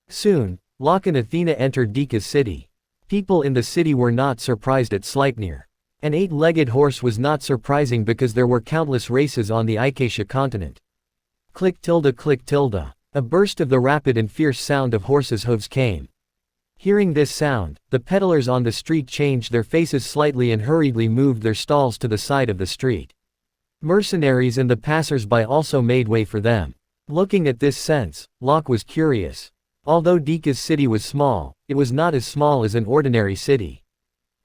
Soon, Locke and Athena entered Dika's city. People in the city were not surprised at Sleipnir. An 8-legged horse was not surprising because there were countless races on the Acacia continent. Click tilde click tilde. A burst of the rapid and fierce sound of horses' hooves came. Hearing this sound, the peddlers on the street changed their faces slightly and hurriedly moved their stalls to the side of the street. Mercenaries and the passers-by also made way for them. Looking at this sense, Locke was curious. Although Dika's city was small, it was not as small as an ordinary city.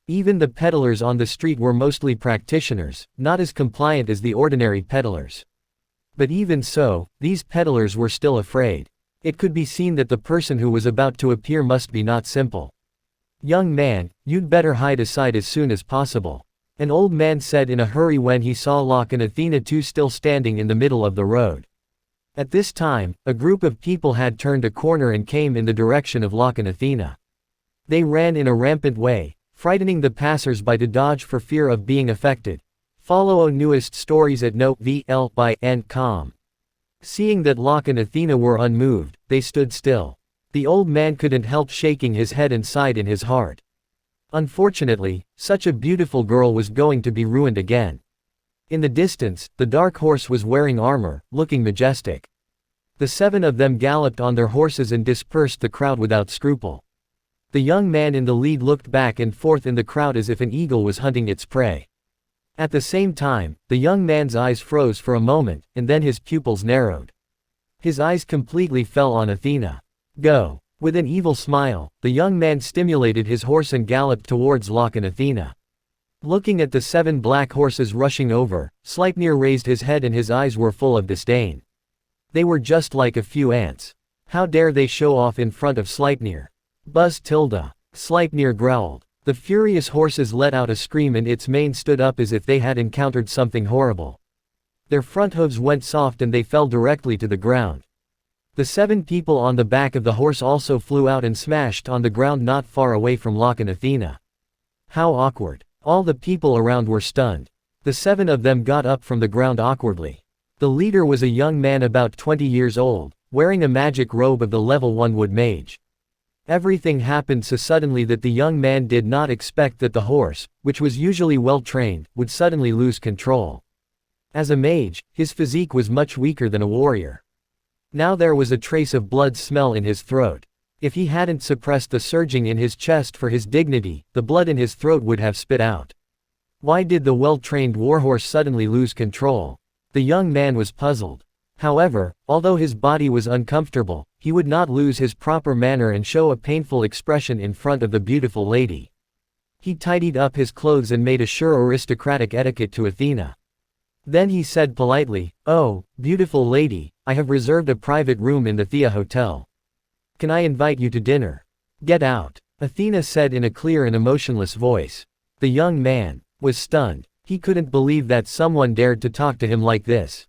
Even the peddlers on the street were mostly practitioners, not as compliant as the ordinary peddlers. But even so, these peddlers were still afraid. It could be seen that the person who was about to appear must be not simple. "Young man, you'd better hide aside as soon as possible," an old man said in a hurry when he saw Locke and Athena two still standing in the middle of the road. At this time, a group of people had turned a corner and came in the direction of Locke and Athena. They ran in a rampant way, frightening the passers-by to dodge for fear of being affected. Follow newest stories at notvl.com. Seeing that Locke and Athena were unmoved, they stood still. The old man couldn't help shaking his head and sighed in his heart. Unfortunately, such a beautiful girl was going to be ruined again. In the distance, the dark horse was wearing armor, looking majestic. The 7 of them galloped on their horses and dispersed the crowd without scruple. The young man in the lead looked back and forth in the crowd as if an eagle was hunting its prey. At the same time, the young man's eyes froze for a moment, and then his pupils narrowed. His eyes completely fell on Athena. "Go." With an evil smile, the young man stimulated his horse and galloped towards Locke and Athena. Looking at the 7 black horses rushing over, Sleipnir raised his head and his eyes were full of disdain. They were just like a few ants. How dare they show off in front of Sleipnir? Buzz tilde. Sleipnir growled. The furious horses let out a scream and its mane stood up as if they had encountered something horrible. Their front hooves went soft and they fell directly to the ground. The 7 people on the back of the horse also flew out and smashed on the ground not far away from Locke and Athena. How awkward. All the people around were stunned. The 7 of them got up from the ground awkwardly. The leader was a young man about 20 years old, wearing a magic robe of the level 1 wood mage. Everything happened so suddenly that the young man did not expect that the horse, which was usually well trained, would suddenly lose control. As a mage, his physique was much weaker than a warrior. Now there was a trace of blood smell in his throat. If he hadn't suppressed the surging in his chest for his dignity, the blood in his throat would have spit out. Why did the well-trained warhorse suddenly lose control? The young man was puzzled. However, although his body was uncomfortable, he would not lose his proper manner and show a painful expression in front of the beautiful lady. He tidied up his clothes and made a sure aristocratic etiquette to Athena. Then he said politely, "Oh, beautiful lady, I have reserved a private room in the Thea Hotel. Can I invite you to dinner?" "Get out," Athena said in a clear and emotionless voice. The young man was stunned. He couldn't believe that someone dared to talk to him like this.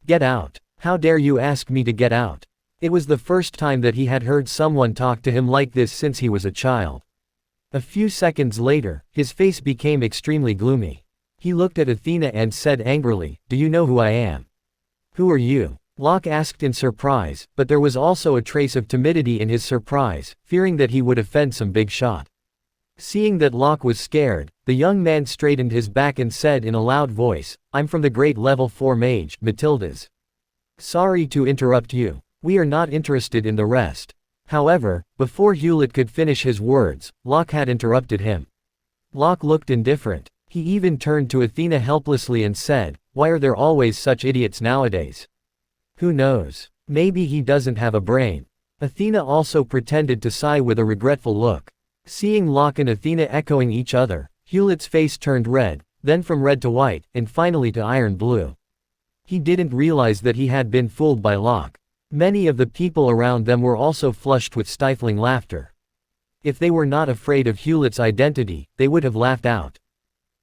"Get out. How dare you ask me to get out?" It was the first time that he had heard someone talk to him like this since he was a child. A few seconds later, his face became extremely gloomy. He looked at Athena and said angrily, "Do you know who I am?" "Who are you?" Locke asked in surprise, but there was also a trace of timidity in his surprise, fearing that he would offend some big shot. Seeing that Locke was scared, the young man straightened his back and said in a loud voice, "I'm from the great level 4 mage, Matilda's. Sorry to interrupt you. We are not interested in the rest." However, before Hewlett could finish his words, Locke had interrupted him. Locke looked indifferent. He even turned to Athena helplessly and said, "Why are there always such idiots nowadays? Who knows? Maybe he doesn't have a brain." Athena also pretended to sigh with a regretful look. Seeing Locke and Athena echoing each other, Hewlett's face turned red, then from red to white, and finally to iron blue. He didn't realize that he had been fooled by Locke. Many of the people around them were also flushed with stifling laughter. If they were not afraid of Hewlett's identity, they would have laughed out.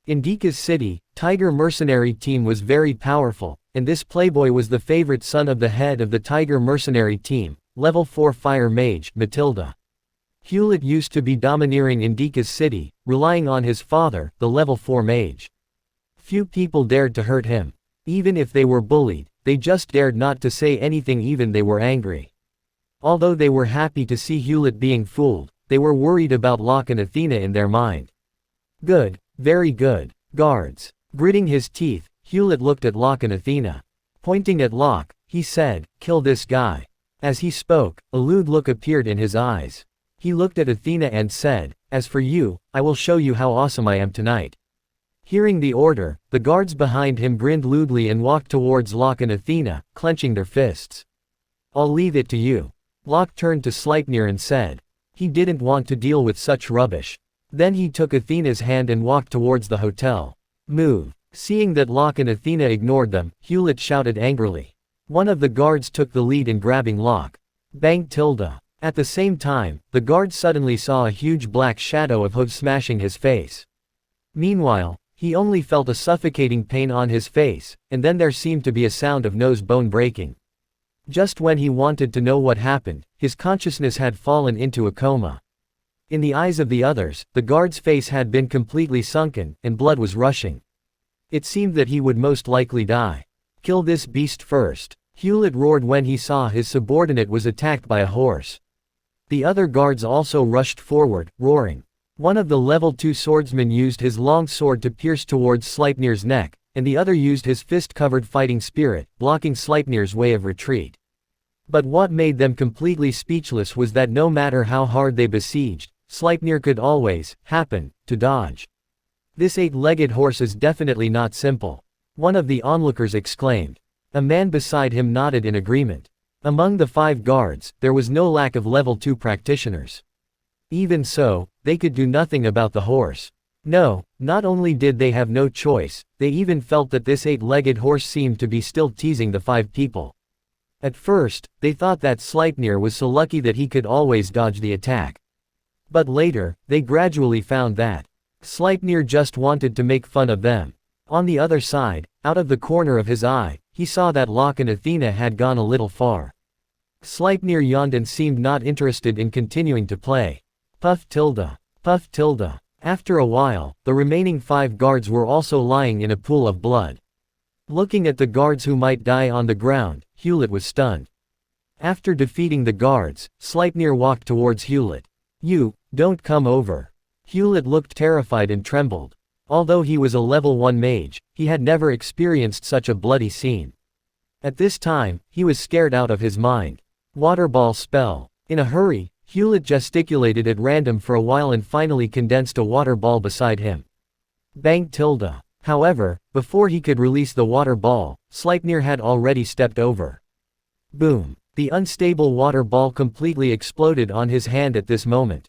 In Dika's city, Tiger Mercenary Team was very powerful, and this playboy was the favorite son of the head of the Tiger Mercenary Team, level 4 fire mage, Matilda. Hewlett used to be domineering in Dika's city, relying on his father, the level 4 mage. Few people dared to hurt him. Even if they were bullied, they just dared not to say anything even they were angry. Although they were happy to see Hewlett being fooled, they were worried about Locke and Athena in their mind. Good, very good, guards. Gritting his teeth, Hewlett looked at Locke and Athena. Pointing at Locke, he said, "Kill this guy." As he spoke, a lewd look appeared in his eyes. He looked at Athena and said, "As for you, I will show you how awesome I am tonight." Hearing the order, the guards behind him grinned lewdly and walked towards Locke and Athena, clenching their fists. "I'll leave it to you." Locke turned to Sleipnir and said. He didn't want to deal with such rubbish. Then he took Athena's hand and walked towards the hotel. "Move." Seeing that Locke and Athena ignored them, Hewlett shouted angrily. One of the guards took the lead in grabbing Locke. Bang tilde. At the same time, the guard suddenly saw a huge black shadow of Hood smashing his face. Meanwhile, he only felt a suffocating pain on his face, and then there seemed to be a sound of nose bone breaking. Just when he wanted to know what happened, his consciousness had fallen into a coma. In the eyes of the others, the guard's face had been completely sunken, and blood was rushing. It seemed that he would most likely die. "Kill this beast first," Hewlett roared when he saw his subordinate was attacked by a horse. The other guards also rushed forward, roaring. One of the level 2 swordsmen used his long sword to pierce towards Sleipnir's neck, and the other used his fist-covered fighting spirit, blocking Sleipnir's way of retreat. But what made them completely speechless was that no matter how hard they besieged, Sleipnir could always happen to dodge. "This 8-legged horse is definitely not simple," one of the onlookers exclaimed. A man beside him nodded in agreement. Among the 5 guards, there was no lack of level 2 practitioners. Even so, they could do nothing about the horse. No, not only did they have no choice, they even felt that this 8-legged horse seemed to be still teasing the 5 people. At first, they thought that Sleipnir was so lucky that he could always dodge the attack. But later, they gradually found that Sleipnir just wanted to make fun of them. On the other side, out of the corner of his eye, he saw that Locke and Athena had gone a little far. Sleipnir yawned and seemed not interested in continuing to play. Puff tilde. Puff tilde. After a while, the remaining 5 guards were also lying in a pool of blood. Looking at the guards who might die on the ground, Hewlett was stunned. After defeating the guards, Sleipnir walked towards Hewlett. "You, don't come over." Hewlett looked terrified and trembled. Although he was a level 1 mage, he had never experienced such a bloody scene. At this time, he was scared out of his mind. Waterball spell. In a hurry, Hewlett gesticulated at random for a while and finally condensed a water ball beside him. Bang tilde. However, before he could release the water ball, Sleipnir had already stepped over. Boom. The unstable water ball completely exploded on his hand at this moment.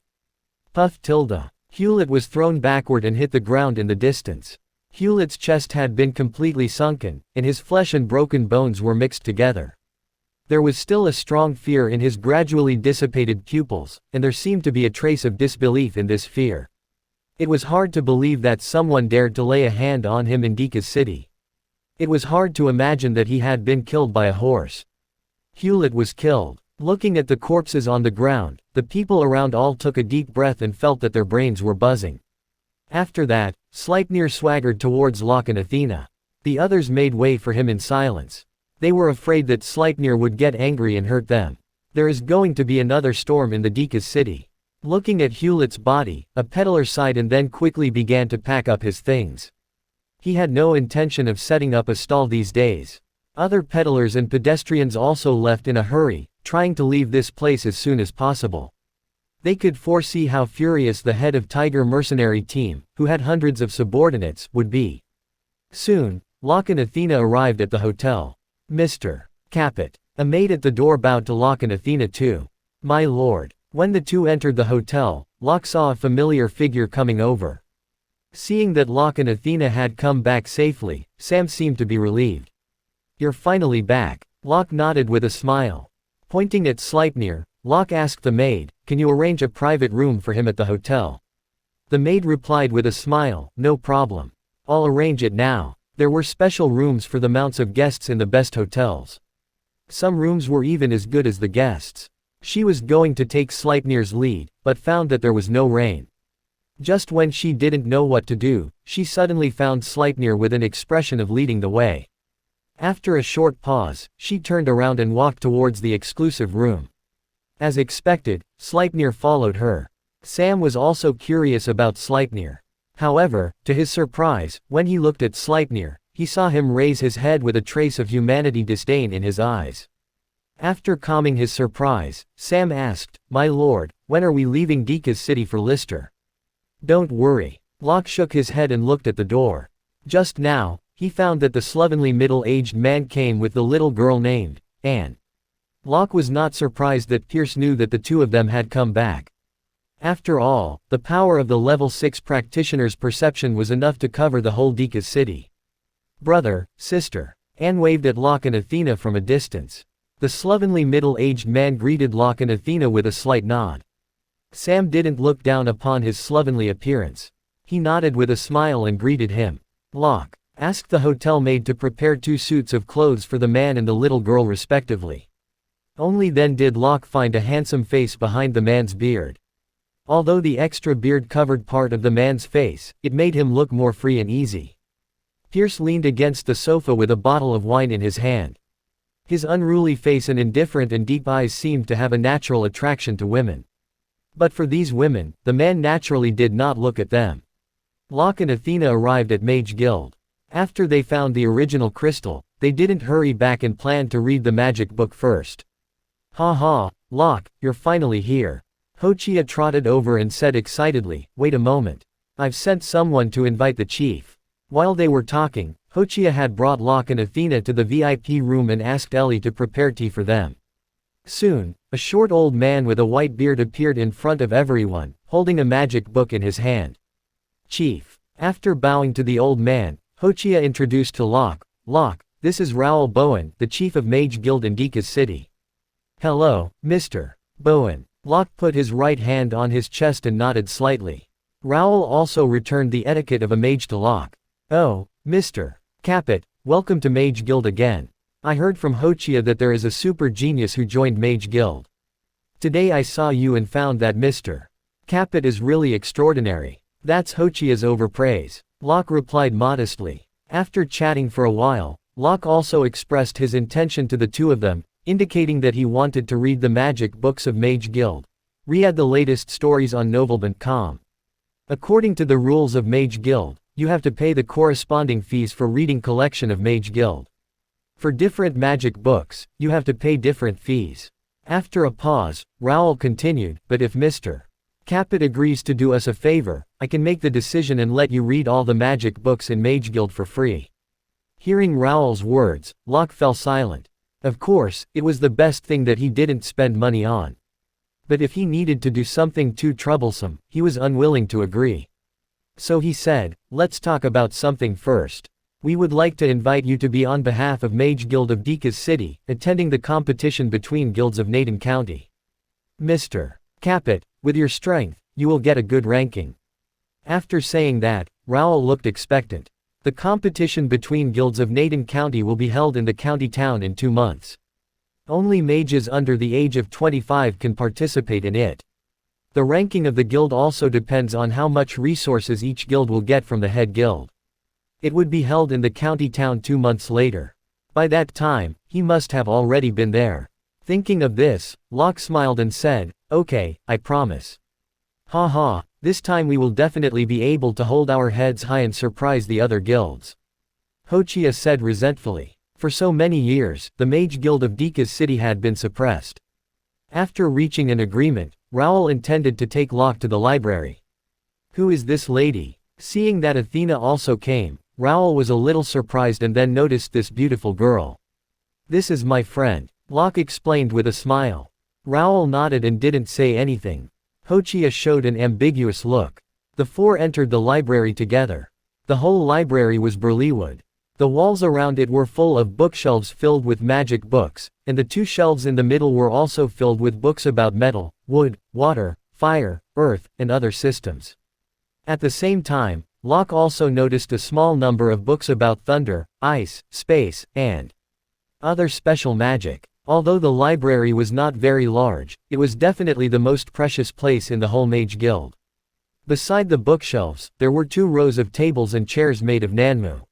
Puff tilde. Hewlett was thrown backward and hit the ground in the distance. Hewlett's chest had been completely sunken, and his flesh and broken bones were mixed together. There was still a strong fear in his gradually dissipated pupils, and there seemed to be a trace of disbelief in this fear. It was hard to believe that someone dared to lay a hand on him in Dika's city. It was hard to imagine that he had been killed by a horse. Hewlett was killed. Looking at the corpses on the ground, the people around all took a deep breath and felt that their brains were buzzing. After that, Sleipnir swaggered towards Locke and Athena. The others made way for him in silence. They were afraid that Sleipnir would get angry and hurt them. There is going to be another storm in the Dika's city. Looking at Hewlett's body, a peddler sighed and then quickly began to pack up his things. He had no intention of setting up a stall these days. Other peddlers and pedestrians also left in a hurry, trying to leave this place as soon as possible. They could foresee how furious the head of Tiger mercenary team, who had hundreds of subordinates, would be. Soon, Locke and Athena arrived at the hotel. Mr. Capet. A maid at the door bowed to Locke and Athena too. My lord. When the two entered the hotel, Locke saw a familiar figure coming over. Seeing that Locke and Athena had come back safely, Sam seemed to be relieved. You're finally back. Locke nodded with a smile. Pointing at Sleipnir, Locke asked the maid, can you arrange a private room for him at the hotel? The maid replied with a smile, no problem. I'll arrange it now. There were special rooms for the mounts of guests in the best hotels. Some rooms were even as good as the guests. She was going to take Sleipnir's lead, but found that there was no rain. Just when she didn't know what to do, she suddenly found Sleipnir with an expression of leading the way. After a short pause, she turned around and walked towards the exclusive room. As expected, Sleipnir followed her. Sam was also curious about Sleipnir. However, to his surprise, when he looked at Sleipnir, he saw him raise his head with a trace of humanity disdain in his eyes. After calming his surprise, Sam asked, "My lord, when are we leaving Dika's city for Lister?" "Don't worry." Locke shook his head and looked at the door. Just now, he found that the slovenly middle-aged man came with the little girl named Anne. Locke was not surprised that Pierce knew that the two of them had come back. After all, the power of the level 6 practitioner's perception was enough to cover the whole Dika's city. "Brother, sister." Anne waved at Locke and Athena from a distance. The slovenly middle-aged man greeted Locke and Athena with a slight nod. Sam didn't look down upon his slovenly appearance. He nodded with a smile and greeted him. Locke asked the hotel maid to prepare 2 suits of clothes for the man and the little girl respectively. Only then did Locke find a handsome face behind the man's beard. Although the extra beard covered part of the man's face, it made him look more free and easy. Pierce leaned against the sofa with a bottle of wine in his hand. His unruly face and indifferent and deep eyes seemed to have a natural attraction to women. But for these women, the man naturally did not look at them. Locke and Athena arrived at Mage Guild. After they found the original crystal, they didn't hurry back and planned to read the magic book first. "Ha ha, Locke, you're finally here." Hochia trotted over and said excitedly, "Wait a moment. I've sent someone to invite the chief." While they were talking, Hochia had brought Locke and Athena to the VIP room and asked Ellie to prepare tea for them. Soon, a short old man with a white beard appeared in front of everyone, holding a magic book in his hand. "Chief." After bowing to the old man, Hochia introduced to Locke, "Locke, this is Raoul Bowen, the chief of Mage Guild in Dika's city." "Hello, Mr. Bowen." Locke put his right hand on his chest and nodded slightly. Raoul also returned the etiquette of a mage to Locke. "Oh, Mr. Capet, welcome to Mage Guild again. I heard from Hochia that there is a super genius who joined Mage Guild. Today I saw you and found that Mr. Capet is really extraordinary." "That's Hochia's overpraise," Locke replied modestly. After chatting for a while, Locke also expressed his intention to the two of them, indicating that he wanted to read the magic books of Mage Guild. Read the latest stories on novelbant.com. According to the rules of Mage Guild, you have to pay the corresponding fees for reading collection of Mage Guild. For different magic books, you have to pay different fees. After a pause, Raoul continued, "But if Mr. Capet agrees to do us a favor, I can make the decision and let you read all the magic books in Mage Guild for free." Hearing Raoul's words, Locke fell silent. Of course, it was the best thing that he didn't spend money on. But if he needed to do something too troublesome, he was unwilling to agree. So he said, "Let's talk about something first. We would like to invite you to be on behalf of Mage Guild of Dika's city, attending the competition between guilds of Naden County. Mr. Capet, with your strength, you will get a good ranking." After saying that, Raoul looked expectant. The competition between guilds of Naden County will be held in the county town in 2 months. Only mages under the age of 25 can participate in it. The ranking of the guild also depends on how much resources each guild will get from the head guild. It would be held in the county town 2 months later. By that time, he must have already been there. Thinking of this, Locke smiled and said, "Okay, I promise." "Ha ha, this time we will definitely be able to hold our heads high and surprise the other guilds," Hochia said resentfully. For so many years, the Mage Guild of Dika's city had been suppressed. After reaching an agreement, Raoul intended to take Locke to the library. "Who is this lady?" Seeing that Athena also came, Raoul was a little surprised and then noticed this beautiful girl. "This is my friend," Locke explained with a smile. Raoul nodded and didn't say anything. Hochia showed an ambiguous look. The four entered the library together. The whole library was burleywood. The walls around it were full of bookshelves filled with magic books, and the 2 shelves in the middle were also filled with books about metal, wood, water, fire, earth, and other systems. At the same time, Locke also noticed a small number of books about thunder, ice, space, and other special magic. Although the library was not very large, it was definitely the most precious place in the whole Mage Guild. Beside the bookshelves, there were 2 rows of tables and chairs made of Nanmu.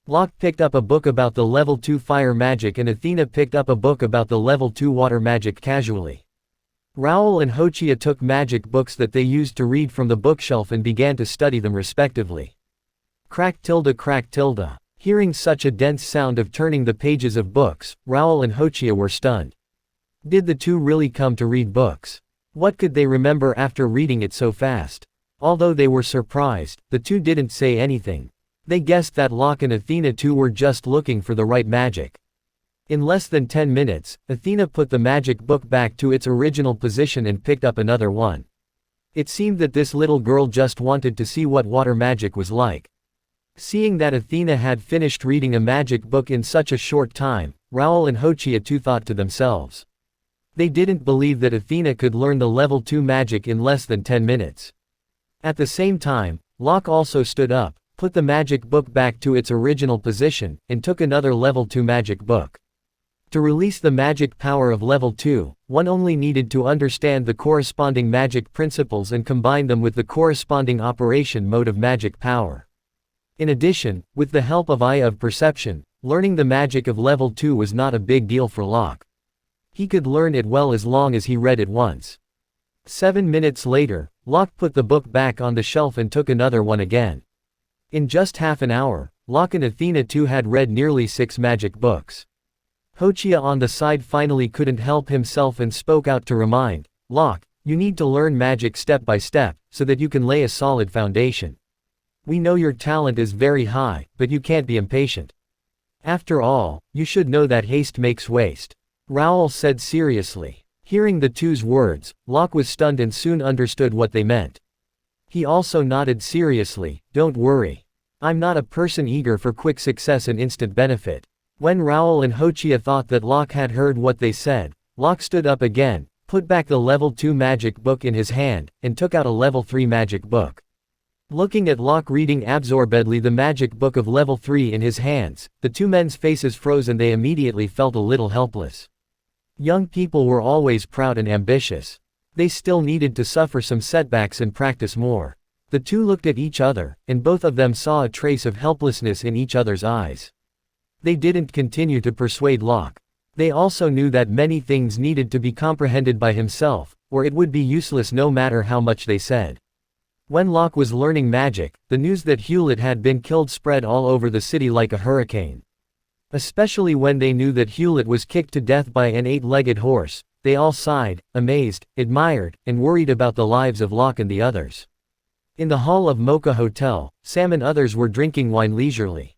Locke picked up a book about the level 2 fire magic and Athena picked up a book about the level 2 water magic casually. Raoul and Hochia took magic books that they used to read from the bookshelf and began to study them respectively. Crack tilde crack tilde. Hearing such a dense sound of turning the pages of books, Raoul and Hochia were stunned. Did the two really come to read books? What could they remember after reading it so fast? Although they were surprised, the two didn't say anything. They guessed that Locke and Athena too were just looking for the right magic. In less than 10 minutes, Athena put the magic book back to its original position and picked up another one. It seemed that this little girl just wanted to see what water magic was like. Seeing that Athena had finished reading a magic book in such a short time, Raoul and Hochia too thought to themselves. They didn't believe that Athena could learn the level 2 magic in less than 10 minutes. At the same time, Locke also stood up, put the magic book back to its original position, and took another level 2 magic book. To release the magic power of level 2, one only needed to understand the corresponding magic principles and combine them with the corresponding operation mode of magic power. In addition, with the help of Eye of Perception, learning the magic of level 2 was not a big deal for Locke. He could learn it well as long as he read it once. 7 minutes later, Locke put the book back on the shelf and took another one again. In just half an hour, Locke and Athena too had read nearly 6 magic books. Hochia on the side finally couldn't help himself and spoke out to remind Locke, you need to learn magic step by step, so that you can lay a solid foundation. We know your talent is very high, but you can't be impatient. After all, you should know that haste makes waste. Raoul said seriously. Hearing the two's words, Locke was stunned and soon understood what they meant. He also nodded seriously, don't worry. I'm not a person eager for quick success and instant benefit. When Raoul and Hochia thought that Locke had heard what they said, Locke stood up again, put back the level 2 magic book in his hand, and took out a level 3 magic book. Looking at Locke reading absorbedly the magic book of level 3 in his hands, the two men's faces froze and they immediately felt a little helpless. Young people were always proud and ambitious. They still needed to suffer some setbacks and practice more. The two looked at each other, and both of them saw a trace of helplessness in each other's eyes. They didn't continue to persuade Locke. They also knew that many things needed to be comprehended by himself, or it would be useless no matter how much they said. When Locke was learning magic, the news that Hewlett had been killed spread all over the city like a hurricane. Especially when they knew that Hewlett was kicked to death by an 8-legged horse, they all sighed, amazed, admired, and worried about the lives of Locke and the others. In the hall of Mocha Hotel, Sam and others were drinking wine leisurely.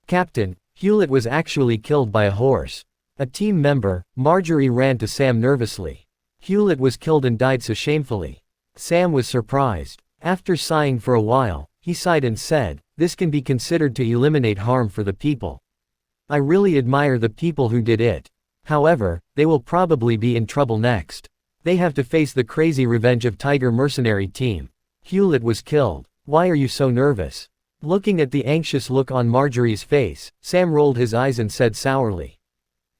Captain, Hewlett was actually killed by a horse. A team member, Marjorie, ran to Sam nervously. Hewlett was killed and died so shamefully. Sam was surprised. After sighing for a while, he sighed and said, this can be considered to eliminate harm for the people. I really admire the people who did it. However, they will probably be in trouble next. They have to face the crazy revenge of Tiger mercenary team. Hewlett was killed. Why are you so nervous? Looking at the anxious look on Marjorie's face, Sam rolled his eyes and said sourly.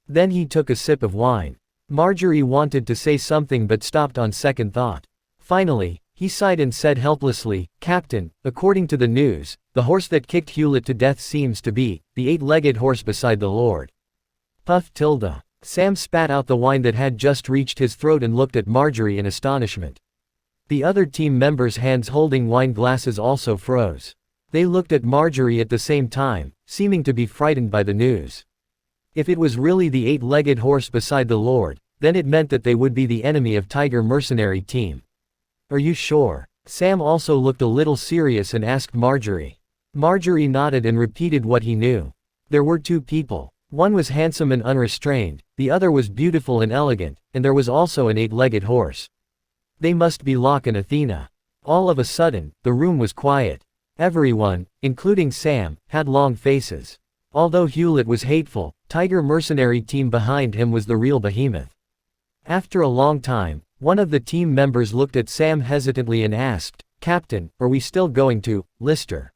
Then he took a sip of wine. Marjorie wanted to say something but stopped on second thought. Finally, he sighed and said helplessly, Captain, according to the news, the horse that kicked Hewlett to death seems to be the 8-legged horse beside the Lord. Puff tilde. Sam spat out the wine that had just reached his throat and looked at Marjorie in astonishment. The other team members' hands holding wine glasses also froze. They looked at Marjorie at the same time, seeming to be frightened by the news. If it was really the 8-legged horse beside the Lord, then it meant that they would be the enemy of Tiger mercenary team. Are you sure? Sam also looked a little serious and asked Marjorie. Marjorie nodded and repeated what he knew. There were two people. One was handsome and unrestrained, the other was beautiful and elegant, and there was also an 8-legged horse. They must be Locke and Athena. All of a sudden, the room was quiet. Everyone, including Sam, had long faces. Although Hewlett was hateful, Tiger mercenary team behind him was the real behemoth. After a long time, one of the team members looked at Sam hesitantly and asked, Captain, are we still going to Lister?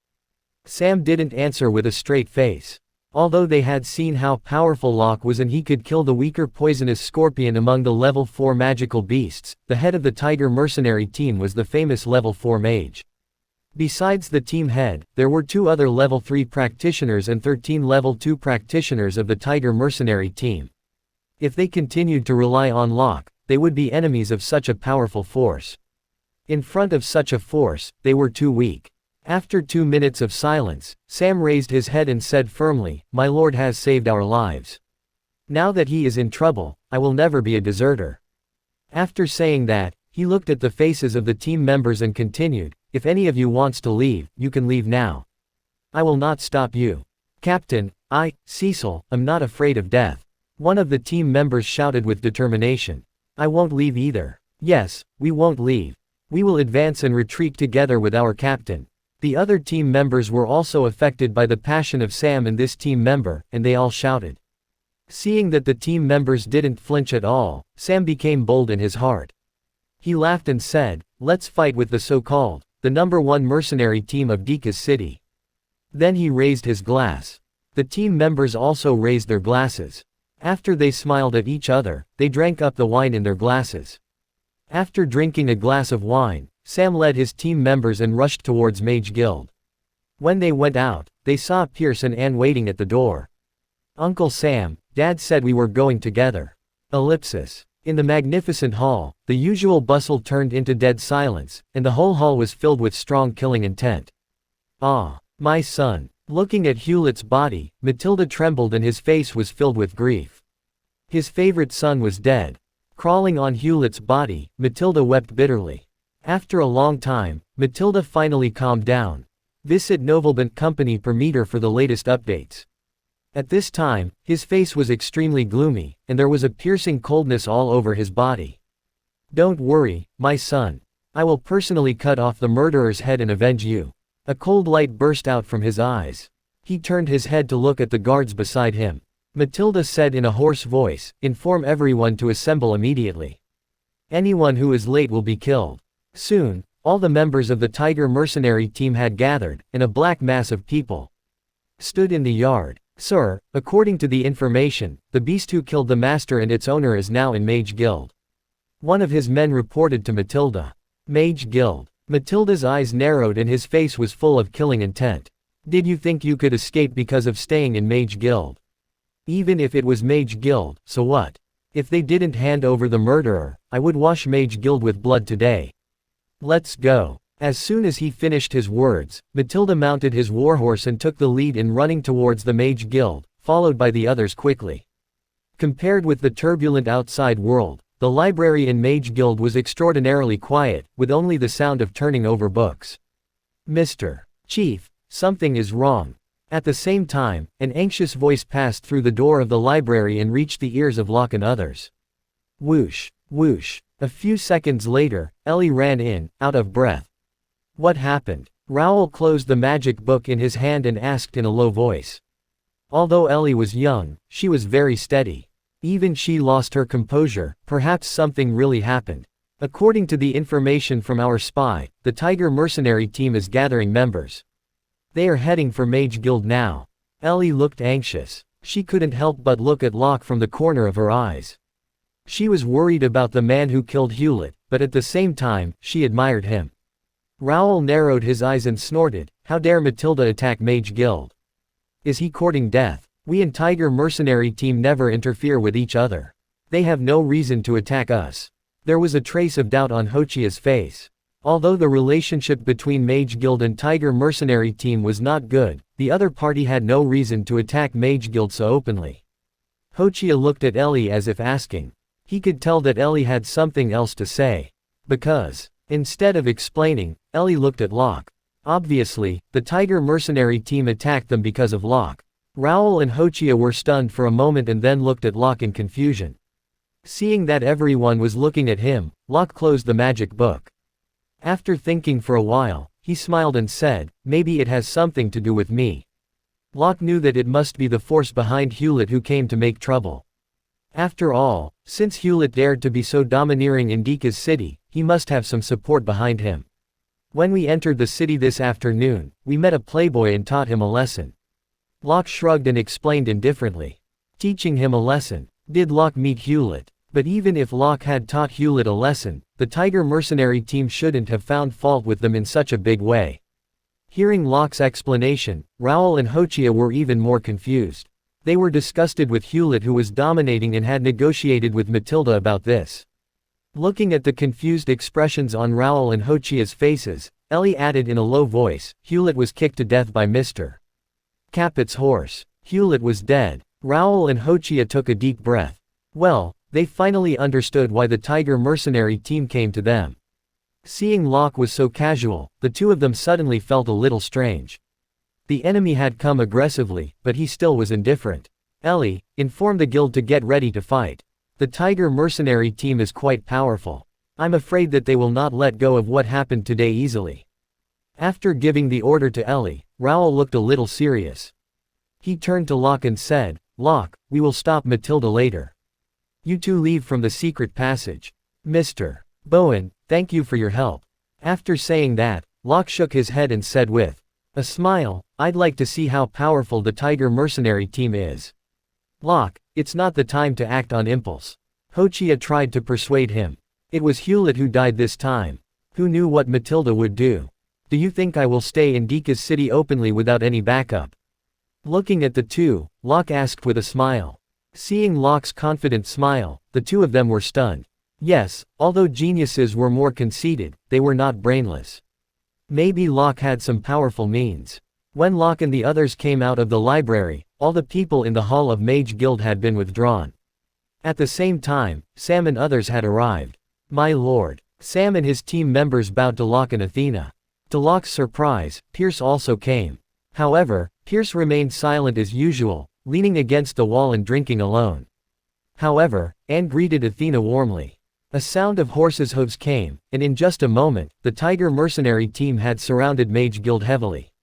Sam didn't answer with a straight face. Although they had seen how powerful Locke was and he could kill the weaker poisonous scorpion among the level 4 magical beasts, the head of the Tiger mercenary team was the famous level 4 mage. Besides the team head, there were 2 other level 3 practitioners and 13 level 2 practitioners of the Tiger mercenary team. If they continued to rely on Locke, they would be enemies of such a powerful force. In front of such a force, they were too weak. After 2 minutes of silence, Sam raised his head and said firmly, "My lord has saved our lives. Now that he is in trouble, I will never be a deserter." After saying that, he looked at the faces of the team members and continued, "If any of you wants to leave, you can leave now. I will not stop you. Captain, Cecil, am not afraid of death." One of the team members shouted with determination. "I won't leave either." "Yes, we won't leave. We will advance and retreat together with our captain." The other team members were also affected by the passion of Sam and this team member, and they all shouted. Seeing that the team members didn't flinch at all, Sam became bold in his heart. He laughed and said, "Let's fight with the so-called, the number 1 mercenary team of Dika's city." Then he raised his glass. The team members also raised their glasses. After they smiled at each other, they drank up the wine in their glasses. After drinking a glass of wine, Sam led his team members and rushed towards Mage Guild. When they went out, they saw Pierce and Anne waiting at the door. "Uncle Sam, Dad said we were going together." In the magnificent hall, the usual bustle turned into dead silence, and the whole hall was filled with strong killing intent. "Ah, my son." Looking at Hewlett's body, Matilda trembled and his face was filled with grief. His favorite son was dead. Crawling on Hewlett's body, Matilda wept bitterly. After a long time, Matilda finally calmed down. Visit Novelbant Company per meter for the latest updates. At this time, his face was extremely gloomy, and there was a piercing coldness all over his body. "Don't worry, my son. I will personally cut off the murderer's head and avenge you." A cold light burst out from his eyes. He turned his head to look at the guards beside him. Matilda said in a hoarse voice, "Inform everyone to assemble immediately. Anyone who is late will be killed." Soon, all the members of the Tiger mercenary team had gathered, and a black mass of people stood in the yard. "Sir, according to the information, the beast who killed the master and its owner is now in Mage Guild." One of his men reported to Matilda. Mage Guild. Matilda's eyes narrowed and his face was full of killing intent. "Did you think you could escape because of staying in Mage Guild? Even if it was Mage Guild, so what? If they didn't hand over the murderer, I would wash Mage Guild with blood today. Let's go." As soon as he finished his words, Matilda mounted his warhorse and took the lead in running towards the Mage Guild, followed by the others quickly. Compared with the turbulent outside world, the library in Mage Guild was extraordinarily quiet, with only the sound of turning over books. "Mr. Chief, something is wrong." At the same time, an anxious voice passed through the door of the library and reached the ears of Locke and others. Whoosh, whoosh. A few seconds later, Ellie ran in, out of breath. "What happened?" Raoul closed the magic book in his hand and asked in a low voice. Although Ellie was young, she was very steady. Even she lost her composure. Perhaps something really happened. "According to the information from our spy, the Tiger mercenary team is gathering members. They are heading for Mage Guild now." Ellie looked anxious. She couldn't help but look at Locke from the corner of her eyes. She was worried about the man who killed Hewlett, but at the same time, she admired him. Raoul narrowed his eyes and snorted, "How dare Matilda attack Mage Guild? Is he courting death? We and Tiger mercenary team never interfere with each other. They have no reason to attack us." There was a trace of doubt on Hochia's face. Although the relationship between Mage Guild and Tiger mercenary team was not good, the other party had no reason to attack Mage Guild so openly. Hochia looked at Ellie as if asking. He could tell that Ellie had something else to say. Because, instead of explaining, Ellie looked at Locke. Obviously, the Tiger mercenary team attacked them because of Locke. Raoul and Hochia were stunned for a moment and then looked at Locke in confusion. Seeing that everyone was looking at him, Locke closed the magic book. After thinking for a while, he smiled and said, "Maybe it has something to do with me." Locke knew that it must be the force behind Hewlett who came to make trouble. After all, since Hewlett dared to be so domineering in Dika's city, he must have some support behind him. "When we entered the city this afternoon, we met a playboy and taught him a lesson." Locke shrugged and explained indifferently. Teaching him a lesson. Did Locke meet Hewlett? But even if Locke had taught Hewlett a lesson, the Tiger mercenary team shouldn't have found fault with them in such a big way. Hearing Locke's explanation, Raoul and Hochia were even more confused. They were disgusted with Hewlett, who was dominating and had negotiated with Matilda about this. Looking at the confused expressions on Raoul and Hochia's faces, Ellie added in a low voice, "Hewlett was kicked to death by Mr. Capet's horse. Hewlett was dead." Raoul and Hochia took a deep breath. Well, they finally understood why the Tiger mercenary team came to them. Seeing Locke was so casual, the two of them suddenly felt a little strange. The enemy had come aggressively, but he still was indifferent. "Ellie, inform the guild to get ready to fight. The Tiger mercenary team is quite powerful. I'm afraid that they will not let go of what happened today easily." After giving the order to Ellie, Raoul looked a little serious. He turned to Locke and said, "Locke, we will stop Matilda later. You two leave from the secret passage. Mr. Bowen, thank you for your help." After saying that, Locke shook his head and said with a smile, "I'd like to see how powerful the Tiger mercenary team is." "Locke, it's not the time to act on impulse." Hochia tried to persuade him. "It was Hewlett who died this time. Who knew what Matilda would do? Do you think I will stay in Dika's city openly without any backup?" Looking at the two, Locke asked with a smile. Seeing Locke's confident smile, the two of them were stunned. Yes, although geniuses were more conceited, they were not brainless. Maybe Locke had some powerful means. When Locke and the others came out of the library, all the people in the Hall of Mage Guild had been withdrawn. At the same time, Sam and others had arrived. "My lord." Sam and his team members bowed to Locke and Athena. To Locke's surprise, Pierce also came. However, Pierce remained silent as usual, leaning against the wall and drinking alone. However, Anne greeted Athena warmly. A sound of horses' hooves came, and in just a moment, the Tiger mercenary team had surrounded Mage Guild heavily.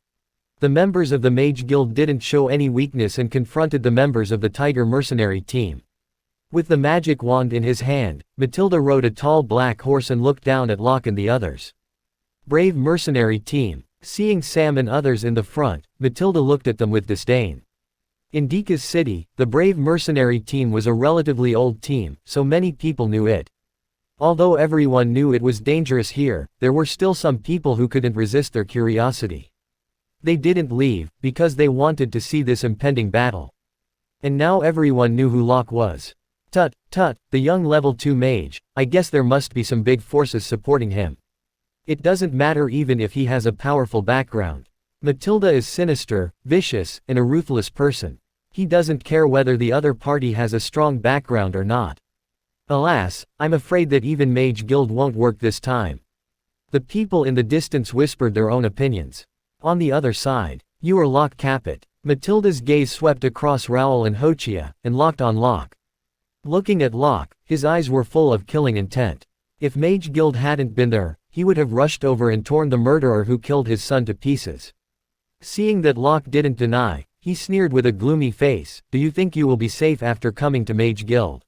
The members of the Mage Guild didn't show any weakness and confronted the members of the Tiger mercenary team. With the magic wand in his hand, Matilda rode a tall black horse and looked down at Locke and the others. Brave mercenary team. Seeing Sam and others in the front, Matilda looked at them with disdain. In Dika's city, the brave mercenary team was a relatively old team, so many people knew it. Although everyone knew it was dangerous here, there were still some people who couldn't resist their curiosity. They didn't leave, because they wanted to see this impending battle. And now everyone knew who Locke was. Tut, the young level 2 mage, I guess there must be some big forces supporting him. It doesn't matter even if he has a powerful background. Matilda is sinister, vicious, and a ruthless person. He doesn't care whether the other party has a strong background or not. Alas, I'm afraid that even Mage Guild won't work this time. The people in the distance whispered their own opinions. On the other side, you are Locke Capet. Matilda's gaze swept across Raoul and Hochia, and locked on Locke. Looking at Locke, his eyes were full of killing intent. If Mage Guild hadn't been there, he would have rushed over and torn the murderer who killed his son to pieces. Seeing that Locke didn't deny, he sneered with a gloomy face, "Do you think you will be safe after coming to Mage Guild?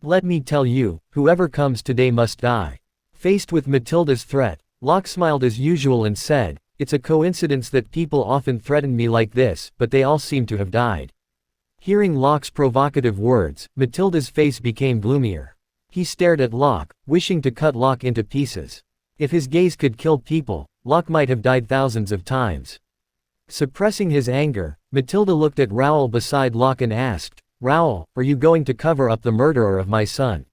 Let me tell you, whoever comes today must die." Faced with Matilda's threat, Locke smiled as usual and said, "It's a coincidence that people often threaten me like this, but they all seem to have died." Hearing Locke's provocative words, Matilda's face became gloomier. He stared at Locke, wishing to cut Locke into pieces. If his gaze could kill people, Locke might have died thousands of times. Suppressing his anger, Matilda looked at Raoul beside Locke and asked, "Raoul, are you going to cover up the murderer of my son?"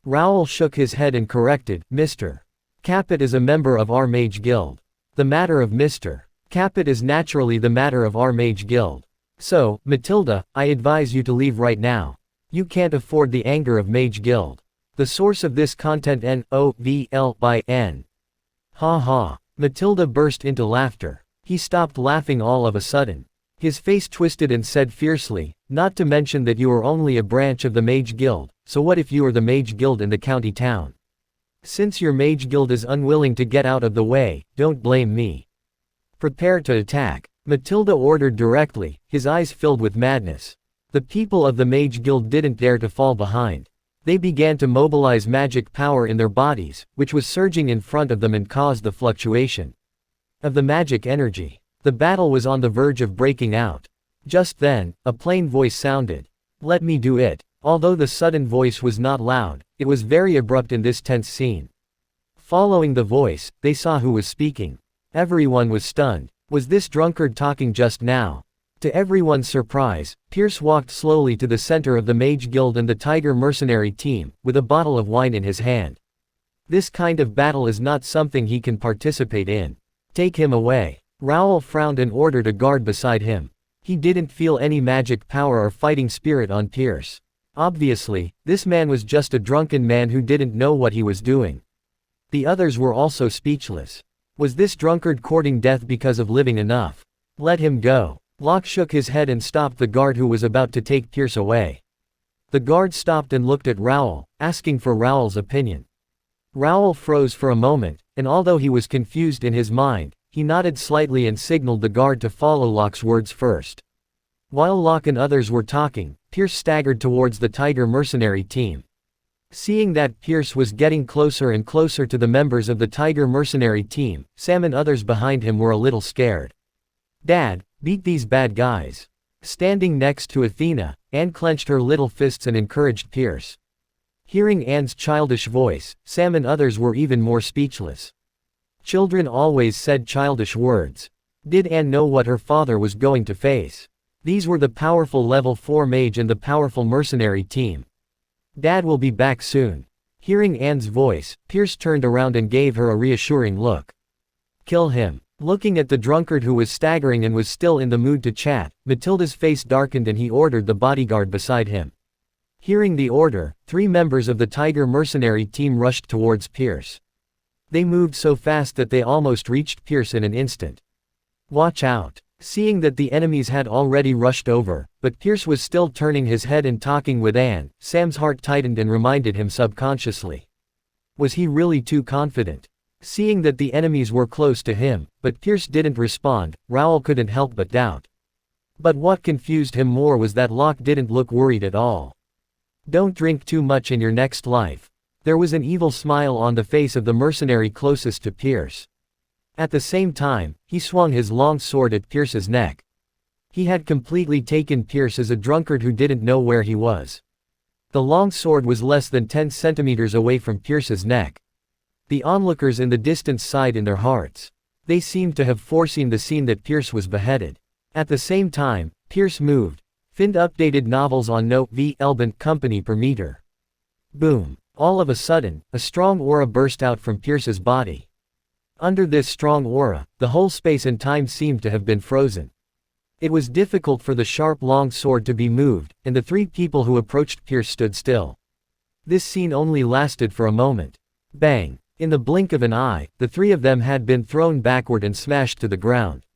Raoul shook his head and corrected, "Mr. Capet is a member of our Mage Guild. The matter of Mr. Capet is naturally the matter of our Mage Guild. So, Matilda, I advise you to leave right now. You can't afford the anger of Mage Guild." The source of this content NOVL by N. Ha ha. Matilda burst into laughter. He stopped laughing all of a sudden. His face twisted and said fiercely, "Not to mention that you are only a branch of the Mage Guild, so what if you are the Mage Guild in the county town? Since your Mage Guild is unwilling to get out of the way, don't blame me. Prepare to attack." Matilda ordered directly, his eyes filled with madness. The people of the Mage Guild didn't dare to fall behind. They began to mobilize magic power in their bodies, which was surging in front of them and caused the fluctuation of the magic energy. The battle was on the verge of breaking out. Just then, a plain voice sounded. "Let me do it." Although the sudden voice was not loud, it was very abrupt in this tense scene. Following the voice, they saw who was speaking. Everyone was stunned. Was this drunkard talking just now? To everyone's surprise, Pierce walked slowly to the center of the Mage Guild and the Tiger mercenary team, with a bottle of wine in his hand. This kind of battle is not something he can participate in. Take him away. Raoul frowned and ordered a guard beside him. He didn't feel any magic power or fighting spirit on Pierce. Obviously, this man was just a drunken man who didn't know what he was doing. The others were also speechless. Was this drunkard courting death because of living enough? Let him go. Locke shook his head and stopped the guard who was about to take Pierce away. The guard stopped and looked at Raoul, asking for Raoul's opinion. Raoul froze for a moment, and although he was confused in his mind, he nodded slightly and signaled the guard to follow Locke's words first. While Locke and others were talking, Pierce staggered towards the Tiger mercenary team. Seeing that Pierce was getting closer and closer to the members of the Tiger mercenary team, Sam and others behind him were a little scared. "Dad, beat these bad guys." Standing next to Athena, Anne clenched her little fists and encouraged Pierce. Hearing Anne's childish voice, Sam and others were even more speechless. Children always said childish words. Did Anne know what her father was going to face? These were the powerful level 4 mage and the powerful mercenary team. "Dad will be back soon." Hearing Anne's voice, Pierce turned around and gave her a reassuring look. "Kill him." Looking at the drunkard who was staggering and was still in the mood to chat, Matilda's face darkened and he ordered the bodyguard beside him. Hearing the order, 3 members of the Tiger mercenary team rushed towards Pierce. They moved so fast that they almost reached Pierce in an instant. "Watch out." Seeing that the enemies had already rushed over, but Pierce was still turning his head and talking with Anne, Sam's heart tightened and reminded him subconsciously. Was he really too confident? Seeing that the enemies were close to him, but Pierce didn't respond, Raoul couldn't help but doubt. But what confused him more was that Locke didn't look worried at all. "Don't drink too much in your next life." There was an evil smile on the face of the mercenary closest to Pierce. At the same time, he swung his long sword at Pierce's neck. He had completely taken Pierce as a drunkard who didn't know where he was. The long sword was less than 10 centimeters away from Pierce's neck. The onlookers in the distance sighed in their hearts. They seemed to have foreseen the scene that Pierce was beheaded. At the same time, Pierce moved. Find updated novels on Note V. Elbant Company per meter. Boom. All of a sudden, a strong aura burst out from Pierce's body. Under this strong aura, the whole space and time seemed to have been frozen. It was difficult for the sharp long sword to be moved, and the 3 people who approached Pierce stood still. This scene only lasted for a moment. Bang! In the blink of an eye, the 3 of them had been thrown backward and smashed to the ground.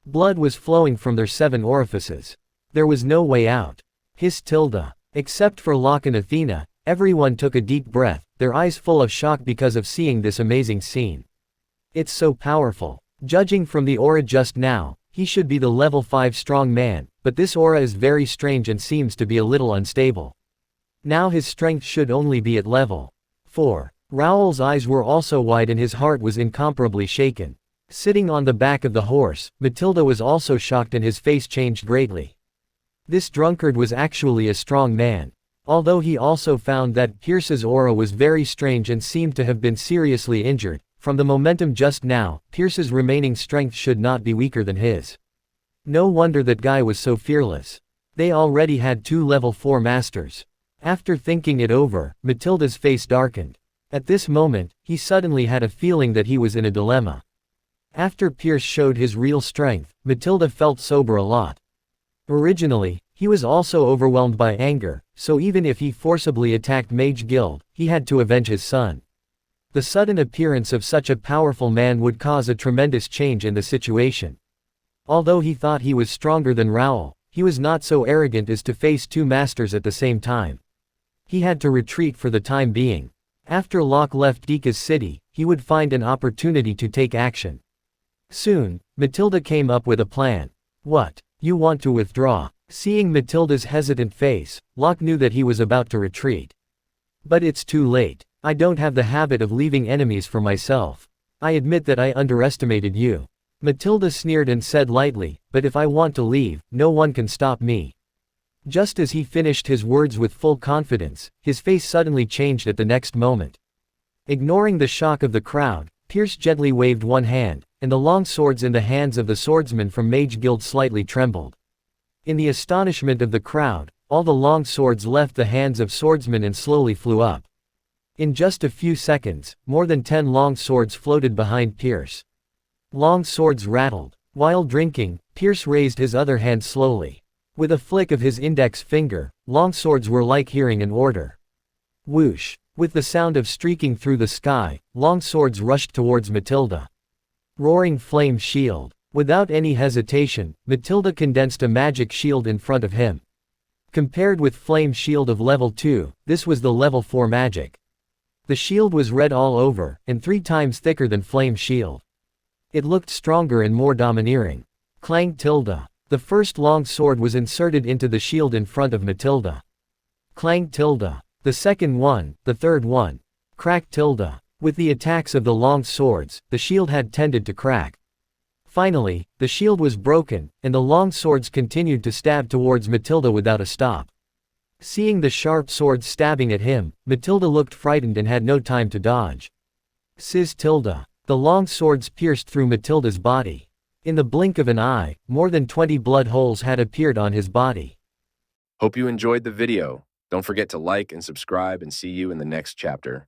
Blood was flowing from their 7 orifices. There was no way out. Hissed Tilda. Except for Locke and Athena, everyone took a deep breath, their eyes full of shock because of seeing this amazing scene. It's so powerful. Judging from the aura just now, he should be the level 5 strong man, but this aura is very strange and seems to be a little unstable. Now his strength should only be at level 4. Raoul's eyes were also wide and his heart was incomparably shaken. Sitting on the back of the horse, Matilda was also shocked and his face changed greatly. This drunkard was actually a strong man. Although he also found that Pierce's aura was very strange and seemed to have been seriously injured, from the momentum just now, Pierce's remaining strength should not be weaker than his. No wonder that guy was so fearless. They already had 2 level 4 masters. After thinking it over, Matilda's face darkened. At this moment, he suddenly had a feeling that he was in a dilemma. After Pierce showed his real strength, Matilda felt sober a lot. Originally, he was also overwhelmed by anger, so even if he forcibly attacked Mage Guild, he had to avenge his son. The sudden appearance of such a powerful man would cause a tremendous change in the situation. Although he thought he was stronger than Raoul, he was not so arrogant as to face 2 masters at the same time. He had to retreat for the time being. After Locke left Dika's city, he would find an opportunity to take action. Soon, Matilda came up with a plan. "What? You want to withdraw?" Seeing Matilda's hesitant face, Locke knew that he was about to retreat. "But it's too late. I don't have the habit of leaving enemies for myself. I admit that I underestimated you." Matilda sneered and said lightly, "But if I want to leave, no one can stop me." Just as he finished his words with full confidence, his face suddenly changed at the next moment. Ignoring the shock of the crowd, Pierce gently waved one hand, and the long swords in the hands of the swordsman from Mage Guild slightly trembled. In the astonishment of the crowd, all the long swords left the hands of swordsmen and slowly flew up. In just a few seconds, more than 10 long swords floated behind Pierce. Long swords rattled. While drinking, Pierce raised his other hand slowly. With a flick of his index finger, long swords were like hearing an order. Whoosh! With the sound of streaking through the sky, long swords rushed towards Matilda. Roaring flame shield. Without any hesitation, Matilda condensed a magic shield in front of him. Compared with flame shield of level 2, this was the level 4 magic. The shield was red all over, and 3 times thicker than flame shield. It looked stronger and more domineering. Clang tilde. The first long sword was inserted into the shield in front of Matilda. Clang tilde. The second one, the third one. Crack tilde. With the attacks of the long swords, the shield had tended to crack. Finally, the shield was broken, and the long swords continued to stab towards Matilda without a stop. Seeing the sharp swords stabbing at him, Matilda looked frightened and had no time to dodge. Sizz tilde. The long swords pierced through Matilda's body. In the blink of an eye, more than 20 blood holes had appeared on his body. Hope you enjoyed the video. Don't forget to like and subscribe, and see you in the next chapter.